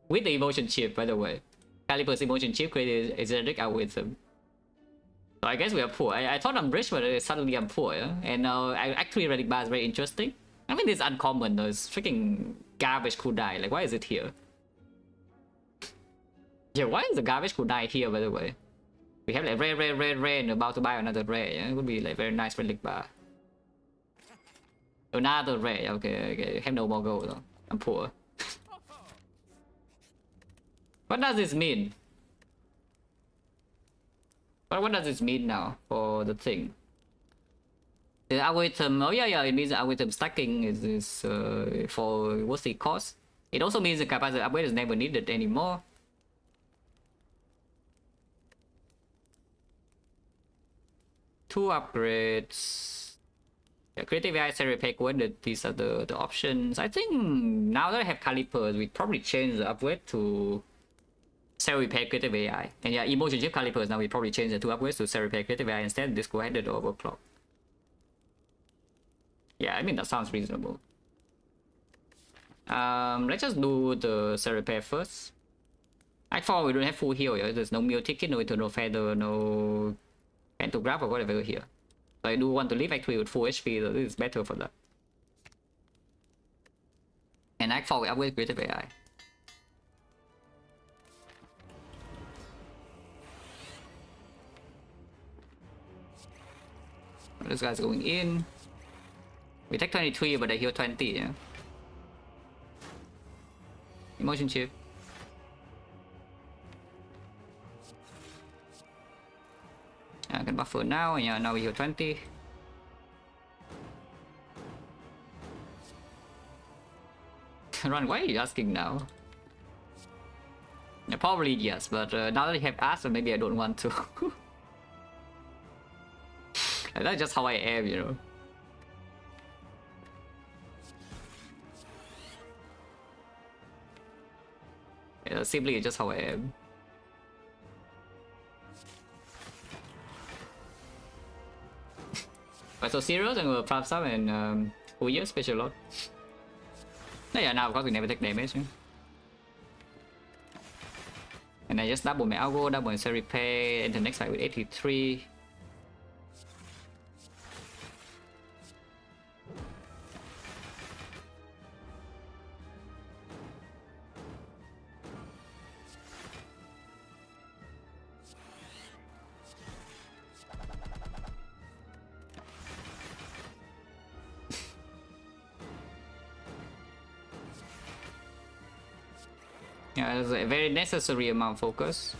With the emotion chip, by the way. Calipers emotion chip created a generic algorithm. So I guess we are poor. I thought I'm rich, but suddenly I'm poor. Yeah? And actually Relic bar is very interesting. I mean, it's uncommon though. It's freaking garbage could die. Like, why is it here? Yeah, why is the garbage could die here, by the way? We have like rare, and about to buy another rare. Yeah? It would be like very nice Relic bar. Another rare. Okay. I have no more gold though. I'm poor. What does this mean? What does this mean now for the thing? The algorithm, oh yeah, it means the algorithm stacking is for what's the cost? It also means the capacity upgrade is never needed anymore. Two upgrades. Yeah, creative AI, Cell Repair, these are the options. I think now that I have calipers, we probably change the upgrade to Cell Repair, Creative AI. And yeah, emotion chip calipers, now we probably change the 2 upgrades to Cell Repair, Creative AI instead. This Cool-Headed or Overclock. Yeah, I mean that sounds reasonable. Let's just do the Cell Repair first. Act 4, we don't have full heal. Yeah? There's no meal ticket, no eternal feather, no pantograph or whatever here. So I do want to leave Act 3 with full HP, so this is better for that. And Act 4 we upgrade Creative AI. This guy's going in. We take 23, but I heal 20, yeah. Emotion chip. I can buffer now, and yeah, now we heal 20. Run, why are you asking now? Yeah, probably yes, but now that you have asked, maybe I don't want to. That's just how I am, you know. Yeah, simply just how I am. Right, so Zeros and we'll prop some and Ouya special lot. Yeah, now of course we never take damage. Yeah. And I just double my algo, double my Cell Repair, and the next fight with 83. Yeah, it's a very necessary amount of focus.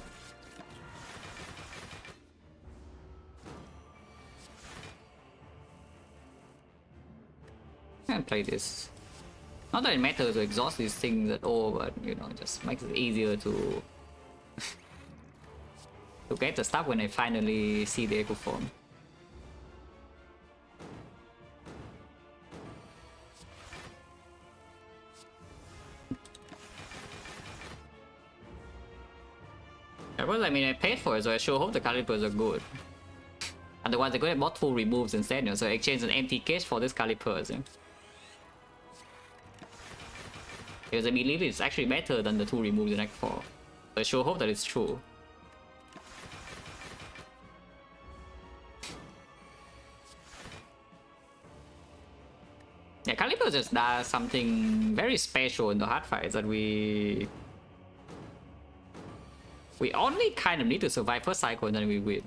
And play this. Not that it matters to exhaust these things at all, but you know, it just makes it easier to to get the stuff when I finally see the echo form. Well, I mean, I paid for it, so I sure hope the calipers are good. Otherwise, I could have bought full removes instead, you know, so I exchanged an empty case for this calipers. Yeah. Because I believe it's actually better than the 2 removes in Act 4. So I sure hope that it's true. Yeah, calipers Shadow just does something very special in the hard fights that we only kind of need to survive first cycle and then we win.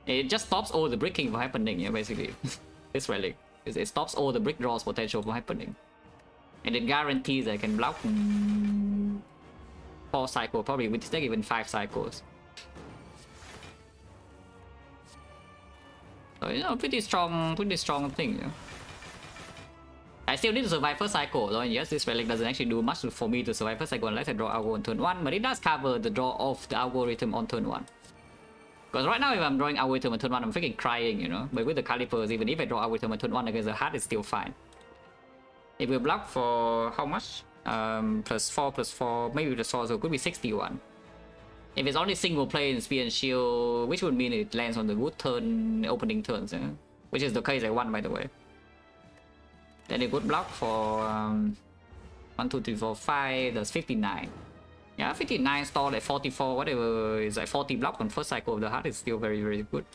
It just stops all the bricking from happening, yeah, basically. This relic. It stops all the brick draws potential from happening. And it guarantees I can block 4 cycles, probably with take even 5 cycles. So, you know, pretty strong thing, yeah. I still need to survive first cycle, though, and yes, this relic doesn't actually do much for me to survive first cycle unless I draw algo on turn 1, but it does cover the draw of the algorithm on turn 1. Because right now, if I'm drawing algorithm on turn 1, I'm freaking crying, you know. But with the calipers, even if I draw algorithm on turn 1 against the heart, it's still fine. If we block for how much? +4, maybe +4, so it could be 61. If it's only single play in Spear and Shield, which would mean it lands on the good turn, opening turns, yeah? Which is the case I won, by the way. Then it would block for 1, 2, 3, 4, 5, that's 59. Yeah, 59 stall at 44, whatever is like 40 block on first cycle of the heart is still very, very good.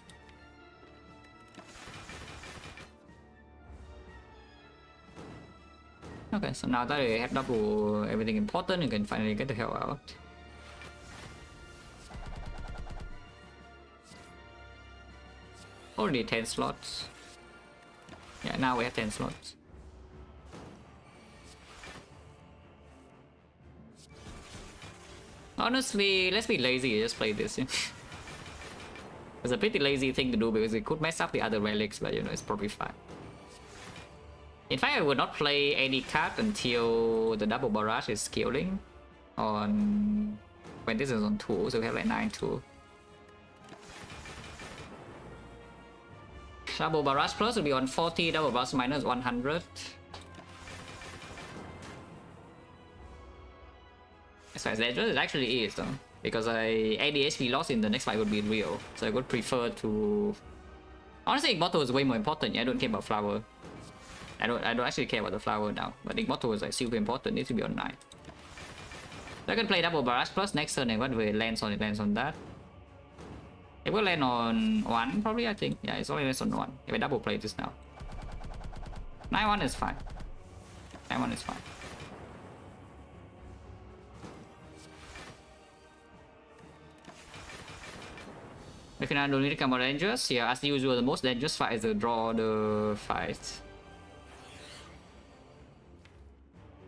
Okay, so now that I have double everything important, you can finally get the hell out. Only 10 slots. Yeah, now we have 10 slots. Honestly, let's be lazy and just play this. It's a pretty lazy thing to do because it could mess up the other relics, but you know, it's probably fine. In fact, I would not play any card until the double barrage is scaling on when this is on 2, so we have like 9-2. Double barrage plus will be on 40, double barrage minus 100. As far as dangerous, it actually is though, because any HP loss in the next fight would be real, so I would prefer to. Honestly, Immortal is way more important. Yeah, I don't care about flower. I don't actually care about the flower now, but Immortal is like super important. Needs to be on 9. So I can play double barrage plus next turn, and whatever it lands on, it lands on that. It will land on 1 probably, I think. Yeah, it's only lands on 1. If I double play this now, 9-1 is fine. 9-1 is fine. If you don't need to come more dangerous, yeah, as usual, the most dangerous fight is the draw the fight.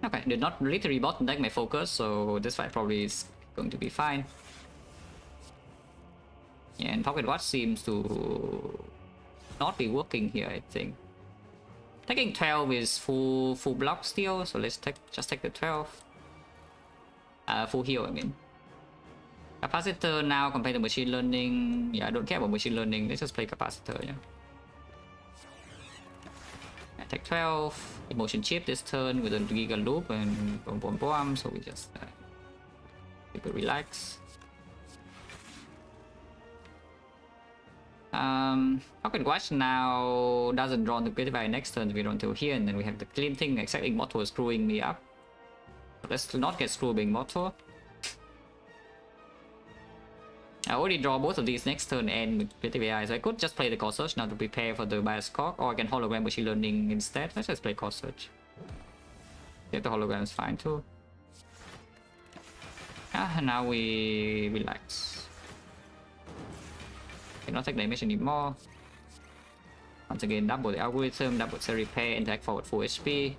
Okay, did not literally bottom deck my focus, so this fight probably is going to be fine. Yeah, and Pocket Watch seems to not be working here, I think. Taking 12 is full block still, so let's just take the 12. Full heal, I mean. Capacitor now compared to machine learning. Yeah, I don't care about machine learning. Let's just play capacitor, yeah. Attack 12. Emotion chip this turn with a Giga Loop and boom boom boom. So we just keep it relax. Pocket Watch now doesn't draw the Critify next turn. We don't until here, and then we have the clean thing. Except Immortal is screwing me up. Let's not get screwed by Immortal. I already draw both of these next turn and with Creative AI, so I could just play the Core Search now to prepare for the Bias Cock, or I can hologram Machine Learning instead. Let's just play Core Search. Yeah, the hologram is fine too. And now we relax. Cannot take damage anymore. Once again, double the algorithm, double the repair, interact forward full HP.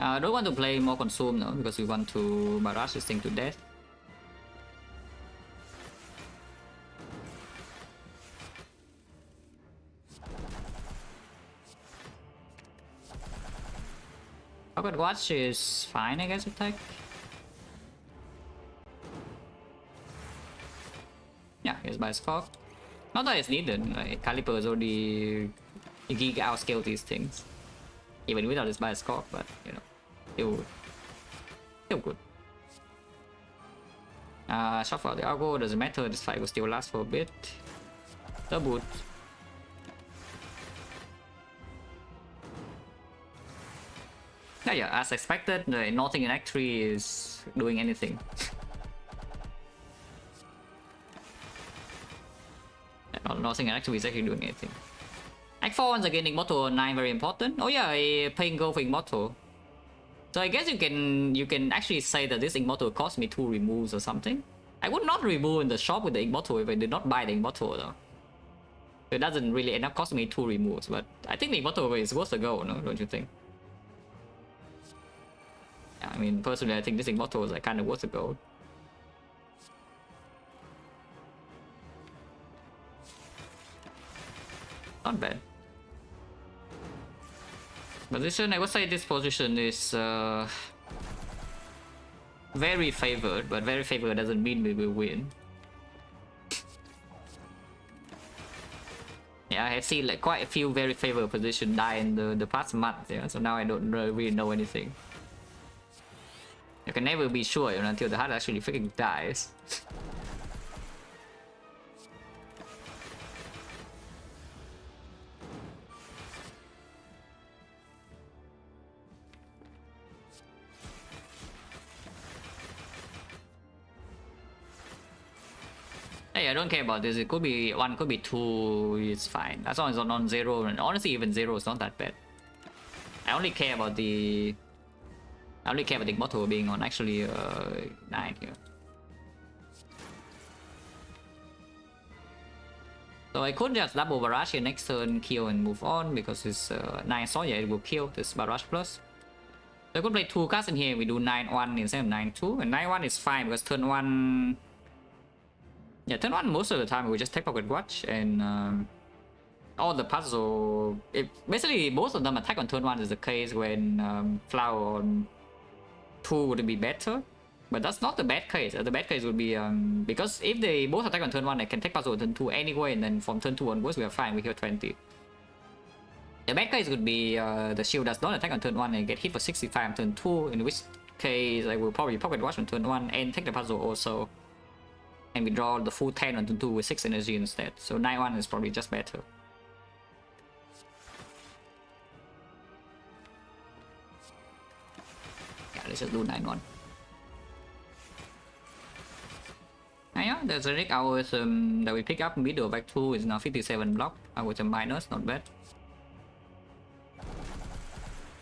I don't want to play more consume now because we want to barrage this thing to death. Pocket Watch is fine, I guess, attack. Yeah, here's my scope. Not that it's needed, like, Caliper is already giga outscale these things. Even without this bias scope, but you know. Still good. Shuffle out the algo, doesn't matter, this fight will still last for a bit. The boot. Yeah, as expected, nothing in Act 3 is doing anything. nothing actually is actually doing anything. Act 4 once again, Immortal 9 very important. Oh yeah, paying gold for Immortal. So I guess you can actually say that this Immortal cost me 2 removes or something. I would not remove in the shop with the Immortal if I did not buy the Immortal though. It doesn't really end up costing me 2 removes, but I think the Immortal is worth the go, no? Don't you think? Yeah, I mean, personally, I think this Immortal is like kind of worth the go. Not bad. Position, I would say this position is very favored, but very favored doesn't mean we will win. Yeah, I have seen like quite a few very favored positions die in the past month, yeah, so now I don't really know anything. You can never be sure, you know, until the heart actually freaking dies. Hey, I don't care about this. It could be 1, could be 2. It's fine. As long as it's on 0. And honestly, even 0 is not that bad. I only care about the Immortal being on actually 9 here. So I could just double Barrage here next turn, kill and move on because it's 9 Sword, yeah, it will kill this Barrage plus. So I could play 2 cards in here. We do 9-1 instead of 9-2, and 9-1 is fine because turn 1. Yeah, turn 1 most of the time we just take Pocket Watch and all the puzzle. Basically, most of them attack on turn 1 is the case when Flower on 2 would be better. But that's not the bad case. The bad case would be because if they both attack on turn 1, they can take puzzle on turn 2 anyway, and then from turn 2 onwards we are fine, we heal 20. The bad case would be the shield does not attack on turn 1 and get hit for 65 on turn 2, in which case I will probably Pocket Watch on turn 1 and take the puzzle also. And we draw the full 10 on turn 2 with 6 energy instead. So 9-1 is probably just better. Yeah, let's just do 9-1. And yeah, there's a Relic algorithm that we pick up middle back 2 is now 57 block. Algorithm minus, not bad.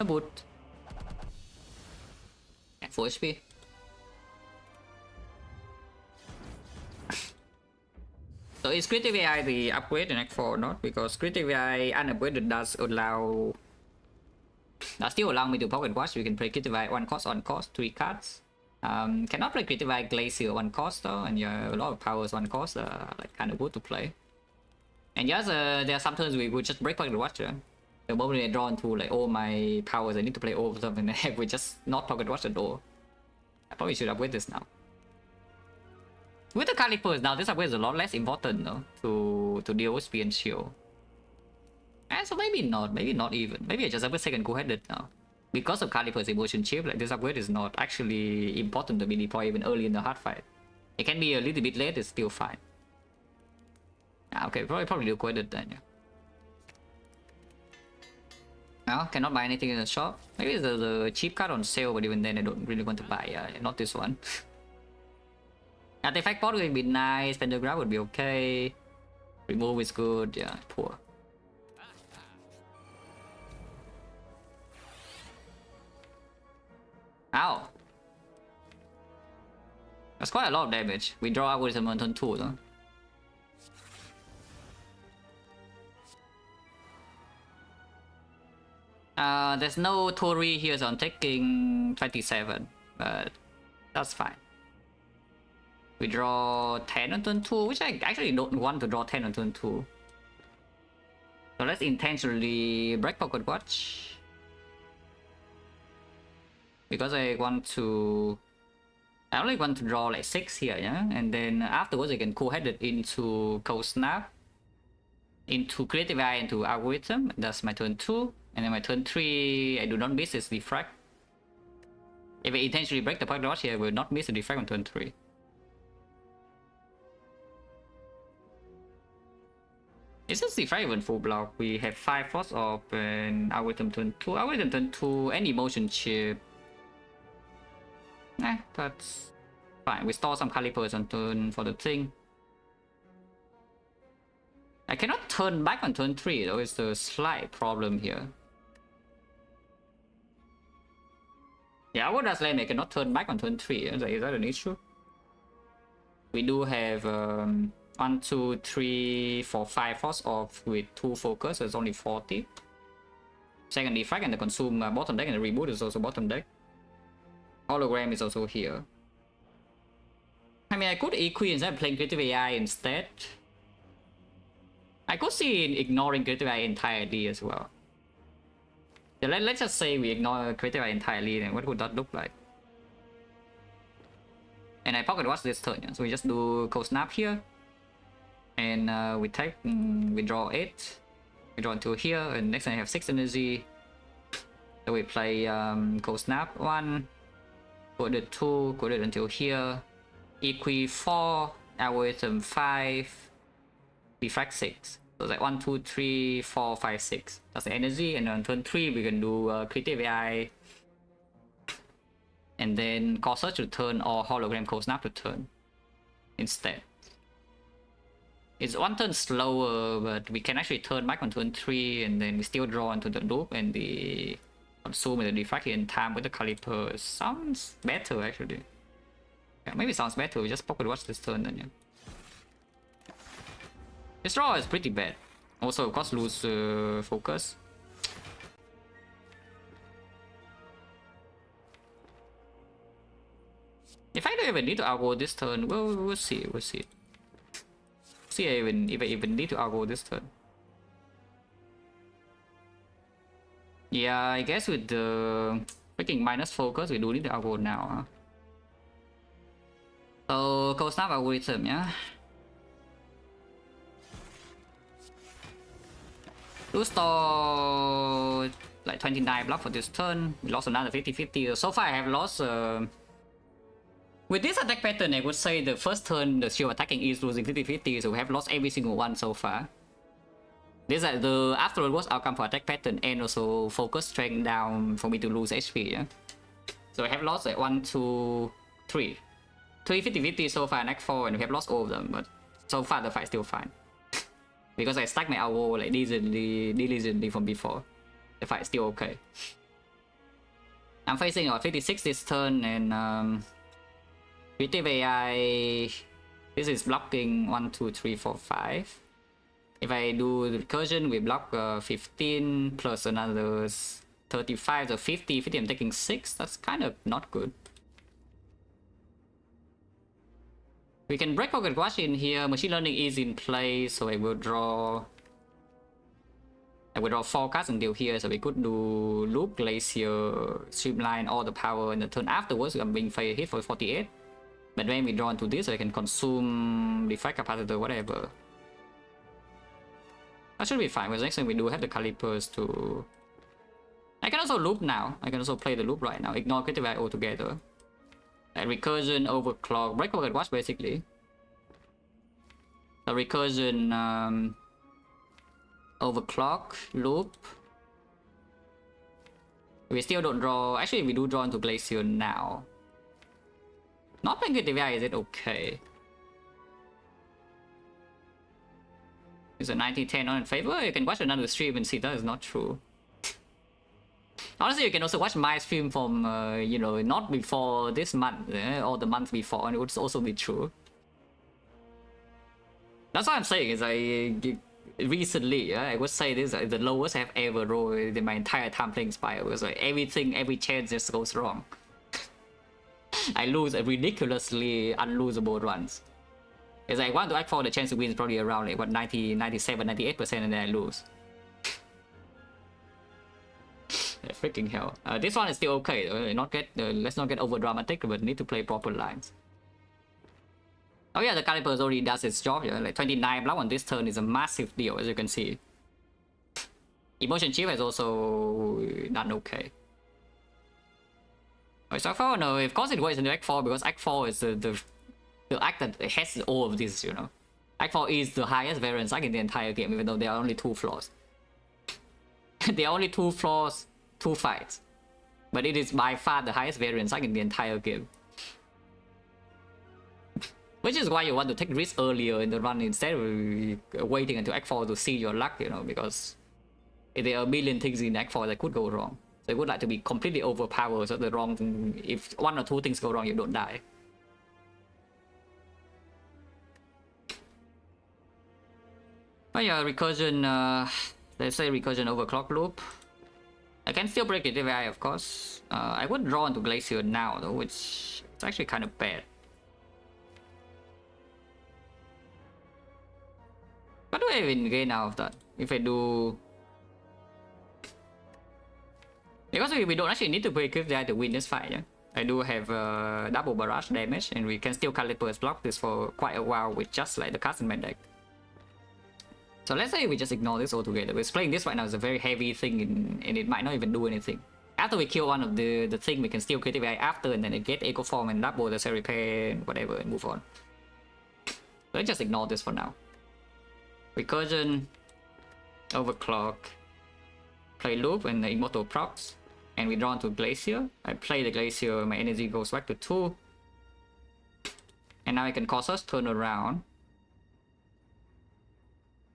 A boot. Yeah, 4 HP. So is Creative AI the upgrade in Act 4 or not? Because Creative AI unupgraded does still allow me to Pocket Watch. We can play Creative AI 1 cost on cost, 3 cards. Cannot play Creative AI Glacier 1 cost though, and yeah, a lot of powers 1 cost like kind of good to play. And yes, there are some turns we would just break Pocket Watch. The moment I draw into like all my powers, I need to play all of them, and then we just not Pocket Watch at all. I probably should upgrade this now. With the Calipers now, this upgrade is a lot less important though, to deal with speed and shield. And so maybe not even. Maybe I just upgrade second cool-headed now. Because of Caliper's emotion chip, like this upgrade is not actually important to be deployed even early in the hard fight. It can be a little bit late, it's still fine. Okay, probably do cool-headed then, yeah. Now, cannot buy anything in the shop. Maybe there's a cheap card on sale, but even then I don't really want to buy, not this one. Defect pot would be nice, Pentagram would be okay. Remove is good, yeah, poor. Ow! That's quite a lot of damage. We draw out with a on turn 2 though. There's no Tori here, so I'm taking 27, but that's fine. We draw 10 on turn 2, which I actually don't want to draw 10 on turn 2. So let's intentionally break Pocket Watch. Because I only want to draw like 6 here, yeah? And then afterwards I can co-head it into Cold Snap, into Creative Eye, into Algorithm. That's my turn 2. And then my turn 3, I do not miss this Defect. If I intentionally break the Pocket Watch here, I will not miss the Defect on turn 3. Is this Defect even full block? We have 5 Force Orb and Algorithm turn 2. Algorithm turn 2, and Emotion Chip. That's fine. We store some Calipers on turn for the thing. I cannot turn back on turn 3 though, it's a slight problem here. Yeah, what does land I cannot turn back on turn 3? Is that an issue? We do have 1, 2, 3, 4, 5 force off with 2 focus, so it's only 40. Second defect and the consume bottom deck, and the reboot is also bottom deck. Hologram is also here. I mean, I could EQ instead of playing creative AI instead. I could see ignoring creative AI entirely as well. Yeah, let's just say we ignore creative AI entirely, then what would that look like? And I pocket watch this turn, yeah? So we just do cold snap here. And we take, we draw 8. We draw into here, and next time I have 6 energy. So we play cold snap 1. Put it 2, put it until here. EQ 4, algorithm 5. Defect 6. So it's like 1, 2, 3, 4, 5, 6. That's the energy, and on turn 3 we can do creative AI. And then call search to turn or hologram cold snap to turn instead. It's 1 turn slower, but we can actually turn back on turn 3, and then we still draw into the loop, and the consume and the defect in time with the caliper sounds better actually. Yeah, maybe sounds better. We just pocket watch this turn then, yeah. This draw is pretty bad. Also, of course, lose focus. If I don't even need to algo this turn, we'll see. We'll see. See if I even need to algo this turn. Yeah, I guess with the freaking minus focus, we do need to algo now, huh? So, cold snap algorithm, yeah. Lose store like 29 block for this turn. We lost another 50-50. So far I have lost with this attack pattern, I would say the first turn the shield attacking is losing 50-50, so we have lost every single one so far. This is the afterward worst outcome for attack pattern, and also focus strength down for me to lose HP, yeah. So I have lost like 1, 2, 3. 3 50-50 so far in Act 4, and we have lost all of them, but so far the fight still fine. Because I stacked my algo like diligently from before. The fight is still okay. I'm facing a 56 this turn, and creative AI. This is blocking 1, 2, 3, 4, 5. If I do the recursion, we block 15 plus another 35, so 50. 50, I'm taking 6. That's kind of not good. We can break pocket watch in here. Machine learning is in place, so I will draw 4 cards until here, so we could do loop, glacier, streamline all the power in the turn afterwards. I'm being hit for 48. But when we draw into this, I can consume defect capacitor, whatever. That should be fine, because next time we do have the calipers to... I can also loop now. I can also play the loop right now. Ignore creative AI altogether. Like recursion, overclock, break pocket watch basically. The recursion, overclock, loop. We still don't draw. Actually, we do draw into glacier now. Not playing creative AI, is it okay? Is a 90-10 not in favor? You can watch another stream and see that is not true. Honestly, you can also watch my stream from, you know, not before this month, or the month before, and it would also be true. That's what I'm saying, is recently, I would say this is the lowest I've ever rolled in my entire time playing Spire, because like everything, every chance just goes wrong. I lose a ridiculously unlosable runs. It's like 1 to Act 4, the chance to win is probably around like, what, 90, 97, 98%, and then I lose. Freaking hell. This one is still okay. Let's not get over dramatic, but need to play proper lines. Oh yeah, the calipers already does its job. Yeah, like 29 block on this turn is a massive deal, as you can see. Emotion chip has also done okay. Wait, so far, no, of course it works in Act 4, because Act 4 is the act that has all of this, you know. Act 4 is the highest variance arc in the entire game, even though there are only 2 floors. There are only 2 floors, 2 fights. But it is by far the highest variance arc in the entire game. Which is why you want to take risk earlier in the run instead of waiting until Act 4 to see your luck, you know, because there are a million things in Act 4 that could go wrong. So you would like to be completely overpowered, so the wrong thing, if one or two things go wrong, you don't die. But yeah, recursion, let's say recursion overclock loop. I can still break Creative AI, of course. I would draw into Glacier now, though, which is actually kind of bad. What do I even gain out of that? If I do... Because we don't actually need to play Creative AI to win this fight, yeah? I do have double barrage damage, and we can still Calipers block this for quite a while with just like the Castleman deck. So let's say we just ignore this altogether. We're playing this right now is a very heavy thing, and it might not even do anything. After we kill one of the thing, we can still Creative AI after, and then it get Echo Form and double the Cell Repair and whatever, and move on. So let's just ignore this for now. Recursion, Overclock, play Loop and the Immortal procs, and we draw into Glacier. I play the Glacier, my energy goes back to 2. And now I can cause us turn around.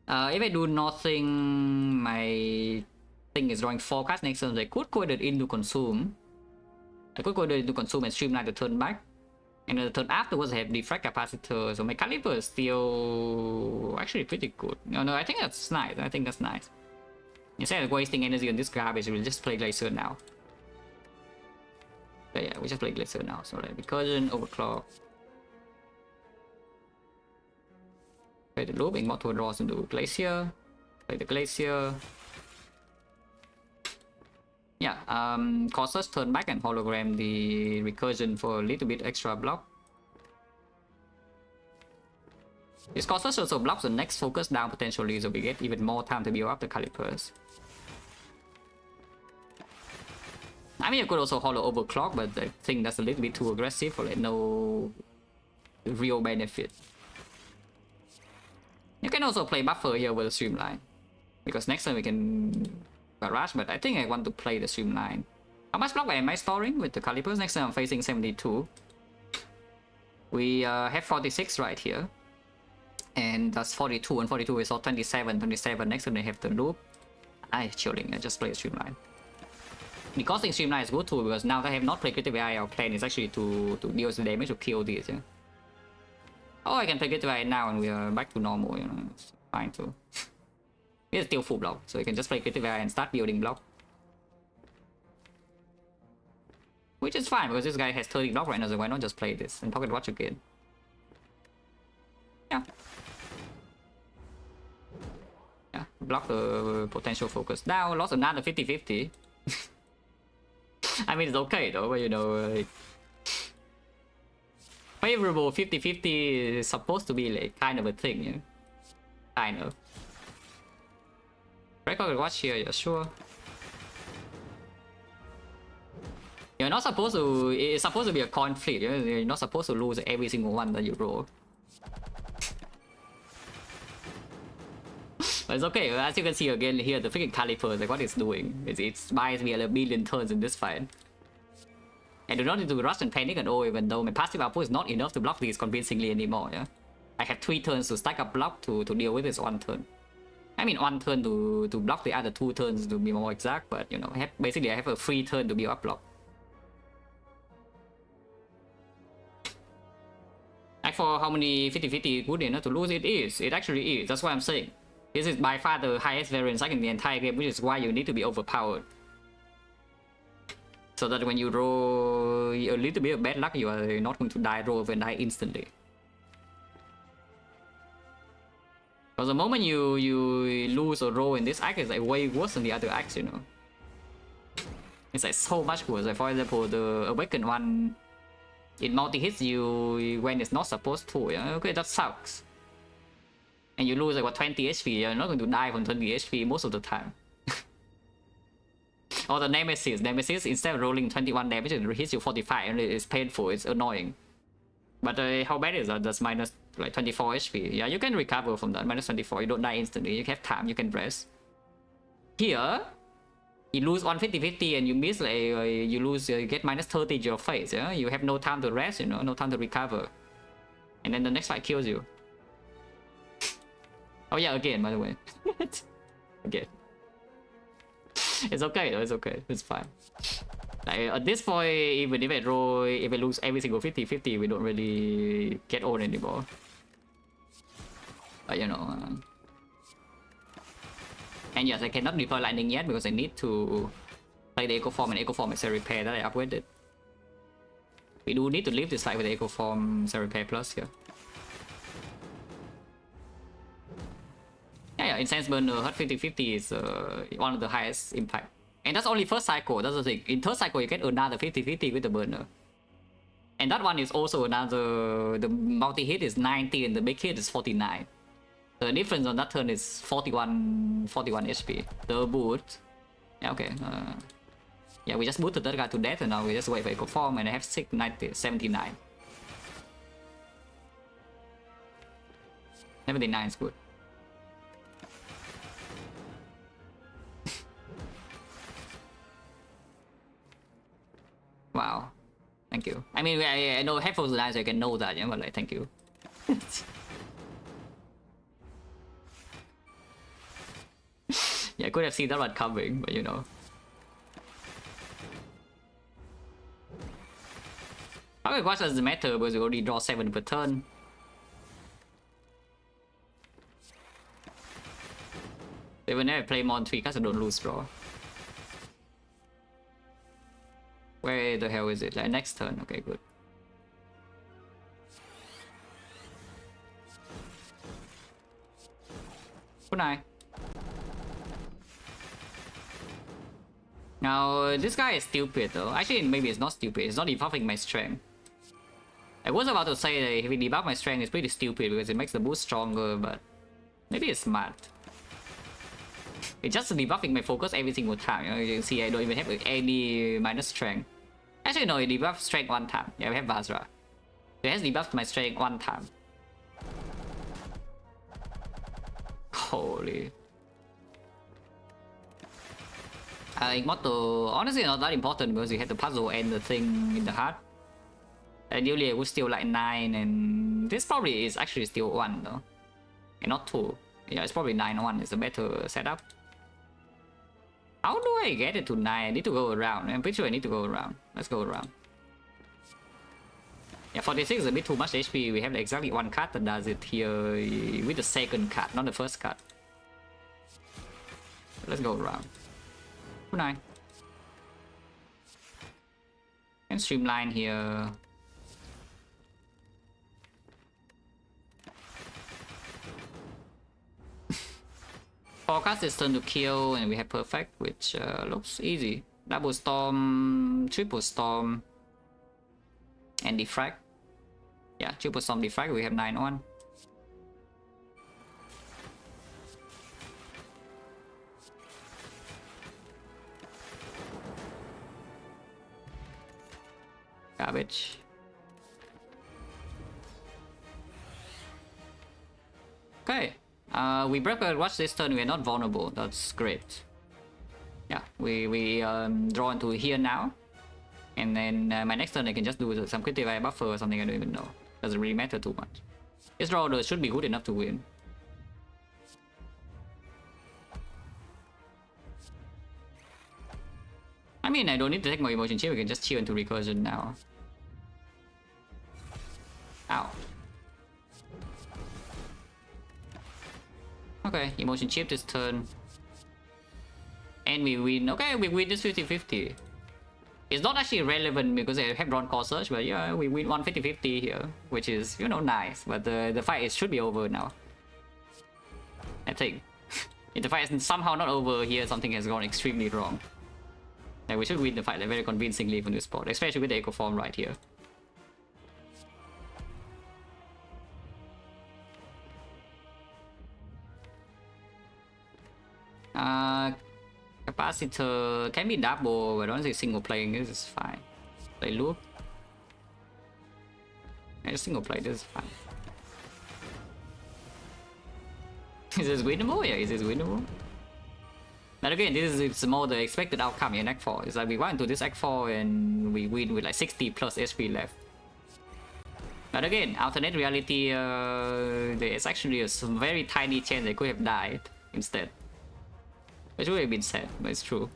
If I do nothing, my thing is drawing 4 cards next turn. I could go ahead into consume. I could go ahead into consume and streamline the turn back. And the turn afterwards I have Defect Capacitor, so my Caliper is still actually pretty good. No, I think that's nice. I think that's nice. Instead of wasting energy on this garbage, we'll just play Glacier now. But yeah, we just play Glacier now. So like Recursion, Overclock. Play the Loop, Immortal draws into Glacier. Play the Glacier. Yeah, cause us turn back and hologram the Recursion for a little bit extra block. This causes also blocks the next focus down potentially, so we get even more time to build up the Calipers. I mean, you could also holo Overclock, but I think that's a little bit too aggressive for like no real benefit. You can also play Buffer here with the Streamline, because next time we can Barrage, but I think I want to play the Streamline. How much block am I storing with the Calipers? Next time I'm facing 72. We have 46 right here. And that's 42, and 42 is all 27, 27. Next time they have the Loop. Chilling, I just play the Streamline. The costing Streamline is good too, because now that I have not played Creative AI, our plan is actually to deal the damage to kill this, yeah. Oh, I can play Creative AI now and we are back to normal, you know, it's fine too. It's still full block, so you can just play Creative AI and start building block. Which is fine, because this guy has 30 block right now, so why not just play this and Pocket Watch again? Yeah. Yeah, block the potential focus. Now, lost another 50-50. I mean, it's okay though, but you know, favorable 50-50 is supposed to be like kind of a thing, yeah? Kind of. Record watch here, yeah, sure. You're not supposed to, it's supposed to be a conflict, you're not supposed to lose every single one that you roll. But it's okay, as you can see again here, the freaking Caliper, like what it's doing. It buys me a million turns in this fight. I do not need to rush and panic at all, even though my passive output is not enough to block these convincingly anymore, yeah? I have 3 turns to stack up block to deal with this 1 turn. I mean 1 turn to block the other 2 turns to be more exact, but you know, basically I have a free turn to build up block. Like for how many 50-50 good enough to lose it is, it actually is, that's what I'm saying. This is by far the highest variance in the entire game, which is why you need to be overpowered. So that when you roll a little bit of bad luck, you are not going to die, roll and die instantly. Because the moment you lose or roll in this act, is like way worse than the other acts, you know. It's like so much worse. Like for example, the Awakened one, it multi-hits you when it's not supposed to, yeah? Okay, that sucks. And you lose like what, 20 HP, you're not going to die from 20 HP most of the time. Or the Nemesis, instead of rolling 21 damage, it hits you 45 and it's painful, it's annoying. But how bad is that? That's minus like 24 HP. Yeah, you can recover from that, minus 24, you don't die instantly, you have time, you can rest. Here, you lose 150-50 and you miss, like, you lose, you get minus 30 to your face, yeah? You have no time to rest, you know, no time to recover. And then the next fight kills you. Oh yeah, again, by the way. Again. It's okay though, it's okay, it's fine. Like, at this point, even if I lose every single 50-50, we don't really get old anymore. But you know... And yes, I cannot deploy lightning yet because I need to play the Echo Form, and Echo Form is a repair that I upgraded. We do need to leave this fight with the Echo Form repair plus here. Yeah, Incense Burner, Hurt 50-50 is one of the highest impact. And that's only first cycle, that's the thing. In third cycle, you get another 50-50 with the burner. And that one is also another... The multi-hit is 90 and the big hit is 49. The difference on that turn is 41 HP. The boot... Yeah, okay. Yeah, we just booted that guy to death and now we just wait for Echo Form and I have 79. 79 is good. Wow, thank you. I mean, I know headphones are nice, so I can know that, yeah, but like, thank you. Yeah, I could have seen that one coming, but you know. How much does it matter because we already draw 7 per turn? They will never play more than 3 cards, I don't lose draw. Where the hell is it? Like next turn, okay, good. Good night. Now, this guy is stupid though. Actually, maybe it's not stupid, it's not debuffing my strength. I was about to say that if we debuff my strength, it's pretty stupid because it makes the boost stronger, but maybe it's smart. It's just debuffing my focus every single time. You know, you can see I don't even have any minus strength. Actually, no, it debuffed strength 1 time. Yeah, we have Basra. It has debuffed my strength 1 time. Holy. Immortal, honestly, not that important because you had the puzzle and the thing in the heart. Ideally, I would still like 9, and this probably is actually still 1 though. And not 2. Yeah, it's probably 9-1 is a better setup. How do I get it to 9? I need to go around. I'm pretty sure I need to go around. Let's go around. Yeah, 46 is a bit too much HP. We have exactly 1 card that does it here with the second card, not the first card. Let's go around. Good night. And streamline here. Forecast is turn to kill, and we have perfect, which looks easy. Double storm, triple storm, and defect. Yeah, triple storm defect. We have 9-1. Garbage. Okay. We broke a watch this turn, we are not vulnerable, that's great. Yeah, we draw into here now. And then my next turn I can just do some critical buffer or something, I don't even know. Doesn't really matter too much. This draw though should be good enough to win. I mean, I don't need to take my emotion chip, we can just chill into recursion now. Ow. Okay, emotion chip this turn. And we win. Okay, we win this 50-50. It's not actually relevant because I have drawn core search, but yeah, we win 150-50 here, which is, you know, nice. But the fight should be over now. I think. If the fight is somehow not over here, something has gone extremely wrong. Yeah, we should win the fight like, very convincingly from this spot, especially with the Echo Form right here. Capacitor can be double, but honestly single playing this is fine. Play loop. Yeah, single play this is fine. Is this winnable? Yeah, is this winnable? But again, this is it's more the expected outcome in Act 4. It's like we went into this Act 4 and we win with like 60 plus HP left. But again, alternate reality, there's actually a very tiny chance they could have died instead. Which would have been sad, but it's true.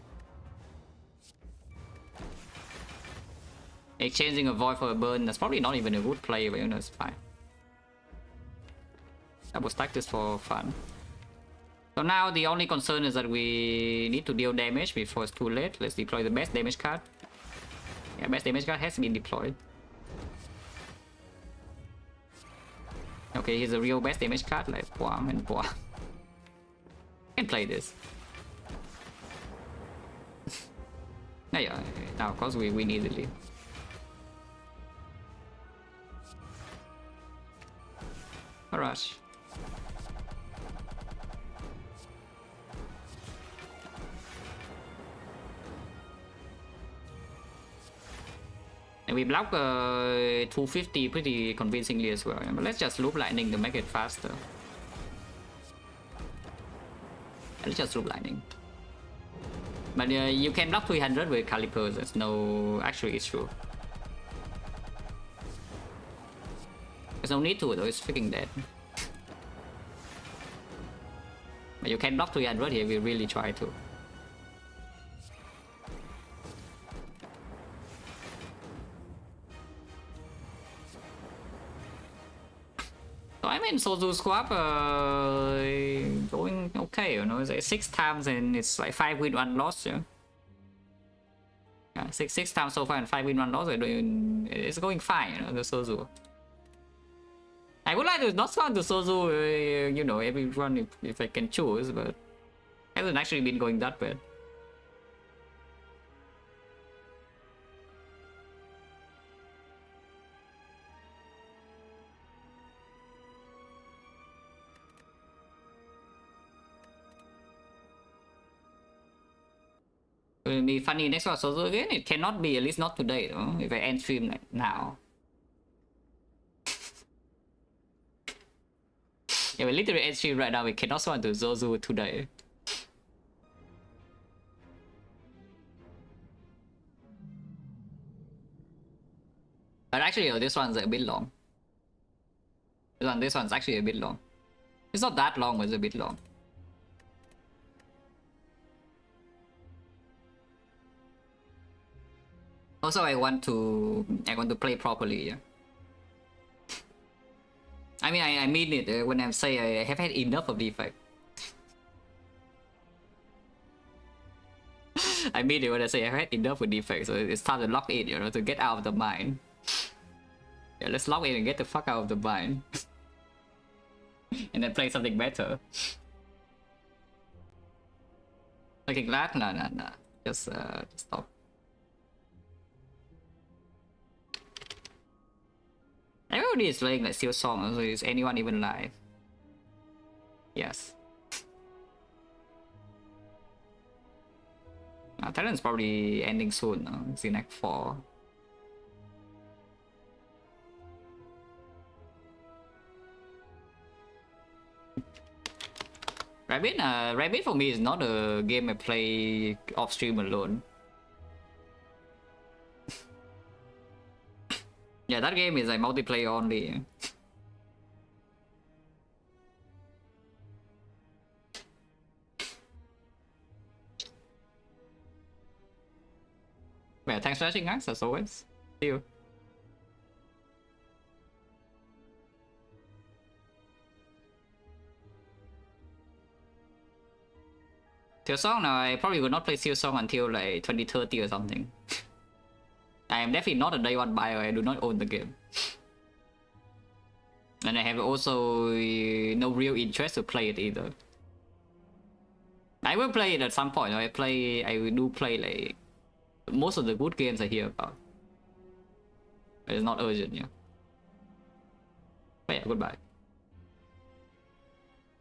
Exchanging a void for a burn, that's probably not even a good play, but you know, it's fine. I will stack this for fun. So now the only concern is that we need to deal damage before it's too late. Let's deploy the best damage card. Yeah, best damage card has been deployed. Okay, here's a real best damage card, like Boam and Boam. Can play this. Yeah, now of course we win easily. Rush. And we block 250 pretty convincingly as well. But let's just loop lightning to make it faster. Let's just loop lightning. But you can block 300 with calipers. There's no actual issue. There's no need to though. It's freaking dead. But you can block 300 here. We really try to. So I mean, Sozu squad going okay, you know, it's like 6 times and it's like 5 win 1 loss, yeah. Yeah, six times so far and 5 win 1 loss. It's going fine, you know, the Sozu. I would like to not swap to Sozu, you know, every run if I can choose, but it hasn't actually been going that bad. It'll be funny next one Sozu again. It cannot be, at least not today though, if I end stream like now. Yeah, we literally end stream right now. We cannot swap to Sozu today. But actually, this one's a bit long. This one's actually a bit long. It's not that long, but it's a bit long. Also, I want to play properly. Yeah. I mean, I mean it when I say I have had enough of Defect. I mean it when I say I've had enough of Defect, so it's time to lock in, you know, to get out of the mind. Yeah, let's lock in and get the fuck out of the mind. And then play something better. Okay, glad? Nah. Just stop. Everybody is playing like Steel Song, so is anyone even live? Yes. Talent's probably ending soon, no? It's in Act 4. Rabbit for me is not a game I play off stream alone. Yeah, that game is like multiplayer only. Well, thanks for watching, guys, as always. See you. Steel Song, now I probably will not play Steel Song until like 2030 or something. I am definitely not a day one buyer. I do not own the game. And I have also no real interest to play it either. I will play it at some point. I do play like most of the good games I hear about. But it's not urgent, yeah. But yeah, goodbye.